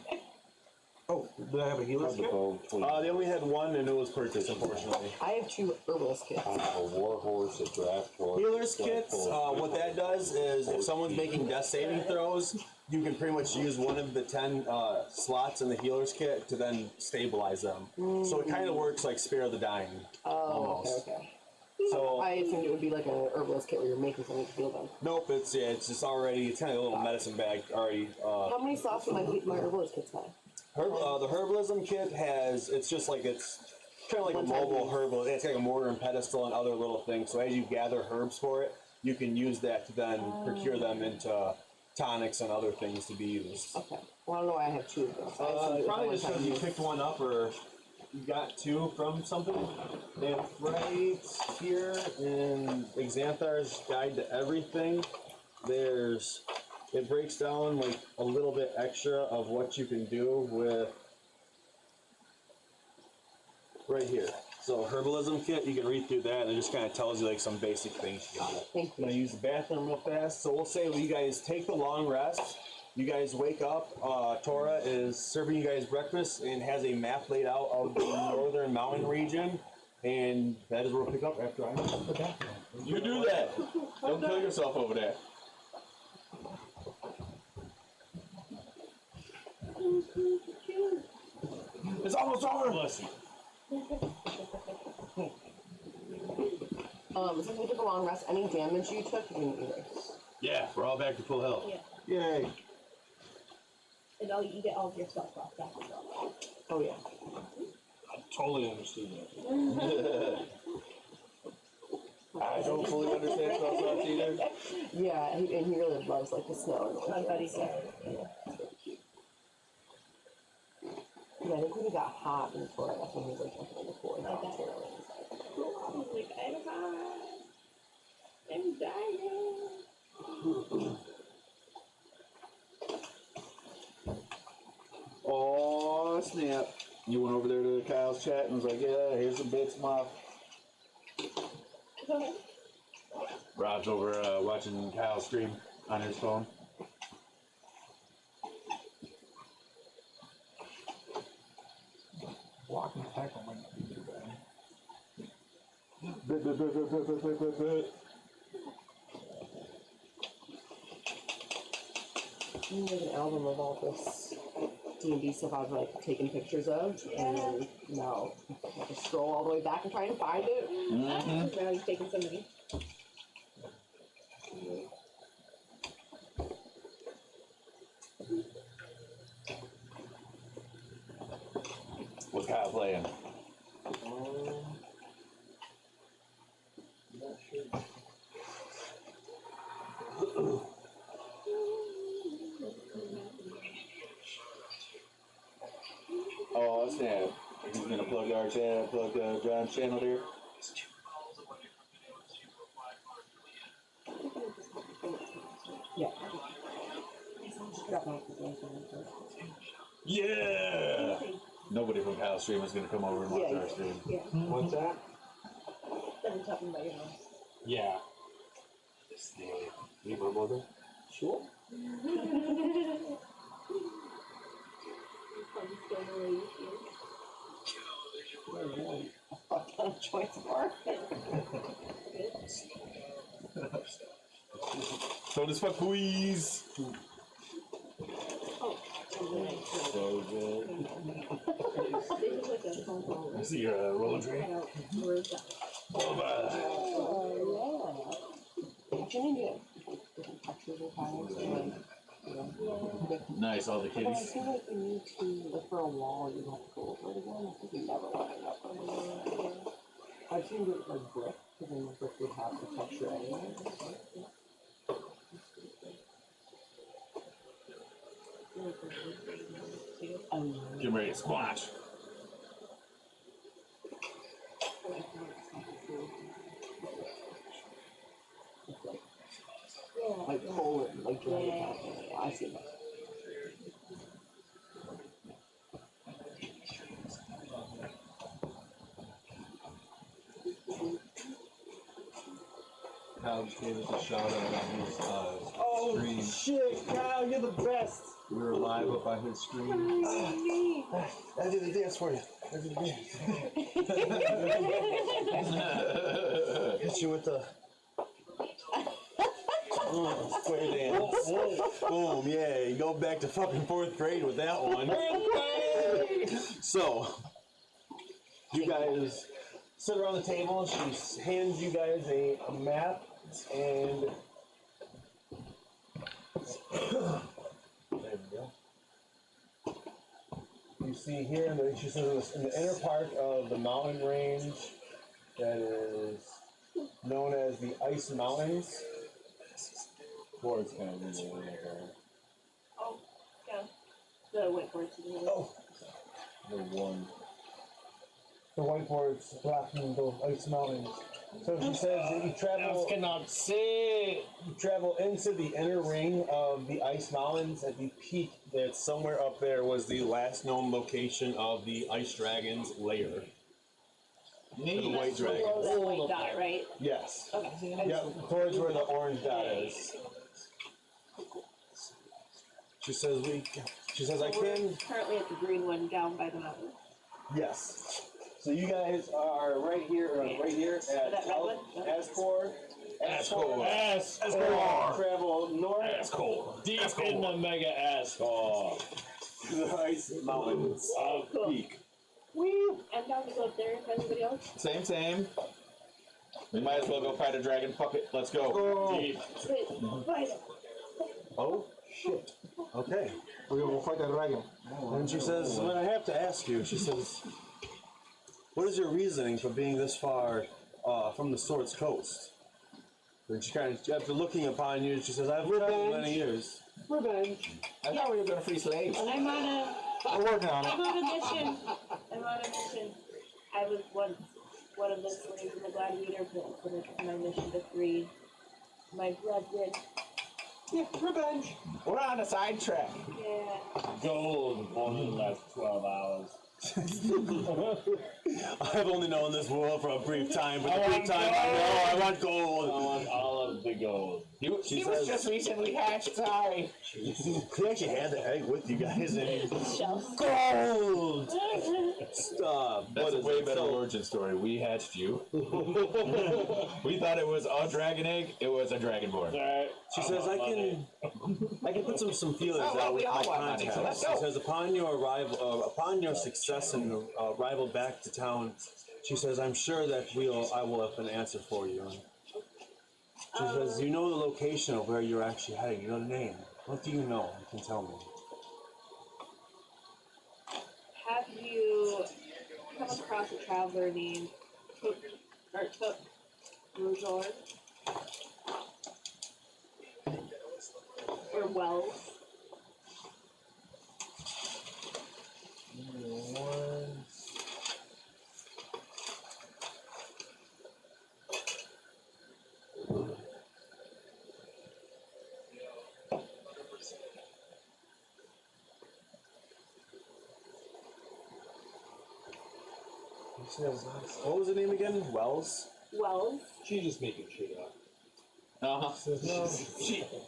B: Oh, did I have a healer's kit?
H: They only had one and it was purchased, unfortunately.
A: I have 2 herbalist kits.
F: A war horse, a draft horse.
H: Healer's kits, what that does is if someone's making death saving throws, you can pretty much use one of the 10 slots in the healer's kit to then stabilize them. So it kind of works like Spare the Dying.
A: Oh,
H: almost.
A: okay.
H: So
A: I assumed it would be like a herbalist kit where you're making something to heal them.
H: nope, it's just already, it's kind of a little medicine bag already.
A: How many slots would my herbalist kits have?
H: The herbalism kit has, it's just like, it's kind of like a
A: One-time
H: mobile
A: use.
H: herbal. It's like a mortar and pedestal and other little things. So as you gather herbs for it, you can use that to then procure them into tonics and other things to be used.
A: Okay. Well, I don't know why I have 2 of those. I assumed it was
H: Probably
A: a
H: just because
A: one-time
H: you
A: use.
H: picked one up or you got 2 from something. And right here in Xanthar's Guide to Everything, it breaks down like a little bit extra of what you can do with right here. So herbalism kit, you can read through that and it just kind of tells you like some basic things.
A: Thank
H: I'm gonna use the bathroom real fast. So we'll say you guys take the long rest. You guys wake up. Tora is serving you guys breakfast and has a map laid out of the northern mountain region. And that is where we'll pick up after I use the bathroom.
I: You do that. Don't kill yourself over there. It's almost over.
J: Bless you.
A: Since we took a long rest, any damage you took, you can erase.
I: Yeah, we're all back to full health.
C: Yeah.
H: Yay.
C: And you get all of your stuff back as well.
A: Oh yeah.
E: I totally understood that.
I: I don't fully understand spell slots either.
A: Yeah, and he really loves like the snow.
C: My buddy said.
A: Yeah, I think when he got hot in the tour, that's when he was like jumping in the pool and got
C: Okay.
A: terrible.
C: I was like, I'm hot. I'm dying.
I: Oh snap! You went over there to Kyle's chat and was like, "Yeah, here's some bits of my." Rob's over watching Kyle stream on his phone.
E: Blocking tackle might not be too bad.
A: There's an album of all this D&D stuff I've like taken pictures of, and then now I have to scroll all the way back and try and find it.
C: Now he's taking so many.
I: What's Kyle playing?
J: Not sure.
I: Oh snap! He's gonna plug our channel, plug John's channel here.
A: Yeah.
I: Yeah. Nobody from Kyle's stream is gonna come over and watch
A: Yeah.
I: our stream.
C: Yeah.
J: What's that?
C: Then we're talking about your house.
J: Yeah.
H: Leave my mother.
A: Sure. A fuck ton of choice bar.
I: So this fuck quiz.
J: So good.
C: This is like a phone call.
I: I see your rolling tree.
C: Where's that?
A: Oh yeah. Actually, need different textures or colors, like, you know.
I: Nice, all the
A: But I
I: kitties.
A: feel like you need to look for a wall. You have to go over it again. I think you never want to end up on it. I've seen it like brick, because then the brick would have the texture anyway.
I: Get ready to squash.
A: Like pull it, like drag it back. Yeah, I see that.
F: Kyle just gave us a shout out on his
B: Oh
F: stream.
B: shit, Kyle, you're the best.
F: We were live up on his screen.
H: I did the dance for you. I did the dance. Hit you with the square dance. Boom, yeah, you go back to fucking 4th grade with that one. So, you guys sit around the table. She hands you guys a map and there we go. You see here, she says in the inner part of the mountain range that is known as the Ice Mountains.
J: Board's kind of in the way there.
C: Oh, yeah. The whiteboard to the right.
H: Oh,
J: The one.
H: the whiteboard's blocking the Ice Mountains. So she says that you travel.
J: Cannot see.
H: You travel into the inner ring of the Ice Mountains. At the peak, that somewhere up there was the last known location of the Ice Dragon's lair. The white dragon.
C: Below that white dot, right?
H: Yes.
C: Okay.
H: Yep, towards where the orange dot is. She says I
C: We're
H: can.
C: currently at the green one down by the mountain.
H: Yes. So you guys are right here at
C: That red one?
H: Ascor.
J: Ascor.
H: Travel north
I: Ascor.
J: Deep in the mega Ascor.
H: to the Ice Mountains
J: Of
C: Cool.
J: peak.
C: Woo! And down to go up there. Anybody else?
I: Same. We might as well go fight a dragon. Fuck it. Let's go.
J: Deep.
C: Fight.
H: Oh, shit. Okay. We're gonna go fight that dragon. And she says, well, I have to ask you, she says, what is your reasoning for being this far from the Swords Coast? And she kind of, after looking upon you, she says, I've traveled many years.
G: Revenge.
I: I thought we were gonna free slaves.
C: I'm on a
H: We're working on
C: I'm on a mission. I was once one of the slaves in the gladiator pit, but it's my mission to free my brethren.
G: Yeah, revenge.
I: We're on a sidetrack.
C: Yeah.
J: Gold only lasts 12 hours.
H: I've only known this world for a brief time, but
J: I
H: the brief
J: want
H: time I
J: gold.
H: know, I want
J: I
H: gold.
J: want all of the gold.
I: He
H: She
I: was
H: says-
I: just recently hatched. Sorry.
H: He actually had the egg with you guys, and
C: Shells.
H: gold. Stop.
I: That's
H: What
I: a
H: is
I: way
H: it?
I: better
H: So-
I: origin story. We hatched you. We thought it was a dragon egg. It was a dragonborn.
J: Alright.
H: She says, I can put some feelers
I: Oh, well,
H: out
I: we
H: with
I: all
H: my
I: want money, so
H: contacts.
I: let's
H: She
I: go.
H: says, upon your arrival, upon your success and arrival back to town, she says, I'm sure that I will have an answer for you. She says, you know the location of where you're actually heading. You know the name. What do you know? You can tell me.
C: Have you come across a traveler named Took Rujor? Or Wells?
H: She says, what was the name again? Wells?
C: Wells?
G: She's just making shit up.
I: Uh-huh.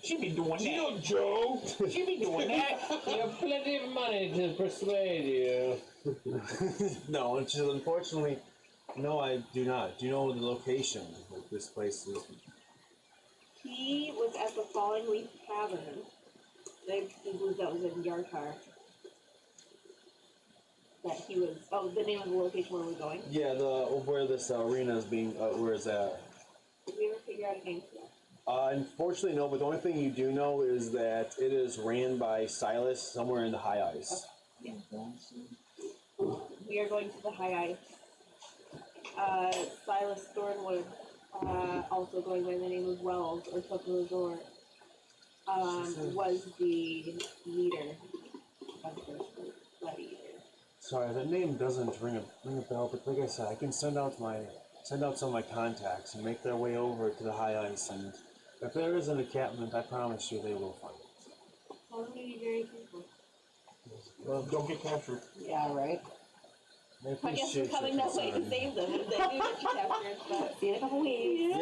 I: She be doing that.
G: Joe.
I: She be doing that.
J: You have plenty of money to persuade you.
H: No, and she says, unfortunately, no, I do not. Do you know the location of this place is?
C: He was at the Falling Leaf Tavern. I believe that was in Yartar. That he was. Oh, the name of the location where we're going.
H: Yeah, where this arena is being, where is that?
C: Did we ever figure out a name for that?
H: Unfortunately, no, but the only thing you do know is that it is ran by Silas somewhere in the High Ice.
C: We are going to the High Ice. Silas Thornwood, also going by the name of Wells or Tucker Resort, was the leader of the gladiator.
H: Sorry, the name doesn't ring a bell, but like I said, I can send out some of my contacts and make their way over to the High Ice, and if there is an encampment, I promise you they will find it.
C: I'm going to be very careful.
B: Well, don't get captured.
A: Yeah, right.
C: I guess we're coming that way to save them if they do get you captured, but see you in a couple weeks.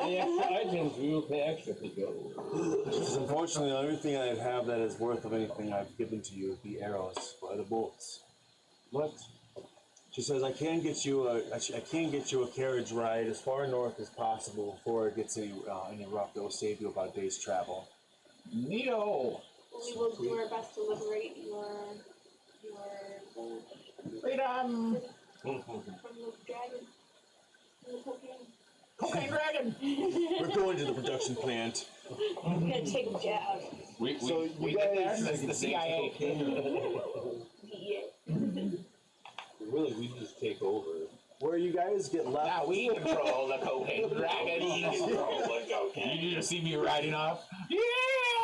J: Any extra items, we will pay extra to go.
H: Because unfortunately, the only thing I have that is worth of anything I've given to you, the arrows, or the bolts.
J: What?
H: She says, I can get you a carriage ride as far north as possible before it gets any rough. That will save you about a day's travel.
D: Neato!
C: We will do our best to liberate your
D: Freedom!
C: from the dragon. From the cocaine.
D: Cocaine dragon!
H: We're going to the production plant.
C: I'm gonna take a jab.
D: We
H: you
D: get there,
H: guys-
D: that's the CIA.
C: Yeah.
G: Really, we just take over.
H: Where you guys get left.
D: Now we control the cocaine dragon. We control the cocaine. You just see me riding off. Yeah!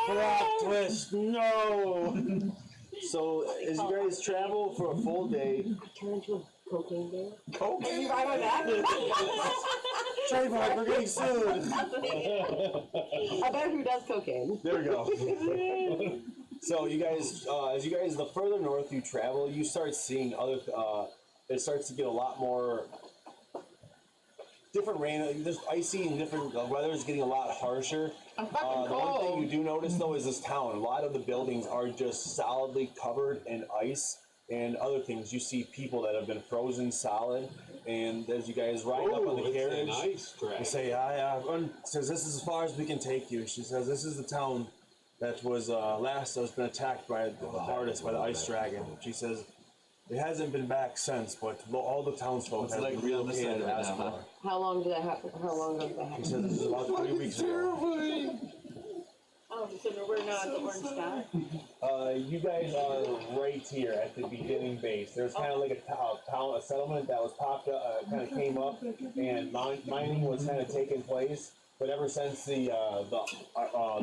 H: Plot twist, no! So, as you guys travel for a full day,
C: Turn into a cocaine bear.
D: Cocaine
A: You ride on that?
H: Trademark, we're getting sued!
A: I bet who does cocaine.
H: There we go. So you guys, as you guys, the further north you travel, you start seeing other. It starts to get a lot more different rain. There's icy and different weather is getting a lot harsher.
D: I'm fucking
H: The one thing
D: cold.
H: you do notice though is this town. A lot of the buildings are just solidly covered in ice and other things. You see people that have been frozen solid. And as you guys ride up on the carriage,
G: Nice track.
H: you say, says this is as far as we can take you. She says this is the town that was been attacked by the hardest by the ice dragon. She says it hasn't been back since, but all the townsfolk have
I: like
H: been
I: real on this
H: relocated to
I: side right now,
H: Asgard.
I: huh?
A: How long did that happen? How long ago did that
H: She
A: happen?
H: says this is about 3 weeks ago.
C: Oh, so we're not the orange dot.
H: You guys are right here at the beginning base. There's kind of like a settlement that was popped up, kind of came up, and mining was kind of taking place. But ever since the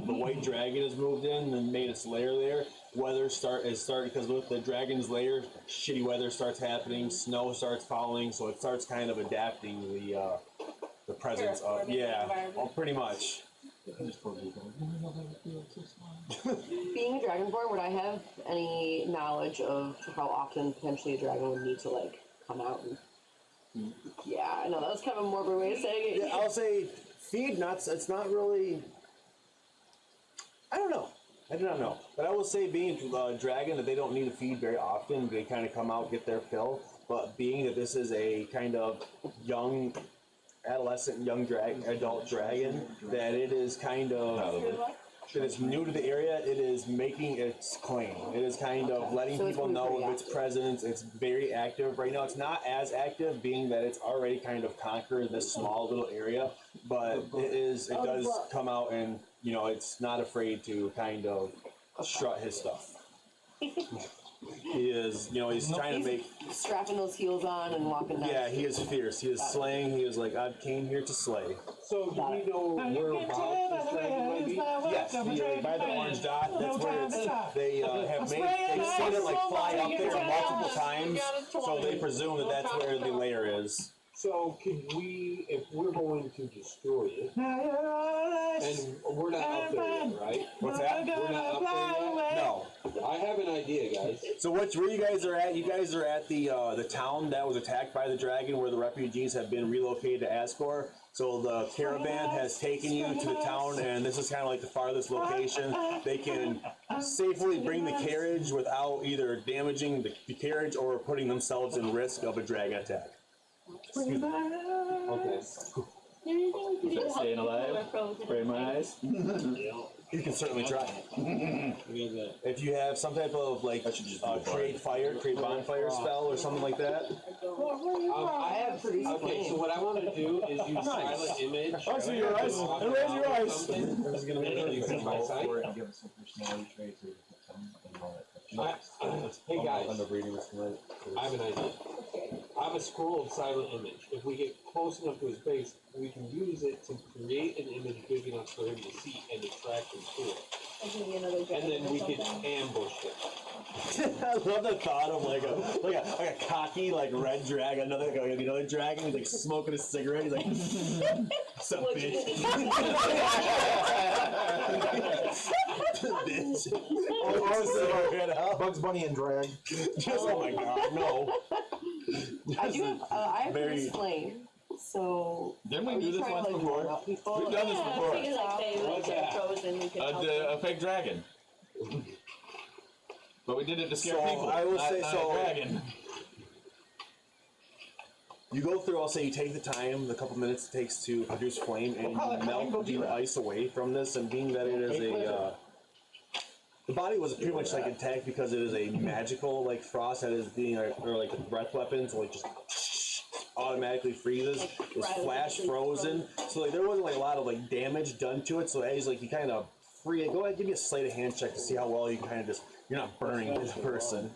H: white dragon has moved in and made its lair there, weather because with the dragon's lair, shitty weather starts happening, snow starts falling, so it starts kind of adapting the presence of
C: Terraforming the environment.
H: pretty much.
A: Being a dragonborn, would I have any knowledge of how often potentially a dragon would need to like come out and? Yeah, I know that was kind of a morbid way of saying it.
H: Yeah, I'll say feed nuts. It's not really. I don't know. I do not know. But I will say, being a dragon, that they don't need to feed very often. They kind of come out, get their fill. But being that this is a kind of young, adolescent, adult dragon, that it is kind of. That it's new to the area, it is making its claim. It is kind of letting
A: So it's
H: people
A: been
H: know
A: pretty
H: of its
A: active.
H: presence. It's very active. Right now, it's not as active, being that it's already kind of conquered this small little area. But it does come out and, it's not afraid to kind of strut his stuff. He is, he's trying to make.
A: Strapping those heels on and walking down.
H: Yeah, he is fierce. He is slaying. He is like, I came here to slay.
G: So do we know whereabouts this dragon might be?
H: Yes, by the orange dot. That's where they've seen it like fly up there multiple times, so they presume that that's where the lair is.
G: So can we, if we're going to destroy it, and we're not up there yet, right?
H: What's that?
G: We're not up there yet?
H: No.
G: I have an idea, guys.
H: So where you guys are at? You guys are at the town that was attacked by the dragon, where the refugees have been relocated to Asgore. So the caravan has taken you to the town, and this is kind of like the farthest location. They can safely bring the carriage without either damaging the carriage or putting themselves in risk of a dragon attack.
G: Okay.
I: Staying alive? Spray my eyes?
H: You can certainly try. If you have some type of create bonfire spell or something like that.
G: I have pretty. Okay, so what I want to do is use silent image.
B: I see your eyes. And raise your eyes.
H: This is gonna be
G: My sight.
F: Give us some personality traits or
G: Hey guys,
H: breeding with tonight.
G: I have an idea. I have a scroll of silent image. If we get close enough to his base, we can use it to create an image big enough for him to see and attract him to it. And then we can ambush him.
H: I love the thought of like a cocky red dragon, another dragon. He's like smoking a cigarette. He's like, "What's up, bitch?" Bitch.
B: Bugs Bunny and drag.
H: Just oh my god, no.
A: I do have, I have
H: Very-
A: this flame, so.
I: Didn't we
A: are
I: do
A: you
I: this
A: trying
I: once
A: to, like,
I: before?
A: warn up people?
I: We've done this
C: Yeah,
I: before.
C: I figured like they
G: What's
C: get
G: that?
C: frozen, we could help them.
I: A fake dragon. But we did it to scare
H: So,
I: people.
H: I will
I: not,
H: say
I: not
H: so-
I: A dragon.
H: You go through, I'll say you take the time, the couple minutes it takes to produce flame, and
I: call it
H: you melt
I: rainbow
H: the
I: deer.
H: ice away from this, and being that it is the body was pretty much like intact because it is a magical like frost that is being or like a breath weapon, so it just automatically freezes. It was flash frozen, so like there wasn't like a lot of like damage done to it. So as like you kind of free it, go ahead, give me a sleight of hand check to see how well you kind of just you're not burning this person.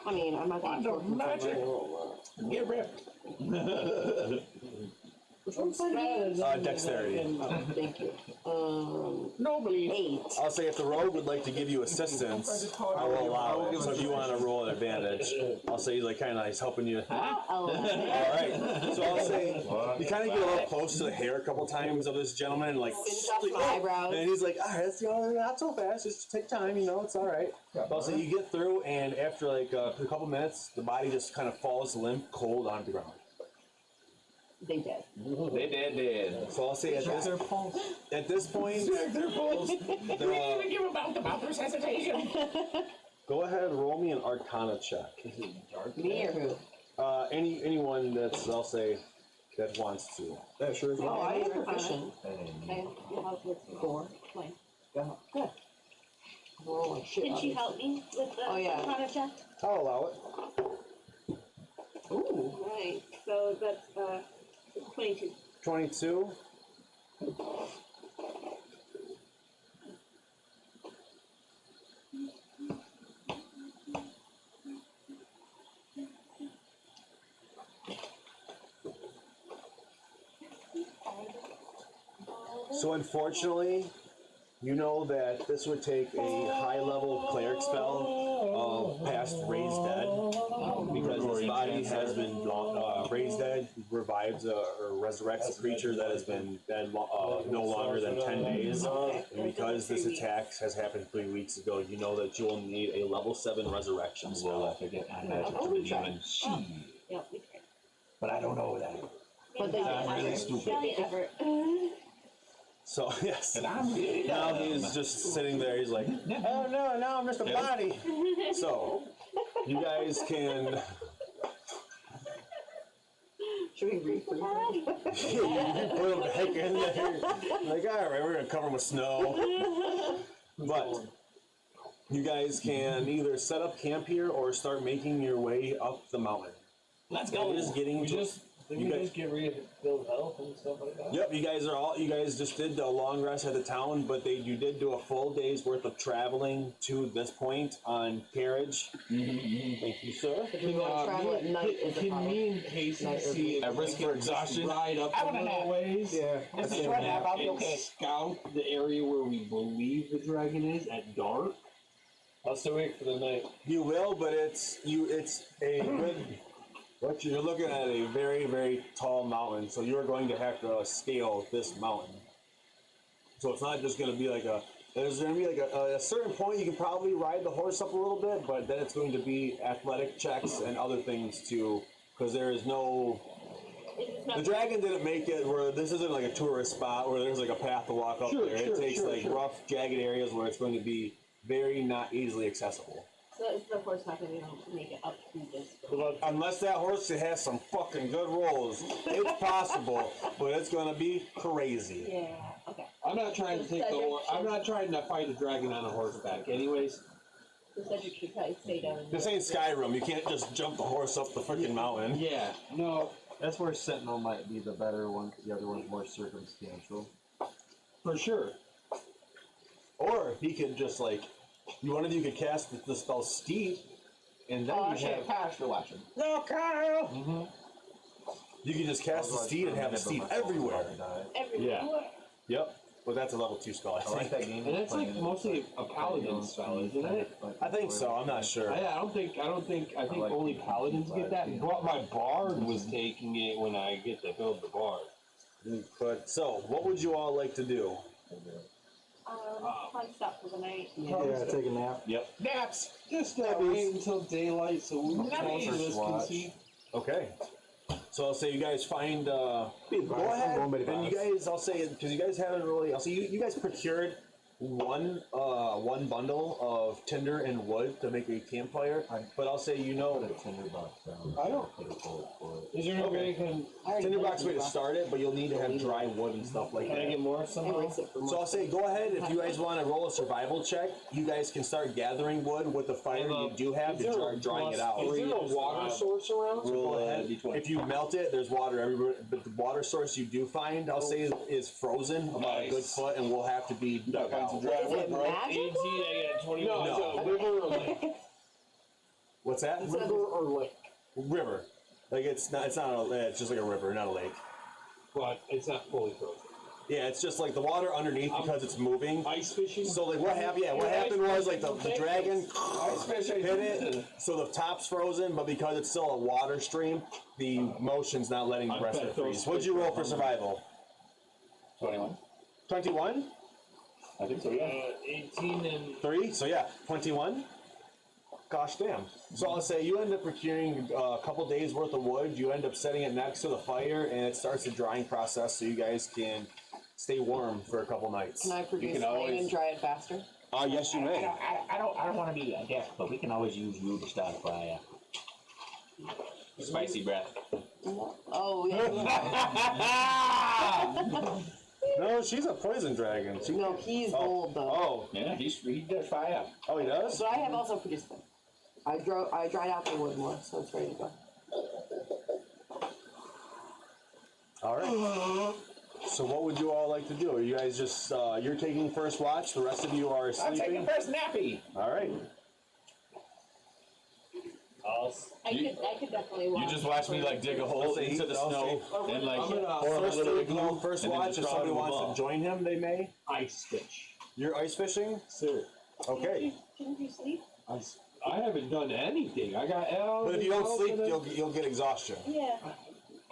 A: I mean, I'm not going to
I: Wand of magic. Get ripped.
A: Which one's better?
H: Dexterity.
A: Oh, thank you.
I: Nobody.
A: 8.
H: I'll say if the rogue would like to give you assistance, I will allow it. So if you want to roll an advantage, I'll say he's like kind of he's helping you.
A: 11.
H: All right. So I'll say you kind of get a little close to the hair a couple times of this gentleman, and like,
A: Finish off my eyebrows.
H: and he's like, all right, not so fast. Just take time. It's all right. I'll say you get through, and after like a couple minutes, the body just kind of falls limp, cold onto the ground.
A: They did.
I: They dead.
H: So I'll say at this point,
I: Their pulse. We didn't even give them mouth resuscitation.
H: go ahead and roll me an Arcana check.
A: Me or who?
H: Anyone that's I'll say that wants to.
B: Yeah, sure is.
A: Oh, I am proficient.
C: Okay, you help with
A: 4.
C: Fine.
A: Good. Roll like shit.
C: Can she help me with the
A: Oh, yeah.
C: Arcana check?
H: I'll allow it.
A: Ooh.
C: Right, so that's 22.
H: 22. So unfortunately, you know that this would take a high-level cleric spell of past raised dead, because his body has been raised dead, revives or resurrects a creature that has been dead no longer than 10 days. And because this attack has happened 3 weeks ago, you know that you'll need a level 7 resurrection
I: Well,
H: spell.
I: I forget I magic to even she.
C: Yep, we tried.
I: But I don't know that.
A: But they
I: I'm really
A: did.
I: stupid.
C: Valiant effort.
H: So yes.
I: And I'm really
H: Now
I: dumb.
H: he's just sitting there. He's like, oh no, now I'm just a body. So you guys can.
A: Should we read for
H: You put him back in there. Like, all right, we're gonna cover him with snow. But you guys can either set up camp here or start making your way up the mountain.
I: Let's
H: It
I: go.
H: is getting
J: We
H: to.
J: just did
H: You
J: we
H: guys-
J: just get rebuild health and stuff like that?
H: Yep, you guys just did a long rest at the town, but you did do a full day's worth of traveling to this point on carriage. Thank you, sir.
A: If we want to travel at night, is a
G: Can
A: problem.
G: me and Casey
A: Night or
G: see if
I: At
G: we
I: risk
G: can
I: for
G: just
I: exhaustion?
G: ride up
I: I
G: a
I: want a
G: little
I: nap.
G: ways?
B: Yeah.
I: This is
G: And
I: right now. I'll be
G: and
I: okay.
G: scout the area where we believe the dragon is at dark.
J: I'll still wait for the night.
H: You will, but it's a good. What you're looking at a very, very tall mountain, so you're going to have to scale this mountain. So it's not just going to be like there's going to be like a certain point you can probably ride the horse up a little bit, but then it's going to be athletic checks and other things too, because there is no. The dragon didn't make it where this isn't like a tourist spot where there's like a path to walk up there. It takes rough, jagged areas where it's going to be very not easily accessible.
C: So is the horse not going to be able to make it up through this?
H: Unless that horse has some fucking good rolls, it's possible, but it's gonna be crazy.
C: Yeah, okay.
G: I'm not trying to take the horse. I'm not trying to fight a dragon on a horseback. Anyways,
C: The Cedric should probably stay down in
H: This ain't Skyrim. You can't just jump the horse up the freaking mountain.
G: yeah, no,
F: That's where Sentinel might be the better one, because the other one's more circumstantial.
G: for sure.
H: Or he could just like, one of you could cast the spell Steed, and then
I: Oh
H: you
I: shit,
H: have.
I: Pash, you're watching.
H: No, Kyle. You could just cast the Steed and have the Steed everywhere.
C: everywhere.
H: Yep. Well, that's a level 2 spell, I
F: I like
H: think.
F: that game.
G: And that's like mostly a paladin spell, isn't it?
H: I think so. I'm not sure.
G: I think only paladins get that. But my bard was taking it when I get to build the bard.
H: But so, what would you all like to do?
C: Probably stop for the night.
B: Yeah, take a nap.
I: Yep.
D: Naps.
G: Just wait until daylight so we most of us can see.
H: Okay. So I'll say you guys find, go ahead, and you guys, I'll say, because you guys haven't really, I'll say you guys procured one bundle of tinder and wood to make a campfire, but I'll say
F: Put a tinder box down.
G: I don't-
F: Put a bullet for it.
J: Is there no way I can
H: tinder box way to start it, but you'll need to have dry wood and stuff like
J: can I
H: that.
J: get more somehow?
H: So I'll say, go ahead, if you guys want to roll a survival check, you guys can start gathering wood with the fire you do have to
G: Is there
H: start drying it out.
G: Is there a water source around?
H: Go ahead. If you melt it, there's water everywhere, but the water source you do find, I'll say, is frozen about a good foot and will have to be dug out.
A: Is it magic?
J: 18, I got 21.
G: No, it's a river or lake.
H: What's that?
G: River or lake.
H: River. Like it's not it's just like a river, not a lake.
G: But it's not fully frozen.
H: Yeah, it's just like the water underneath because it's moving.
G: Ice fishing?
H: So like what happened? Yeah, what happened was like the dragon hit it, so the top's frozen, but because it's still a water stream, the motion's not letting the rest of it freeze. What'd you roll for survival?
I: 21.
H: 21?
I: I think so, yeah.
J: 18 and
H: 3? So yeah, 21. Gosh damn. So I'll say you end up procuring a couple days worth of wood. You end up setting it next to the fire, and it starts the drying process, so you guys can stay warm for a couple nights.
A: Can I produce
I: can
A: flame
I: always-
A: and dry it faster?
H: Yes, you may.
D: I don't want to be a dick, but we can always use you to start a fire.
I: Spicy breath.
A: Oh, yeah.
H: No, she's a poison dragon. She,
A: No, he's gold, though.
H: oh,
I: Yeah, he does fire.
H: oh, he does?
A: So I have also produced them. I dried out the wood more, so it's ready to go.
H: All right. So what would you all like to do? Are you guys just, you're taking first watch, the rest of you are
D: I'm
H: sleeping?
D: taking first nappy.
H: All right.
C: I could definitely watch.
I: You just watch me like dig a hole into the snow and like
G: I'm gonna-
I: pour a
H: First,
I: little
H: no,
I: igloo.
H: first
I: and then
H: watch,
I: just
H: if
I: draw
H: somebody
I: into a
H: wants
I: ball.
H: to join him, they may.
G: Ice fish.
H: You're ice fishing?
G: Sir.
H: Okay.
C: Didn't you sleep?
G: I haven't done anything. I got L.
H: But if you don't sleep, you'll get exhaustion.
C: Yeah.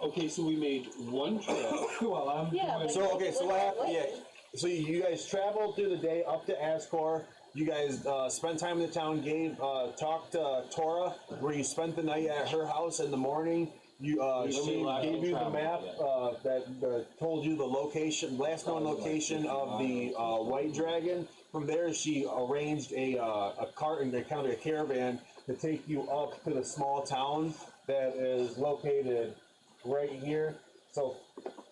G: Okay, so we made one trip while I'm
C: Yeah,
G: doing.
C: but-
H: So okay, so what happened? Yeah, so you guys traveled through the day up to Ascor. You guys spent time in the town. Talked to Tora, where you spent the night at her house in the morning. You she gave you the map that told you the location, last known location of the white dragon. From there, she arranged a cart and kind of a caravan to take you up to the small town that is located right here. So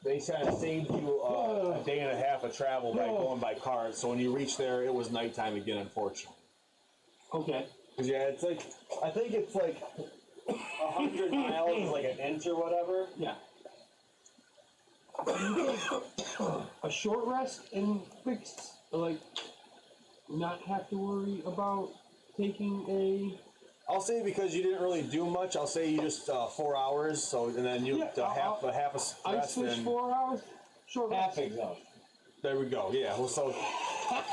H: they kind of saved you a day and a half of travel by going by car. So when you reach there, it was nighttime again, unfortunately.
G: Okay.
H: Cause yeah, it's like I think it's like 100 miles is like an inch or whatever.
G: Yeah. A short rest and fix, like, not have to worry about taking a.
H: I'll say because you didn't really do much. I'll say you just 4 hours. So and then you half a
G: Ice
H: rest
G: fish
H: and
G: 4 hours. Short
J: half
G: rest.
J: exhaustion.
H: there we go. Yeah. Well, so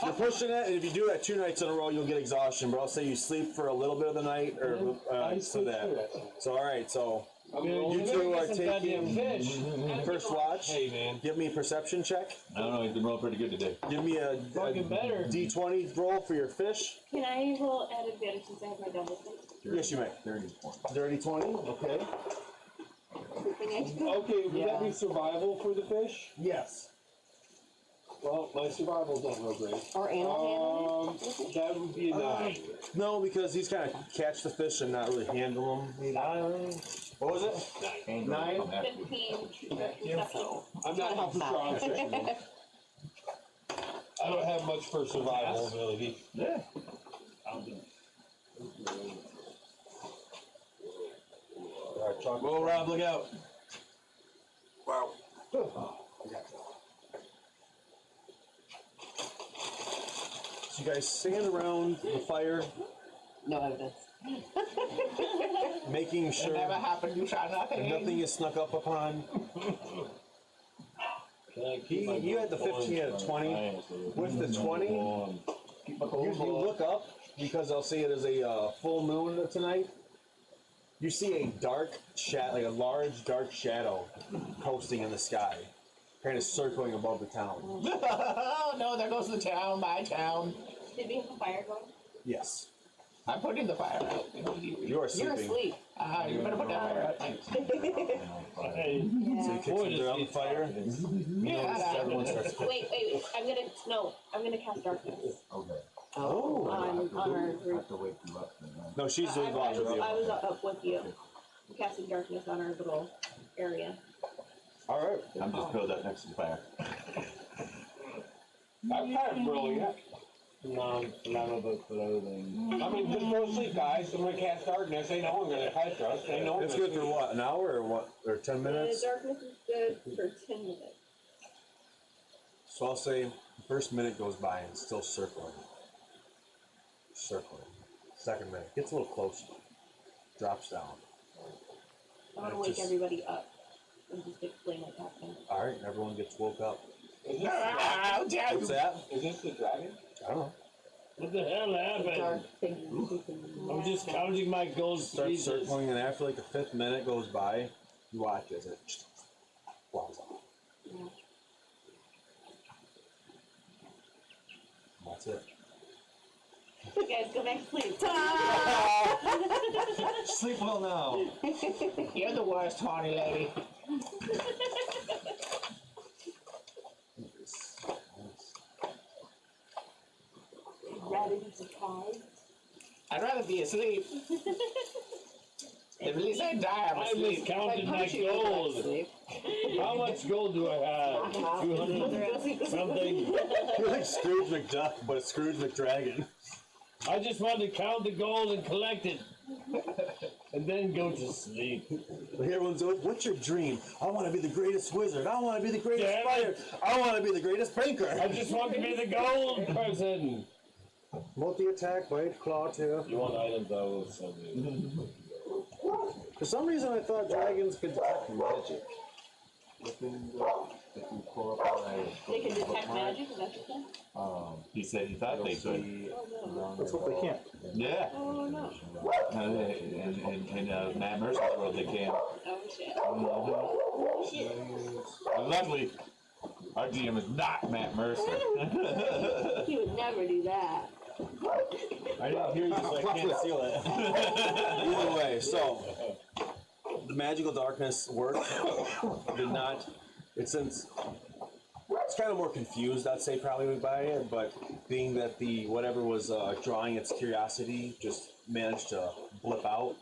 H: you're pushing it, and if you do that 2 nights in a row, you'll get exhaustion. But I'll say you sleep for a little bit of the night, or
G: Ice
H: so
G: fish
H: that.
G: rest.
H: So all right. So
G: I'm
H: you
G: rolling.
H: two are
J: Some goddamn
H: taking
J: fish.
H: first watch.
G: Hey man.
H: Give me a perception check.
I: I don't know, he's been rolling pretty good today.
H: Give me a
J: Fucking better.
H: D20 roll for your fish.
C: Can I roll at advantage since I have my double thing?
H: Yes, you may.
I: 30 points.
H: Dirty 20. Okay.
G: Okay, would that be survival for the fish?
H: Yes.
G: Well, my survival's not real great.
A: Or animal
G: That would be a 9.
H: No, because he's kind of catch the fish and not really handle them. What was it? 9.
C: 15.
G: I'm not a strong fisherman. I don't have much for survival ability.
I: Yeah.
H: Whoa, Rob, look out. Wow. So you guys stand around the fire,
A: No evidence.
H: making sure
D: Never happened, you shot nothing.
H: nothing is snuck up upon. You had the 15, you had a 20. With the 20, you look up, because I'll say it is a full moon tonight. You see a dark shadow, like a large dark shadow coasting in the sky. kind of circling above the town.
D: Oh no, there goes the town, my town.
C: Did we have a fire going?
H: Yes.
D: I'm putting the fire out.
H: You are sleeping.
A: You're asleep.
D: You better put that fire out. Thanks.
H: So you kick something on the fire. Everyone starts.
C: Wait. I'm gonna cast darkness
F: Okay.
H: Oh.
C: on our
F: I
C: group.
F: have to wake you up then.
H: No, she's
C: I
H: doing watch with you.
C: was up with you, casting darkness on our little area.
H: All right.
I: I'm just curled up next to the fire.
G: I'm kind of brilliant.
J: No, flammable clothing.
G: I mean, just go to sleep, guys. I'm gonna cast darkness. They know we're gonna catch us. They know
H: It's
G: we're
H: good for what? An hour or what? Or 10 minutes?
C: The darkness is good for 10 minutes.
H: So I'll say the first minute goes by and it's still circling. Circling. Second minute gets a little closer. Drops down.
C: I'm gonna
H: It
C: wake
H: just-
C: everybody up and just explain what's happening.
H: All right, everyone gets woke up.
D: How dare
H: What's that?
G: Is this the dragon?
H: I don't know.
J: What the hell happened?
A: Dark thing.
J: I'm just counting my gold
H: Starts
J: pieces.
H: circling, and after like the 5th minute goes by, you watch as it flies off. That's it.
C: You guys go back to sleep.
F: Sleep well now.
D: You're the worst, horny lady.
C: Rather be surprised.
D: I'd rather be asleep. At least I die, I'm
J: I was
D: asleep.
J: counting my gold. How much gold do I have? 200 something.
H: You're like Scrooge McDuck, but it's Scrooge McDragon.
J: I just wanted to count the gold and collect it. And then go to sleep.
H: Like everyone's like, what's your dream? I want to be the greatest wizard. I want to be the greatest
J: Damn
H: fighter.
J: it.
H: I want to be the greatest pranker.
J: I just want to be the gold person.
B: Multi-attack, bite, claw, tail.
J: You want items, I will send you.
B: For some reason, I thought dragons could detect magic.
F: If you pull up all that,
C: They can detect magic, is that what you
I: He said he thought they could.
F: see
C: Oh,
F: around
B: Let's
F: there.
B: hope they can't.
I: Yeah.
C: Oh no.
I: In Matt Mercer's world, they can.
C: Oh shit.
I: Mhm.
C: Shit.
I: And luckily, our GM is not Matt Mercer.
C: He would never do that.
J: I didn't hear you, so I can't
H: Seal it. Either way, so the magical darkness worked. Did not. It's since it's kind of more confused, I'd say, probably by it, but being that the whatever was drawing its curiosity just managed to blip out,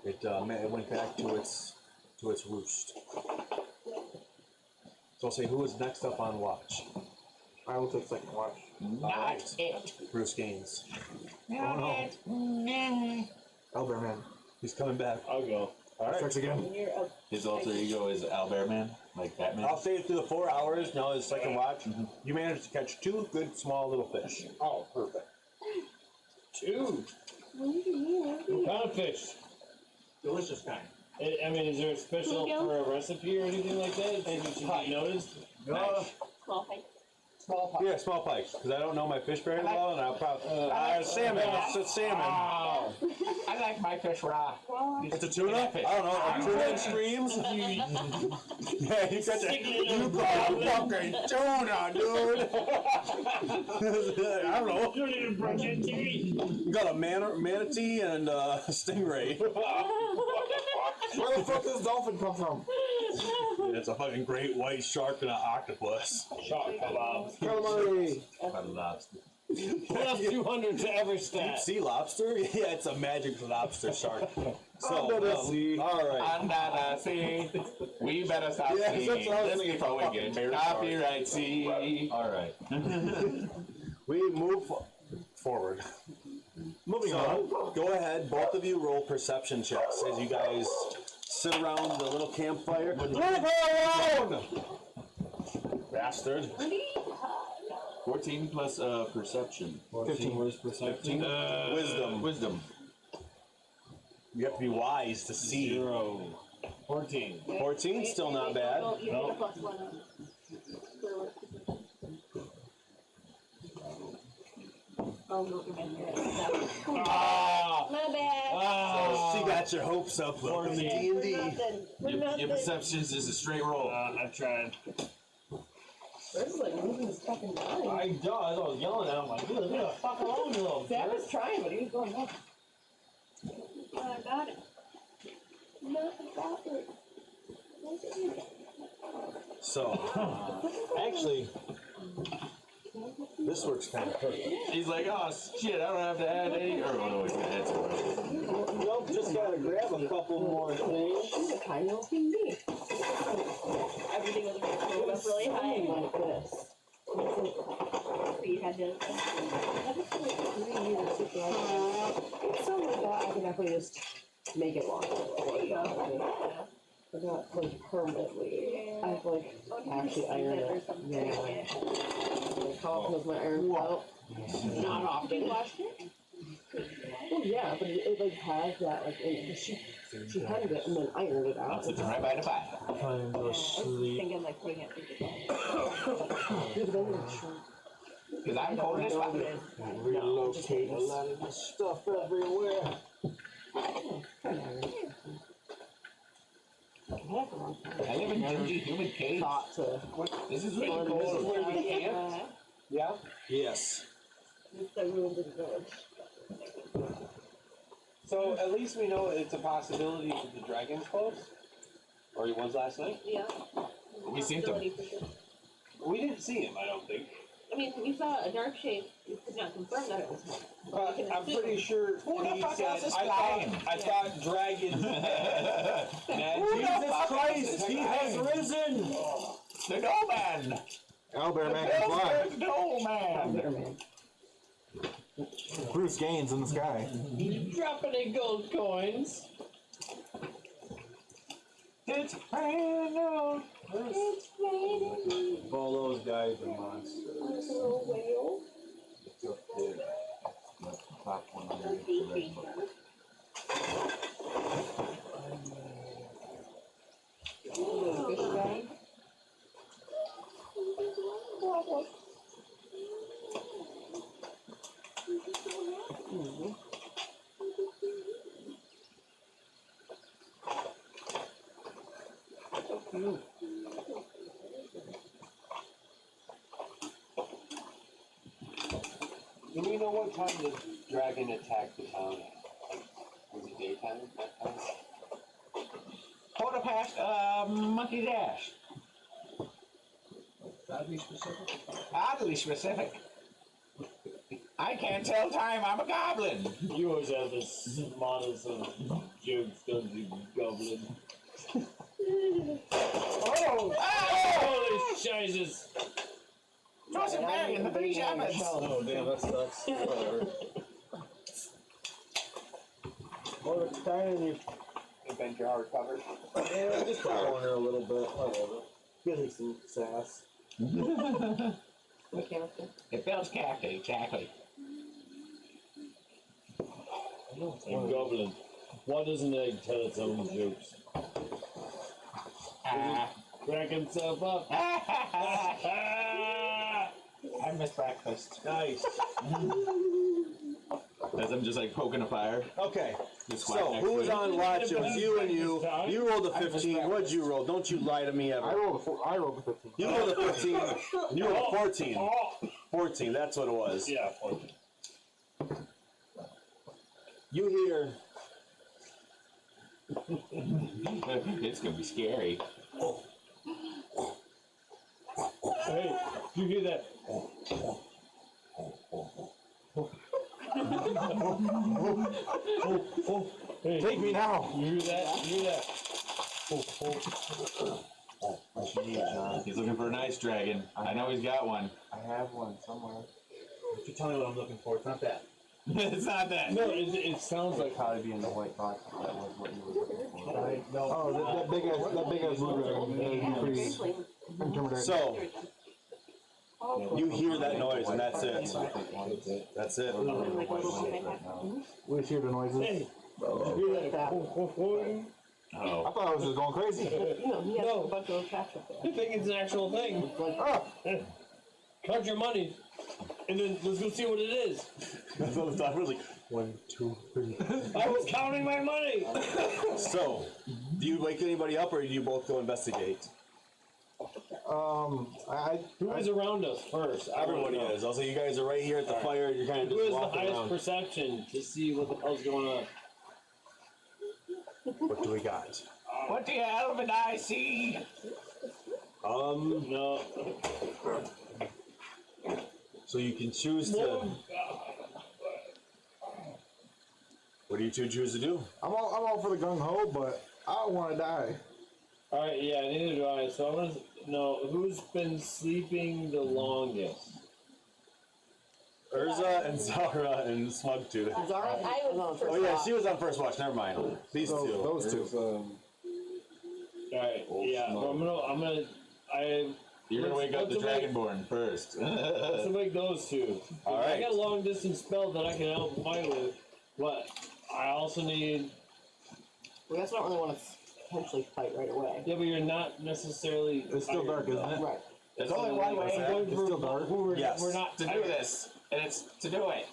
H: it went back to its roost. So I'll say, who is next up on watch?
B: I will take second watch.
D: Not it.
H: Bruce Gaines.
D: Not it.
B: Elder man.
H: He's coming back.
J: I'll go.
H: All right.
B: Starts again.
C: When you're up.
I: His alter ego is Albert Man, like Batman.
H: I'll say through the 4 hours. Now his second watch. You managed to catch 2 good small little fish.
B: Oh, perfect.
J: 2. What kind of fish?
G: Delicious kind.
J: I mean, is there a special for a recipe or anything like that that you should be noticed?
C: Small fight.
A: Small pot.
H: Yeah, small pikes, because I don't know my fish very well, and I'll probably salmon. It's salmon.
D: Oh, I like my fish raw.
H: It's a tuna. I don't know. A tuna in streams. Yeah, you got you got a fucking tuna, dude. I don't know.
J: You don't even brush your teeth.
H: You got a manatee and a stingray.
B: Where the fuck does dolphin come from?
H: It's a fucking great white shark and an octopus.
J: Shark kebabs.
B: Calamari.
F: About a lobster.
J: Plus 200 to every stat.
H: Sea lobster? Yeah, it's a magic lobster shark. So,
B: Under the sea.
H: all right.
D: Under the sea. We better stop
H: Yeah,
D: singing
H: that's what I was
D: this
H: thinking,
D: before we
H: fucking
D: get
H: bear
D: copyright. See.
F: All right.
H: We move forward.
B: Moving on.
H: So, go ahead, both of you roll perception checks as you guys sit around the little campfire. Leave her alone! Bastard.
I: 14 plus perception.
B: 15.
F: Where's perception?
H: Wisdom.
I: Wisdom.
H: You have to be wise to see.
J: 0. 14.
H: 14, still not bad.
C: You get a plus 1 on. Oh, no,
J: Ah!
C: my bad.
J: Ah!
H: She got your hopes up. Welcome to D&D.
C: We're
I: Your
C: nothing.
I: perceptions is a straight roll.
J: I tried.
A: This is like losing his fucking mind.
J: I was yelling at him like, dude, leave the fuck alone, you little
A: Sam
J: jerk.
A: was trying, but he was going nuts.
C: I got it.
H: So, actually, this works kind of perfect.
I: He's like, oh shit, I don't have to add any. Or what do I add to it?
B: Nope, just gotta grab a couple more things.
A: She's a tiny little me.
C: Everything was rolled up really high.
A: Like this.
C: So you had to.
A: Something like that, I can definitely just make it longer. But not like permanently. I have like actually iron it. Yeah. Like, how often does my iron out? Not often. Well, yeah, but it like has that like she hemmed it and then ironed it
I: I'm
A: out.
I: sitting right by the fire.
B: Time to
C: I was
B: sleep.
C: thinking like putting it through the
I: Because I'm cold as fuck.
B: Relocate a lot of this stuff everywhere.
I: I live in dirty human caves.
A: Thought to
I: This is really cold.
C: village.
B: Yeah? Yes.
C: It's the ruins of the village.
G: So at least we know it's a possibility that the dragon's close. Or he was last night.
C: Yeah.
I: We seen them.
C: Possibility for sure.
G: We didn't see him, I don't think.
C: I mean, we saw a dark shape. We could not confirm that it was him.
G: But
C: we can
G: I'm
C: assume.
G: pretty sure
I: Who the
G: he
I: fuck
G: said,
I: else is
G: I thought dragons had
B: Jesus Christ, he has risen!
I: The Gnome-Man!
H: Owlbear Man can fly.
I: The Gnome-Man!
H: Bruce Gaines in the sky.
J: Dropping in gold coins.
I: It's raining.
C: It's raining.
F: All those guys are monsters.
C: Little whale.
F: It's up there. The top one on
C: A
F: the
C: sea
F: red book.
C: creature.
A: fish guy.
G: Do we know what time the dragon attacked the town? Like, was it daytime that time?
I: Quarter past, monkey dash.
F: Gotta be specific.
I: Oddly specific. I can't tell time, I'm a goblin.
J: You always have the smartest of jokes, don't you, goblin? Oh! Holy Jesus!
I: Toss a bag in the three shepherds.
F: Oh, damn, that sucks. Whatever.
B: Oh, it's tiny.
G: Adventure hardcover.
B: Yeah, just follow her a little bit. Whatever. Give me some sass.
A: Mechanical.
I: It builds character, exactly.
J: And goblin. Why doesn't egg tell its own jokes? Crack himself up.
I: I missed breakfast.
B: Nice.
I: As I'm just like poking a fire.
H: Okay,
I: Just
H: so
I: whack next
H: who
I: to
H: was
I: it.
H: on watch? It was you and you. You rolled a 15. What'd you roll? Don't you lie to me ever.
B: I rolled a 15.
H: You rolled a 15. And you rolled a 14. 14, that's what it was.
J: Yeah, 14.
H: You hear.
I: It's gonna be scary.
J: Hey, you hear that? Hey,
H: Take me now.
J: you hear that? You hear that?
I: He's looking for an ice dragon. I know he's got one.
F: I have one somewhere.
B: If you tell me what I'm looking for, it's not that.
I: It's not that.
J: No, it sounds like
F: Probably be in the white box. If that was what you were looking for.
B: Oh, that big ass blue.
H: So, you hear that noise, and that's it. That's it.
C: Like a little thing.
B: We hear the noises.
J: hey, you hear that?
B: I
I: Oh.
B: thought I was just going crazy.
A: You know, he has
J: No.
A: a bunch of tracks up there.
J: You think it's an actual thing? Count your money, and then let's go see what it is.
H: That's what I was like.
B: 1, 2, 3.
J: I was counting my money.
H: So, do you wake anybody up, or do you both go investigate?
J: Who is around us first?
H: Everybody is. Also, you guys are right here at the fire. You're kind of
J: Who
H: just
J: has the
H: walking
J: highest
H: around.
J: perception to see what the hell's going on?
H: What do we got?
D: What the elven eye see?
J: No.
H: So you can choose to. What do you two choose to do?
B: I'm all for the gung ho, but I don't want to die.
J: Alright, yeah, neither do I. So I'm gonna know who's been sleeping the longest.
H: Urza and Zara and Smugtooth.
A: Zara,
C: I was
H: Oh yeah, she was on first watch. Never mind. These
B: So,
H: two.
B: those two.
J: Alright, yeah, but
I: You're gonna wake up the
J: let's make-
I: Dragonborn first.
J: Let's make those two. I
H: Alright.
J: got a long distance spell that I can help fight with, but I also need.
A: we also don't really want to potentially fight right away.
J: Yeah, but you're not necessarily.
B: It's still dark, isn't it?
A: Right.
D: There's only one way
J: Going
B: It's
J: for
B: still dark?
H: Yes.
J: We're not
D: to do this, and it's to do it.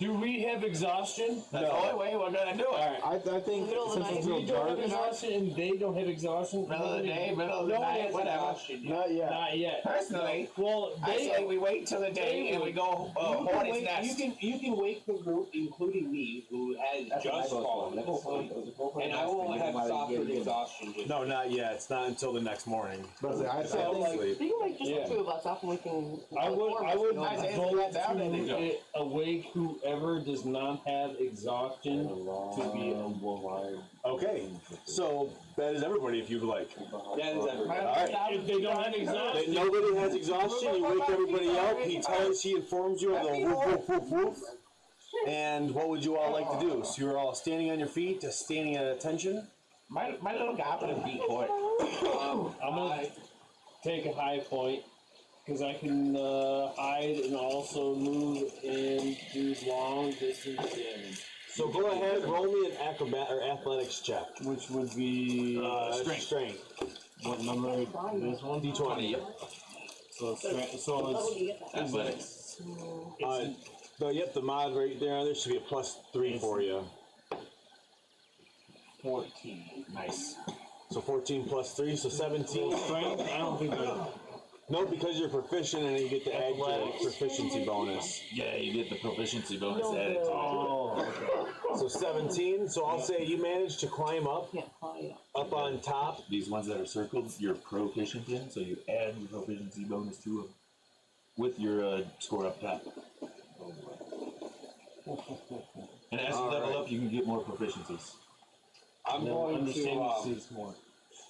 J: Do we have exhaustion?
D: That's the only way we're gonna do it.
J: Alright.
B: I think
A: Middle of the
B: since it's
A: night,
J: We
B: still
J: don't
B: dark.
J: have exhaustion and they don't have exhaustion.
D: Middle of the day, middle of the
C: No one
D: night,
C: has
D: whatever.
C: exhaustion yet.
B: Not yet.
J: Not yet.
D: Personally,
J: Well,
D: I say we wait till the day and we go hornet's nest.
G: You can wake the group, including me, who has just fallen asleep, and I will have suffered exhaustion.
H: No, not yet. It's not until the next morning.
B: But I
J: So,
B: think
J: like,
A: We can wake just
J: Yeah.
A: the two of us up and we can.
J: I would
D: I say
J: vote
D: that's out and then go.
J: to awake whoever does not have exhaustion to be
H: Okay, so that is everybody if you'd like.
G: That is everybody.
H: Alright.
J: if they don't have
H: That
J: exhaustion.
H: nobody has exhaustion, you wake everybody up, he informs you of the woof woof woof woof. And what would you all like to do? So you're all standing on your feet, just standing at attention?
D: My little goblin beat boy.
J: I'm gonna take a high point because I can hide and also move and do long distance damage,
H: So go ahead, roll me an acrobat or athletics check.
J: which would be
H: Strength.
J: what number? This one.
H: D20.
J: So strength. So it's
I: Athletics.
H: The mod right there should be a +3 for you.
J: 14.
I: Nice.
H: So 14 plus 3, so 17.
J: Strength. I don't think that.
H: No, because you're proficient and you get to add your proficiency bonus.
I: Yeah, you get the proficiency bonus added to it.
J: Oh, okay.
H: So 17, so I'll say you managed to climb up
A: Can't fly
H: up on top.
I: These ones that are circled, you're proficient in, so you add your proficiency bonus to them with your score up top. And as you level up, you can get more proficiencies.
G: I'm
J: Then
G: going
J: understand
G: to.
J: sees more.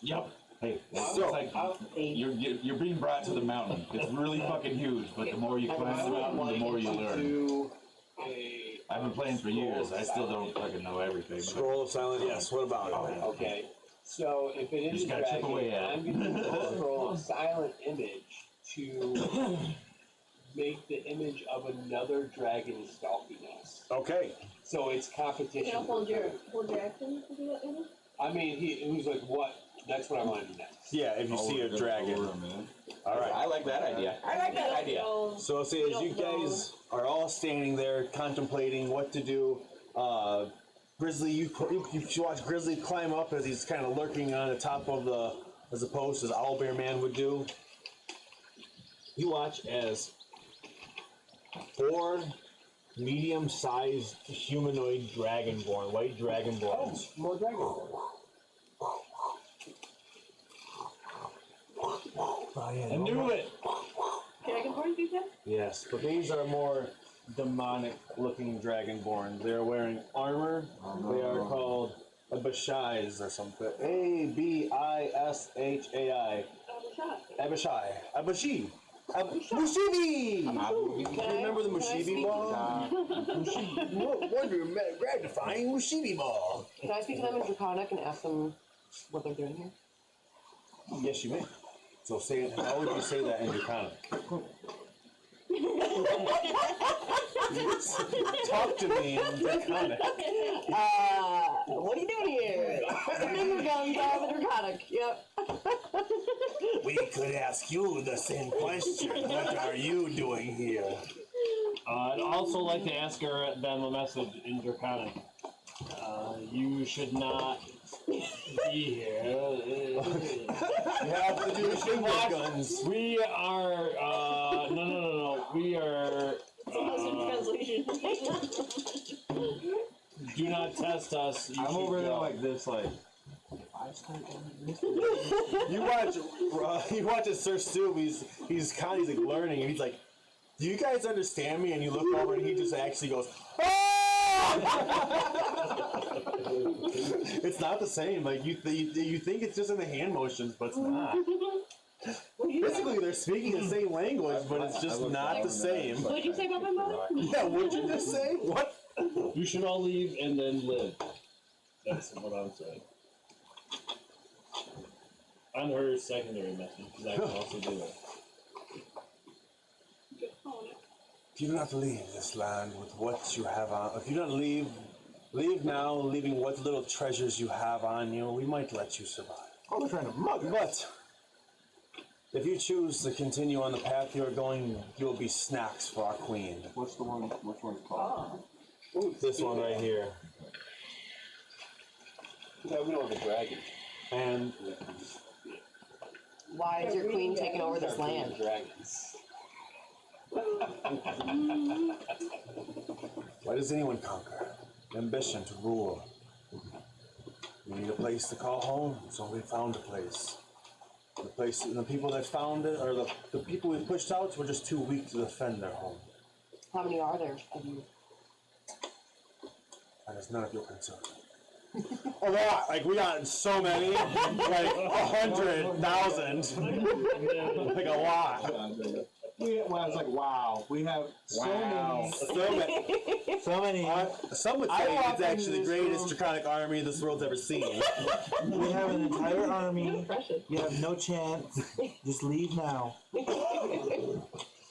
I: Yep. Hey, it's
H: So-
I: like you're being brought to the mountain. It's really fucking huge, but the more you climb the mountain, the more you learn.
G: Do a.
I: I've been playing for years. I still don't fucking know everything. but-
H: Scroll of silence, yes, what about it?
G: Okay. So if it is
I: Just
G: a
I: gotta chip
G: dragon,
I: away at it.
G: I'm going to scroll a silent image to make the image of another dragon stalking us.
H: Okay.
G: So it's competition.
C: Can I hold your action to do that, Anna?
G: I mean, he was like, what? That's what I want to do next.
H: Yeah, if you see a dragon. Alright.
I: I like that idea. I like that idea.
H: So I'll say as you guys are all standing there contemplating what to do, Grizzly, you watch Grizzly climb up as he's kind of lurking on the top of the post as Owlbear Man would do. You watch as 4 medium-sized humanoid dragonborn, white dragonborns.
G: More dragon.
J: I knew it.
C: Dragonborn, you said?
H: Yes, but these are more demonic-looking dragonborn. They are wearing armor. They are called Abishais or something. Abishai. Abishai. Abishi. Mushibi! Remember the Mushibi ball? Wonder gratifying Mushibi ball.
A: Can I speak to them in Draconic and ask them what they're doing here?
H: Yes, you may. So say it. How would you say that in Draconic? Talk to me in Draconic.
A: What are you doing here? Finger guns out of the Draconic. Yep.
H: We could ask you the same question. What are you doing here?
J: I'd also like to ask them a message in Draconic. You should not be here.
H: You have to do finger guns.
J: We are, no. We are,
C: Translation.
J: do not test us. You
F: I'm
J: should
F: over there
J: go.
F: like this, like.
H: You watch a Sir Stu. He's kind of like learning, and he's like, "Do you guys understand me?" And you look over, and he just actually goes, "Ah!" It's not the same. Like you think it's just in the hand motions, but it's not. Basically, they're speaking the same language, but it's just not the same.
C: What'd you say about my mother?
H: Yeah, what'd you just say? What?
J: You should all leave and then live. That's what I'm saying. On her secondary message, because I can also do it.
H: If you do not leave this land with what you have on, if you don't leave now, leaving what little treasures you have on you, we might let you survive.
B: Oh, they're trying to mug us.
H: But if you choose to continue on the path you're going, you'll be snacks for our queen.
F: Which one's called?
H: This one right here.
G: Yeah, we don't have a dragon.
H: And
A: Why is your queen taking over this land?
G: Dragons.
H: why does anyone conquer? Ambition to rule. We need a place to call home, so we found a place. The people that found it, or the people we pushed out, were just too weak to defend their home.
A: How many are there of you?
H: That is none of your concern. A lot. Like, we got so many. Like, 100,000. Like, a lot.
F: I was like, wow, we have so many.
H: So many. Some would say it's actually the greatest draconic army this world's ever seen.
B: We have an entire army. You have no chance. Just leave now.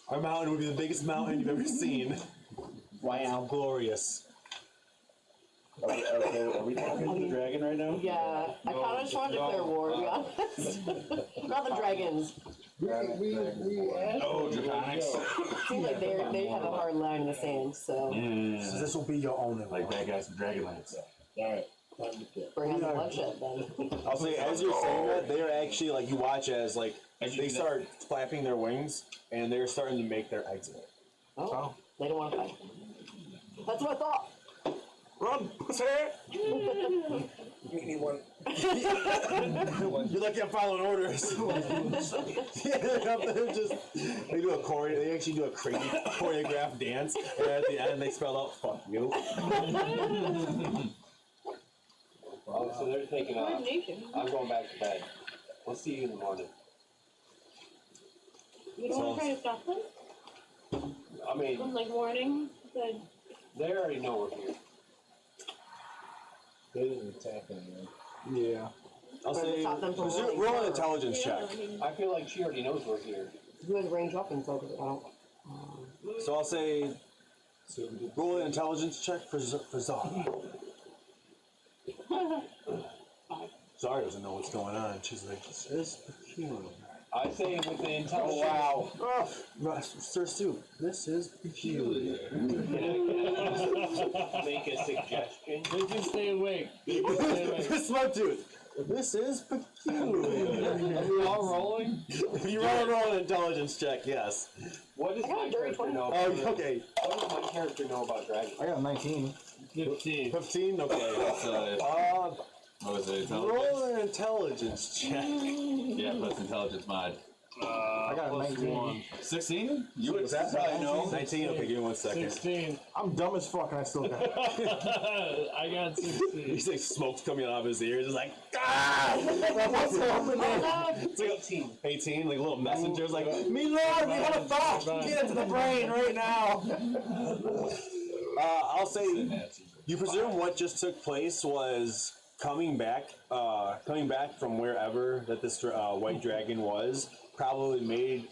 H: Our mountain would be the biggest mountain you've ever seen. Wow. Glorious.
I: Are we talking to the dragon right now?
A: Yeah, I kind of just want to declare war, to be honest. Not the dragons.
I: Oh, draconics.
A: Seems like they have a hard line in the sand, so
H: So this will be your only
I: Like
H: one.
I: bad guys from Dragonlance.
J: Alright, time to kill.
A: bring on the bloodshed then.
H: I'll say, as you're saying that, they're actually, like, you watch as, like, they start flapping their wings, and they're starting to make their exit.
A: Oh, they don't want to fight. That's what I thought.
B: Run, pussy!
H: You're lucky I'm following orders. Yeah, they're up there just, they actually do a crazy choreographed dance, and at the end they spell out, "fuck you."
G: Oh, so they're taking off.
C: Coordination.
G: I'm going back to bed. We'll see you in the morning.
C: You don't want to try to stop them?
G: I mean,
C: From like warning? Said,
G: they already know we're here.
J: They didn't attack anyone.
B: Yeah.
H: I'll
A: Trying to
H: say,
A: stop them from
H: roll
A: running
H: an
A: forward.
H: intelligence check.
G: I feel like she already knows we're here.
A: Who has ranged weapons? So I don't.
H: So I'll say, roll an intelligence check for Zara. Zara doesn't know what's going on. She's like, "This is peculiar."
G: I say with the intelligence.
H: Oh, wow. Oh, Sir Stu, this is peculiar.
G: Make a suggestion.
J: They can stay awake. They can stay awake.
H: Smart dude. This is peculiar.
J: Are we all rolling?
H: You roll an intelligence check, yes.
G: What does
A: I got
G: my
A: a dirty
G: character
A: 20.
G: know?
H: Oh, okay.
G: What does my character know about dragons?
B: I got 19.
J: 15.
H: 15? Okay.
I: What was it?
H: Roll
I: Intelligence?
H: an intelligence check.
I: Yeah, plus intelligence mod.
B: I got a 19.
I: 16? You would
H: Was that
I: probably know.
H: 19? Okay, give me 1 second.
J: 16.
B: I'm dumb as fuck and I still got it.
J: I got 16.
H: He's like smoke's coming out of his ears. It's like, ah! What's happening? It's like
G: 18.
H: 18, like little messengers, like, me lord, we have a thought. Get it to the brain right now. I'll say, you presume what just took place was coming back from wherever that this white dragon was. Probably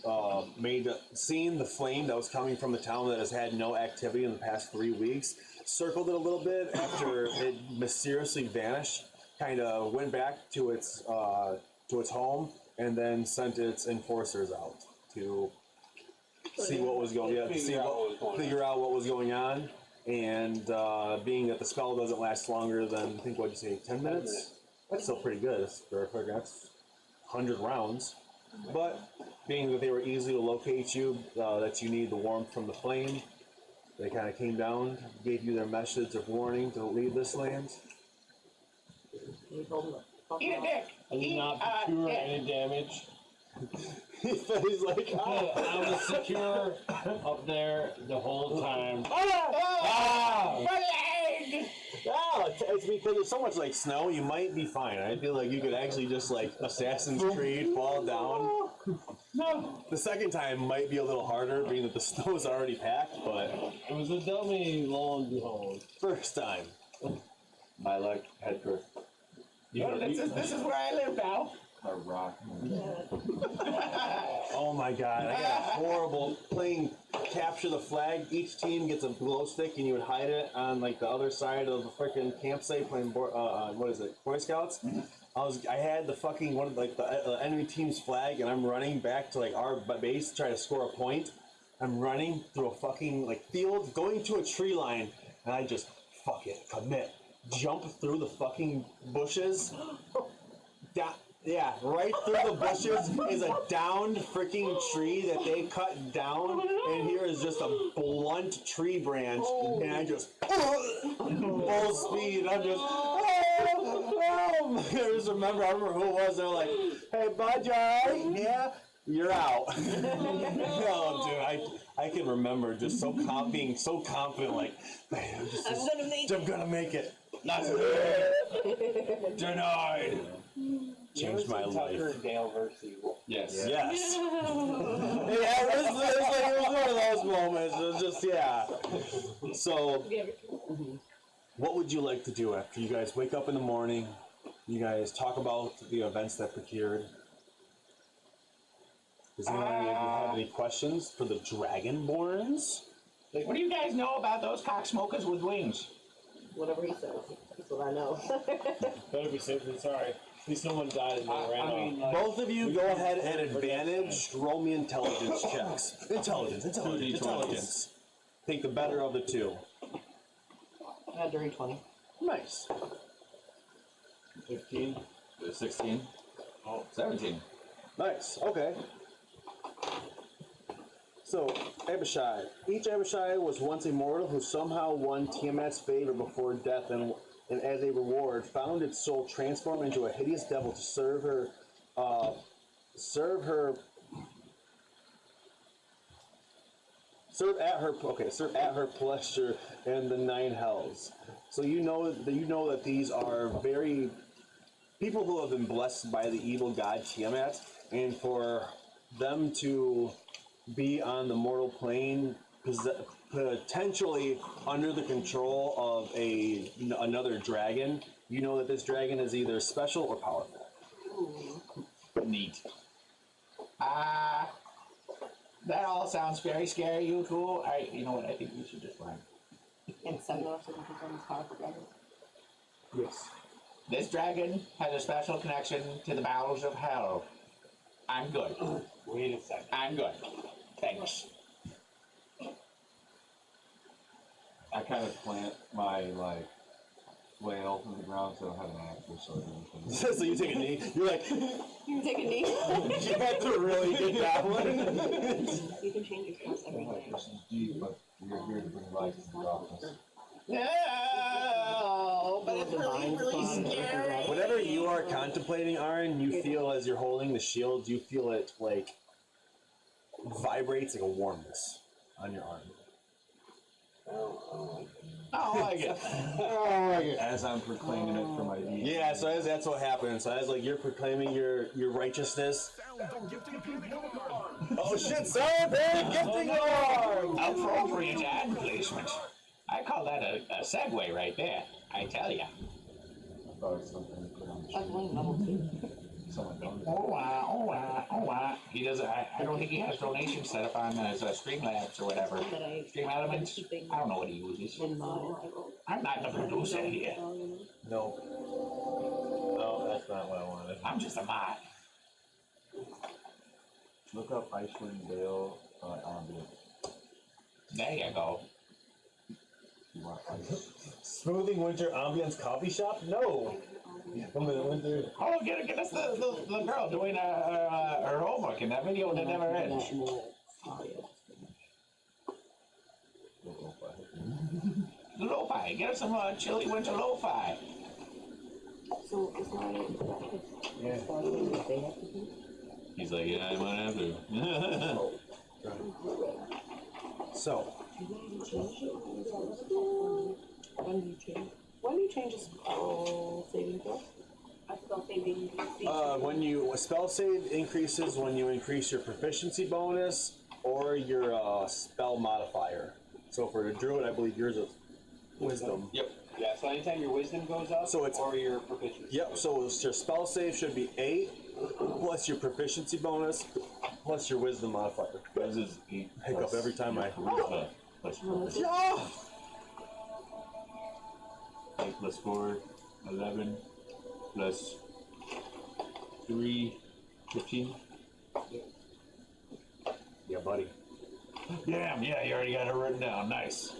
H: seeing the flame that was coming from the town that has had no activity in the past 3 weeks, circled it a little bit after it mysteriously vanished, kind of went back to its home, and then sent its enforcers out to see what was going, figure out what was going on. And being that the spell doesn't last longer than, I think, what'd you say, 10 minutes? That's still pretty good. That's 100 rounds. But being that they were easy to locate you, that you need the warmth from the flame, they kind of came down, gave you their message of warning to leave this land.
A: You told him to fuck
D: Eat a
A: off.
D: dick.
J: I did not procure any damage.
H: He's like,
J: I was secure up there the whole time.
H: my leg! Oh, it's because there's so much like snow, you might be fine. I feel like you could actually just like Assassin's Creed fall down.
J: No,
H: The second time might be a little harder, being that the snow is already packed, but
J: it was a dummy, lo and behold.
H: first time.
I: My luck, Edgar.
D: This is where I live now.
F: A rock.
H: Oh my god, I got horrible playing capture the flag. Each team gets a glow stick and you would hide it on like the other side of the freaking campsite playing what is it, Boy Scouts? I had the fucking one of like the enemy team's flag and I'm running back to like our base to try to score a point. I'm running through a fucking like field, going to a tree line, and I just fuck it, commit, jump through the fucking bushes. Yeah, right through the bushes is a downed freaking tree that they cut down, and here is just a blunt tree branch, and I just full speed. I'm just, I just remember who it was. They're like, "Hey, bud, you alright? Yeah, you're out." Oh, dude, I can remember just being so confident, like, I'm gonna make it. Not denied. Changed my life.
J: Tucker and Dale versus Evil.
I: Yes.
H: Yes. Yeah, it was one of those moments. It was just, yeah. So, what would you like to do after you guys wake up in the morning? You guys talk about the events that procured. Does anyone have any questions for the Dragonborns?
D: What do you guys know about those cocksmokers with wings?
A: Whatever he says. That's what I know.
J: Better be safe than sorry. At least no one died and they ran off.
H: Both of you go ahead and advantage. Roll me intelligence checks. Intelligence. Take the better of the two.
A: I had during 20.
H: Nice.
J: 15.
I: 16.
J: Oh,
I: 17.
H: Nice. Okay. So, Abishai. Each Abishai was once a mortal who somehow won Tiamat's favor before death and as a reward found its soul transform into a hideous devil to serve at her pleasure in the 9 hells. So you know that these are very people who have been blessed by the evil god Tiamat, and for them to be on the mortal plane, potentially under the control of another dragon. You know that this dragon is either special or powerful.
D: Neat. That all sounds very scary, you two. You know what? I think we should just run.
A: And 7 also becomes powerful dragon.
H: Yes.
D: This dragon has a special connection to the bowels of hell. I'm good.
J: wait a second.
D: I'm good. Thanks.
F: I kind of plant my like flail in the ground so I don't have an actual sword or anything.
H: So you take a knee. You're like,
A: You take a knee.
H: you had to really get that one.
A: You can change your class every day.
F: This is deep, but we're here to bring light to the darkness.
D: No, but it's really scary.
H: Whatever you are contemplating, Aaron, you feel as you're holding the shield, you feel it like vibrates like a warmness on your arm.
D: Oh, I like it.
H: Oh, like it.
F: As I'm proclaiming it for my deeds.
H: Yeah, so that's what happens. So as like you're proclaiming your righteousness. Oh shit! Celebrate gifting alarm.
D: Appropriate ad placement. I call that a segue right there. I tell ya.
F: I thought it was something to put on the
A: I've
F: shield.
A: learned level 2.
F: Someone done it.
D: Oh wow. He doesn't. I don't think he has donations set up on his Streamlabs or whatever.
A: That I
D: Stream Elements. I don't know what he uses.
A: in my
D: I'm not the producer here.
H: No. No, that's not what I wanted.
D: I'm just a mod.
F: Look up Icewind Dale ambient.
D: There you go.
H: Smoothing winter ambience coffee shop? No. From the winter.
D: Oh, get us the girl doing her homework in that video that never ends. Lo-fi. Get us some chili winter lo-fi.
A: So is my
H: Yeah.
A: that they have to do?
I: He's like, yeah, I might have to.
H: So,
A: When do you change? When do you change a spell saving throw?
C: A spell saving.
H: when you a spell save increases when you increase your proficiency bonus or your spell modifier. So for the druid, I believe yours is wisdom.
G: Yep. Yeah, so anytime your wisdom goes up,
H: So it's-
G: or your proficiency.
H: Yep. So your spell save should be 8 plus your proficiency bonus plus your wisdom modifier.
I: This is 8
H: Hiccup
I: plus
H: every time I.
I: charisma plus 4.
H: Yeah.
I: 8 plus 4, 11 plus 3, 15.
H: Yeah, buddy.
D: Damn, yeah, you already got it written down. Nice.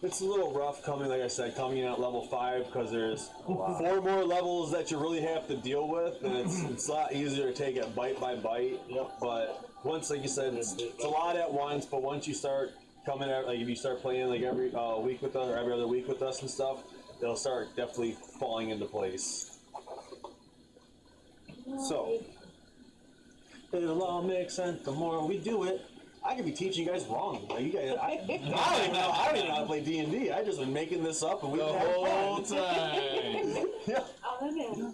H: It's a little rough coming, like I said, coming in at level 5 because there's 4 more levels that you really have to deal with, and it's a lot easier to take it bite by bite.
J: Yep.
H: But once, like you said, it's a lot at once. But once you start coming out, like if you start playing like every week with us or every other week with us and stuff, they'll start definitely falling into place. So it'll all make sense the more we do it. I could be teaching you guys wrong. Like you guys, I don't even know. I don't even know how to play D&D. I just been making this up and we
I: The whole time.
H: Yeah,
C: Oh, man.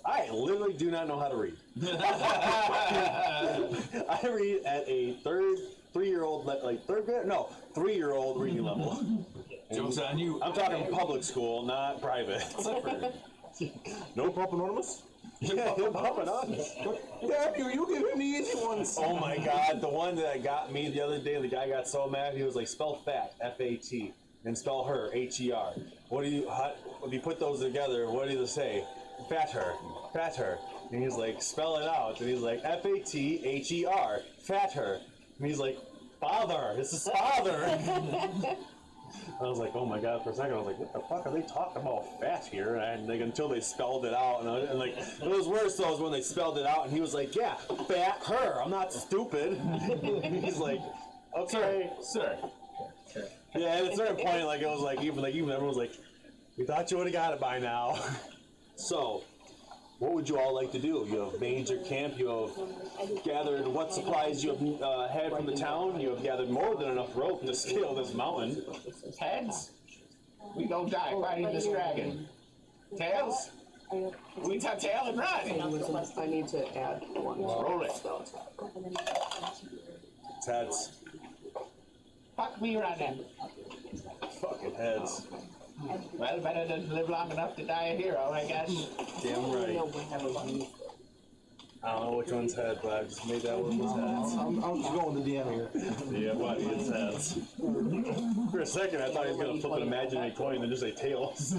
H: I literally do not know how to read. I read at a 3-year-old reading level.
I: Joke's on you.
H: I'm talking public school, not private.
B: No Pop Anonymous?
H: Yeah, no Pop Anonymous.
B: Damn you give him the easy ones.
H: Oh my god, the one that got me the other day, the guy got so mad, he was like, spell fat, F-A-T, and spell her, H-E-R. If you put those together, what do you say? Fat her. And he's like, spell it out. And he's like, F-A-T-H-E-R, fat her. And he's like, father, this is father. I was like, oh my god, for a second, I was like, what the fuck are they talking about fat here? And like, until they spelled it out, and like, it was worse though, was when they spelled it out, and he was like, yeah, fat her, I'm not stupid. He's like, okay.
I: Sir.
H: Yeah, at a certain point, like, it was like, even everyone was like, we thought you would have got it by now. So, what would you all like to do? You have made your camp, you have gathered what supplies you have had from the town, you have gathered more than enough rope to scale this mountain.
D: Heads? We go die fighting this dragon. Tails? We tell tail and run.
A: I need to add one.
D: Roll it.
A: Spell attack.
H: It's heads.
D: Fuck me running.
H: Fucking heads.
D: Well, better than live long enough to die a hero, I guess.
H: Damn right. I don't know which one's head, but I just made that one was heads.
B: I'm just going with the DM here.
H: Yeah, buddy, it's heads. For a second, I thought he was gonna flip an imaginary coin and just say tails.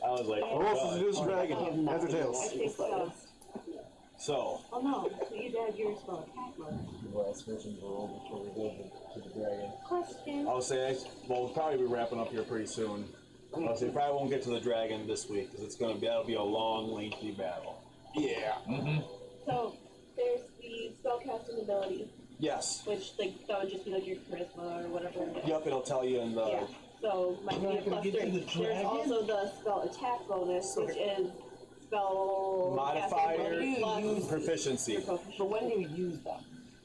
H: I was like,
B: Who
H: oh
B: else is
H: god.
B: this dragon? Heads or
C: I
B: tails?
C: think so.
H: So,
C: Oh no, you add your spell attack mode.
J: The last missions were over before we go to the dragon.
C: Question.
H: I'll say, well, we'll probably be wrapping up here pretty soon. I'll say, probably won't get to the dragon this week because that'll be a long, lengthy battle.
B: Yeah.
C: So there's the spellcasting ability,
H: Yes.
C: which like that would just be like your charisma or whatever.
H: Yep, it'll tell you in the.
C: Yeah. So might be a plus 3. There's also the spell attack bonus, which is spell
H: Modifier,
C: casting plus
H: proficiency.
C: your proficiency.
A: But when do you use them?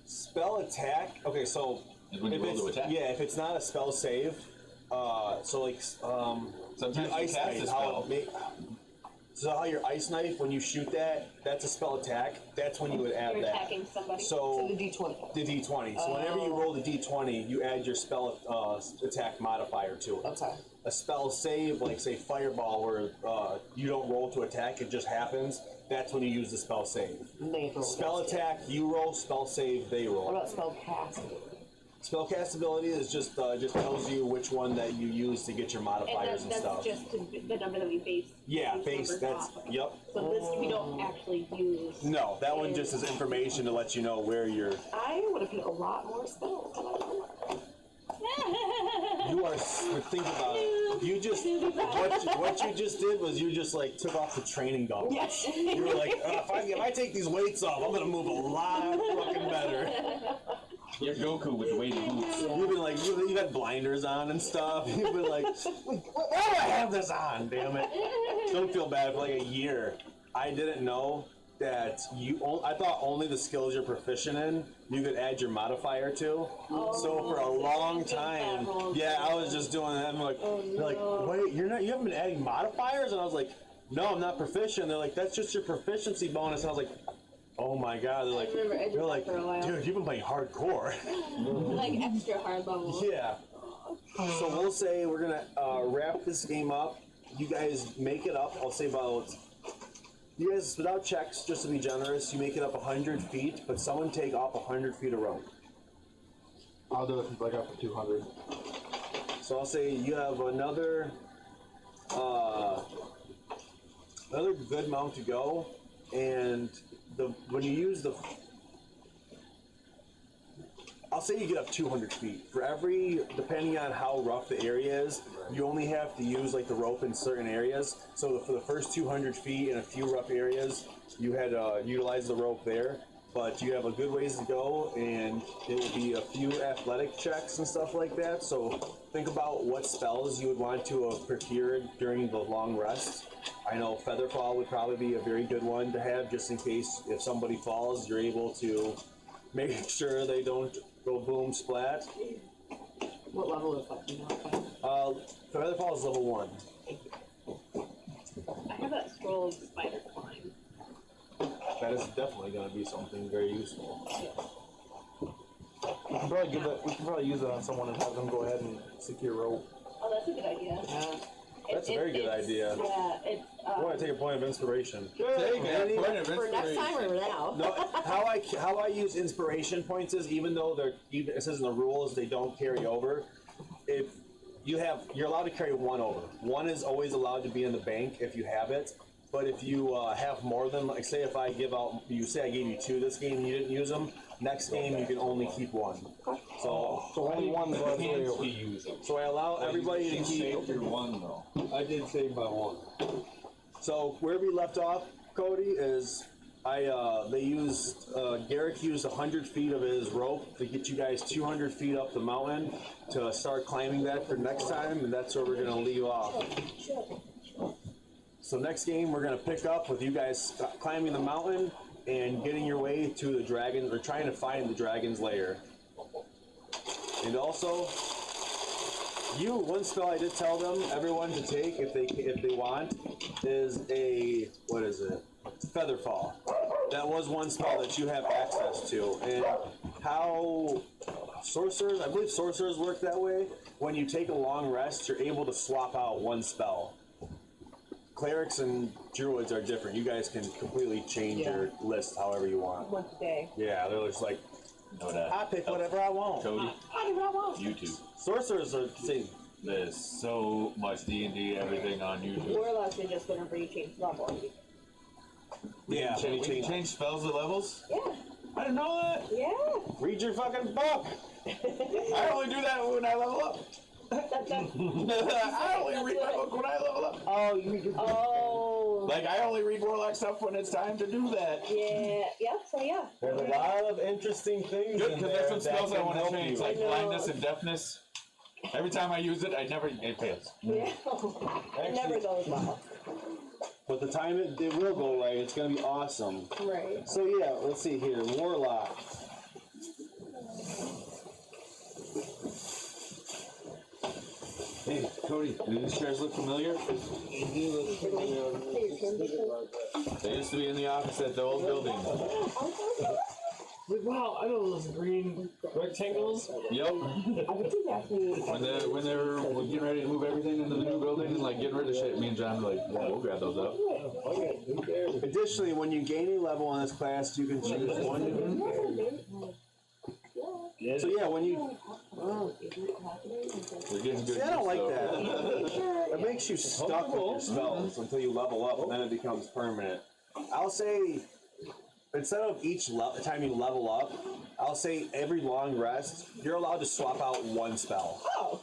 H: Spell attack. Okay, so
I: Is when you
H: if
I: roll to
H: it's
I: attack.
H: yeah, if it's not a spell save, so like
I: Sometimes
H: your
I: you
H: ice
I: cast a
H: knife.
I: spell.
H: So how your ice knife, when you shoot that, that's a spell attack. That's when you would add
C: You're
H: that.
C: attacking somebody.
A: So
H: So
A: the D20.
H: the D20. So whenever you roll the D20, you add your spell attack modifier to it.
A: Okay.
H: A spell save, like say Fireball, where you don't roll to attack, it just happens. That's when you use the spell save.
A: They roll.
H: Spell attack, you roll. Spell save, they
A: What
H: roll.
A: about spell cast?
H: Spellcast ability is just tells you which one that you use to get your modifiers and
C: that's
H: stuff.
C: just the number that we base.
H: Yeah,
C: these
H: base.
C: numbers
H: That's
C: off of.
H: yep.
C: So this we don't actually use.
H: No, that one just is information to let you know where you're.
A: I would have picked a lot more spells. Than I
H: You are. Think about it. You just what you just did was you just like took off the training goggles.
A: Yes.
H: You were like, if I take these weights off, I'm gonna move a lot fucking better.
I: You're Goku with the weighted boots.
H: You've been like, you had blinders on and stuff. You've been like, why do I have this on? Damn it! Don't feel bad. For like a year, I didn't know that I thought only the skills you're proficient in you could add your modifier to. So for a long time, yeah, I was just doing that. And they're like, wait, you haven't been adding modifiers? And I was like, no, I'm not proficient. They're like, that's just your proficiency bonus. And I was like, oh my god. They're like, dude, you've been playing hardcore.
C: Like extra hard level.
H: Yeah. So we'll say we're gonna wrap this game up. You guys make it up. I'll say about. You guys, without checks, just to be generous, you make it up 100 feet, but someone take off 100 feet of rope.
B: I'll do it since I got the 200.
H: So I'll say you have another good amount to go, and when you use the, I'll say you get up 200 feet. For every, depending on how rough the area is, you only have to use like the rope in certain areas. So for the first 200 feet in a few rough areas, you had to utilize the rope there. But you have a good ways to go, and it will be a few athletic checks and stuff like that. So think about what spells you would want to have procured during the long rest. I know Featherfall would probably be a very good one to have, just in case if somebody falls, you're able to make sure they don't go boom splat.
A: What level is that?
H: Featherfall is level 1.
C: I have that scroll of spider climb.
H: That is definitely going to be something very useful.
B: We can probably use it on someone and have them go ahead and secure rope.
C: Oh, that's a good idea.
H: That's a very good idea.
C: Yeah, it's.
H: I want to take a point of inspiration.
I: Take that point of
A: For next time or now?
H: No, how I use inspiration points is even though it says in the rules they don't carry over. If you're allowed to carry one over. One is always allowed to be in the bank if you have it. But if you have more than, like, say if I give out, say I gave you 2 this game and you didn't use them, next game you can only keep 1. So
B: only one
I: Can't be used.
H: So I allow everybody to keep.
I: Save your one though.
G: I did save by 1.
H: So where we left off, Cody, is Garrick used 100 feet of his rope to get you guys 200 feet up the mountain to start climbing that for next time, and that's where we're gonna leave off. So next game we're gonna pick up with you guys climbing the mountain and getting your way to the dragon, or trying to find the dragon's lair. And also, one spell I did tell them everyone to take if they want is a Featherfall. That was one spell that you have access to, and how I believe sorcerers work that way. When you take a long rest, you're able to swap out one spell. Clerics and druids are different. You guys can completely change your list however you want.
C: Once a day.
H: Yeah, they're just like,
I: Know that.
H: I pick whatever I want.
I: Cody,
C: I do what I want.
I: YouTube.
H: Sorcerers are the same.
I: There's so much D&D everything on YouTube.
C: Warlocks are just whenever you change level.
H: Yeah,
I: We can change spells and levels?
C: Yeah.
I: I didn't know that.
C: Yeah.
H: read your fucking book.
I: I only do that when I level up. I only read my book when I level up.
A: Oh, you read your book.
C: Oh.
I: Like, I only read Warlock stuff when it's time to do that.
C: Yeah. Yep. So yeah.
H: There's a lot of interesting things
I: Good,
H: in
I: because
H: there
I: there's some spells
H: that
I: I
H: can
I: want
H: help
I: to change,
H: you.
I: like blindness and deafness. Every time I use it, it fails.
C: Yeah. It never goes well.
H: But the time it will go right, it's gonna be awesome.
C: Right.
H: So yeah, let's see here. Warlock.
I: Hey, Cody, do these chairs look familiar? They used to be in the office at the old building.
J: Like, wow, I know those green rectangles.
I: Yep. When they were getting ready to move everything into the new building and like getting rid of shit, me and John were like, yeah, we'll grab those up.
H: Additionally, when you gain a level in this class, you can choose one. So yeah, when you
I: We're getting good.
H: see, I don't like
I: so-
H: that. It makes you stuck with your spells until you level up, and then it becomes permanent. I'll say instead of each time you level up, I'll say every long rest, you're allowed to swap out one spell.
C: Oh,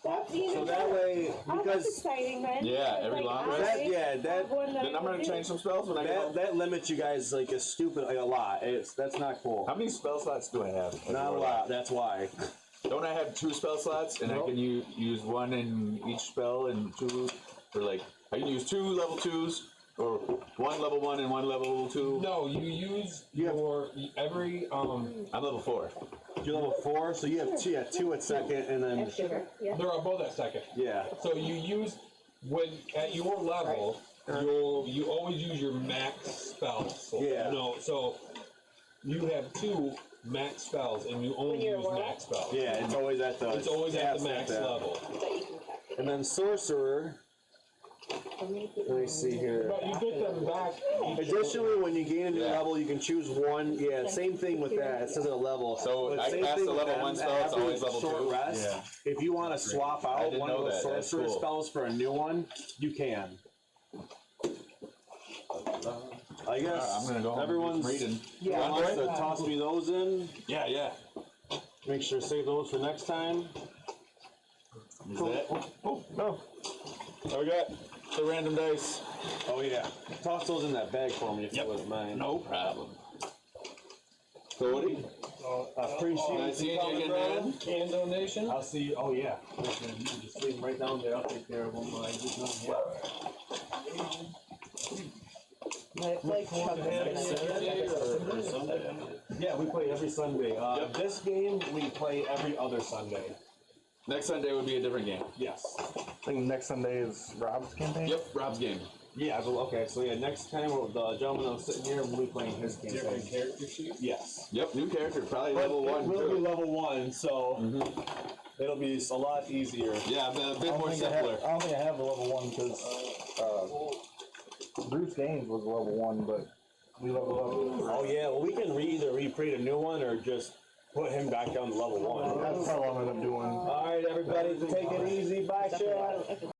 C: that's even
H: So that
C: better.
H: way,
C: Oh, that's
H: because
C: exciting, then.
I: Yeah,
C: It's
I: every long
C: I
I: rest?
H: that
C: have one that
I: Then I'm
C: I
I: gonna
C: can
I: change
C: do.
I: some spells when I get home.
H: that limits you guys like a lot. That's not cool.
I: How many spell slots do I have?
H: Not a lot. That's why.
I: Don't I have 2 spell slots and I can use 1 in each spell and 2, or like I can use 2 level 2s or 1 level 1 and 1 level 2.
G: No, you use every
I: I'm level 4.
H: You're level 4, so you have 2 at second, and then
C: Sugar. Yeah.
G: they're both at second.
H: yeah.
G: So you use when at your level, you always use your max spells. So,
H: Yeah.
G: No, so you have 2 max spells, and you only
C: you're
G: use
C: a warlock?
G: max spells.
H: Yeah, it's always at the.
G: It's always at the max
H: that.
G: level.
H: And then sorcerer. Let me see here.
G: But you get them back.
H: Additionally, when you gain a new
I: Yeah.
H: level, you can choose one. Yeah, same thing with that. It says at a level.
I: So
H: But
I: I
H: same
I: pass
H: thing
I: the
H: with
I: level
H: them,
I: 1 spell, it's
H: after
I: always level
H: short
I: 2.
H: rest.
F: Yeah.
H: If you want to swap out
I: didn't
H: one of
I: know
H: those
I: that. That's
H: sorcerer
I: cool.
H: spells for a new one, you can. I guess
I: I'm gonna go home
H: everyone's
I: and reading.
H: yeah wants to toss me those in.
I: Yeah, yeah.
H: Make sure to save those for next time.
I: Is that? Oh, no. What we got? The random dice.
H: Oh yeah, toss those in that bag for me if you wouldn't mind.
I: No problem. Cody?
H: Appreciate
I: Nice seeing you
H: coming,
I: again,
H: bro.
I: man.
J: Can donation?
H: I'll see you. Oh yeah, listen, you can just leave them right down there. I'll take care of them.
A: Like Chuck is gonna
H: Yeah, we play every Sunday. This game we play every other Sunday.
I: Next Sunday would be a different game.
H: Yes.
B: I think next Sunday is Rob's campaign.
I: Yep, Rob's game.
H: Yeah. Okay. So yeah, next time the gentleman that's sitting here will be playing his campaign.
G: character sheet.
H: Yes.
I: Yep, new character, probably
H: But
I: level 1
H: it will be
I: too.
H: level 1, so it'll be a lot easier.
I: Yeah, a bit
B: I
I: more
B: don't
I: simpler.
B: think I have a level 1 because Bruce Gaines was a level 1, but we leveled up.
H: Oh yeah. Well, we can either recreate a new one or just put him back down to level 1.
B: That's probably what I'm gonna end up doing.
H: All right, everybody, take it easy. Bye, chat.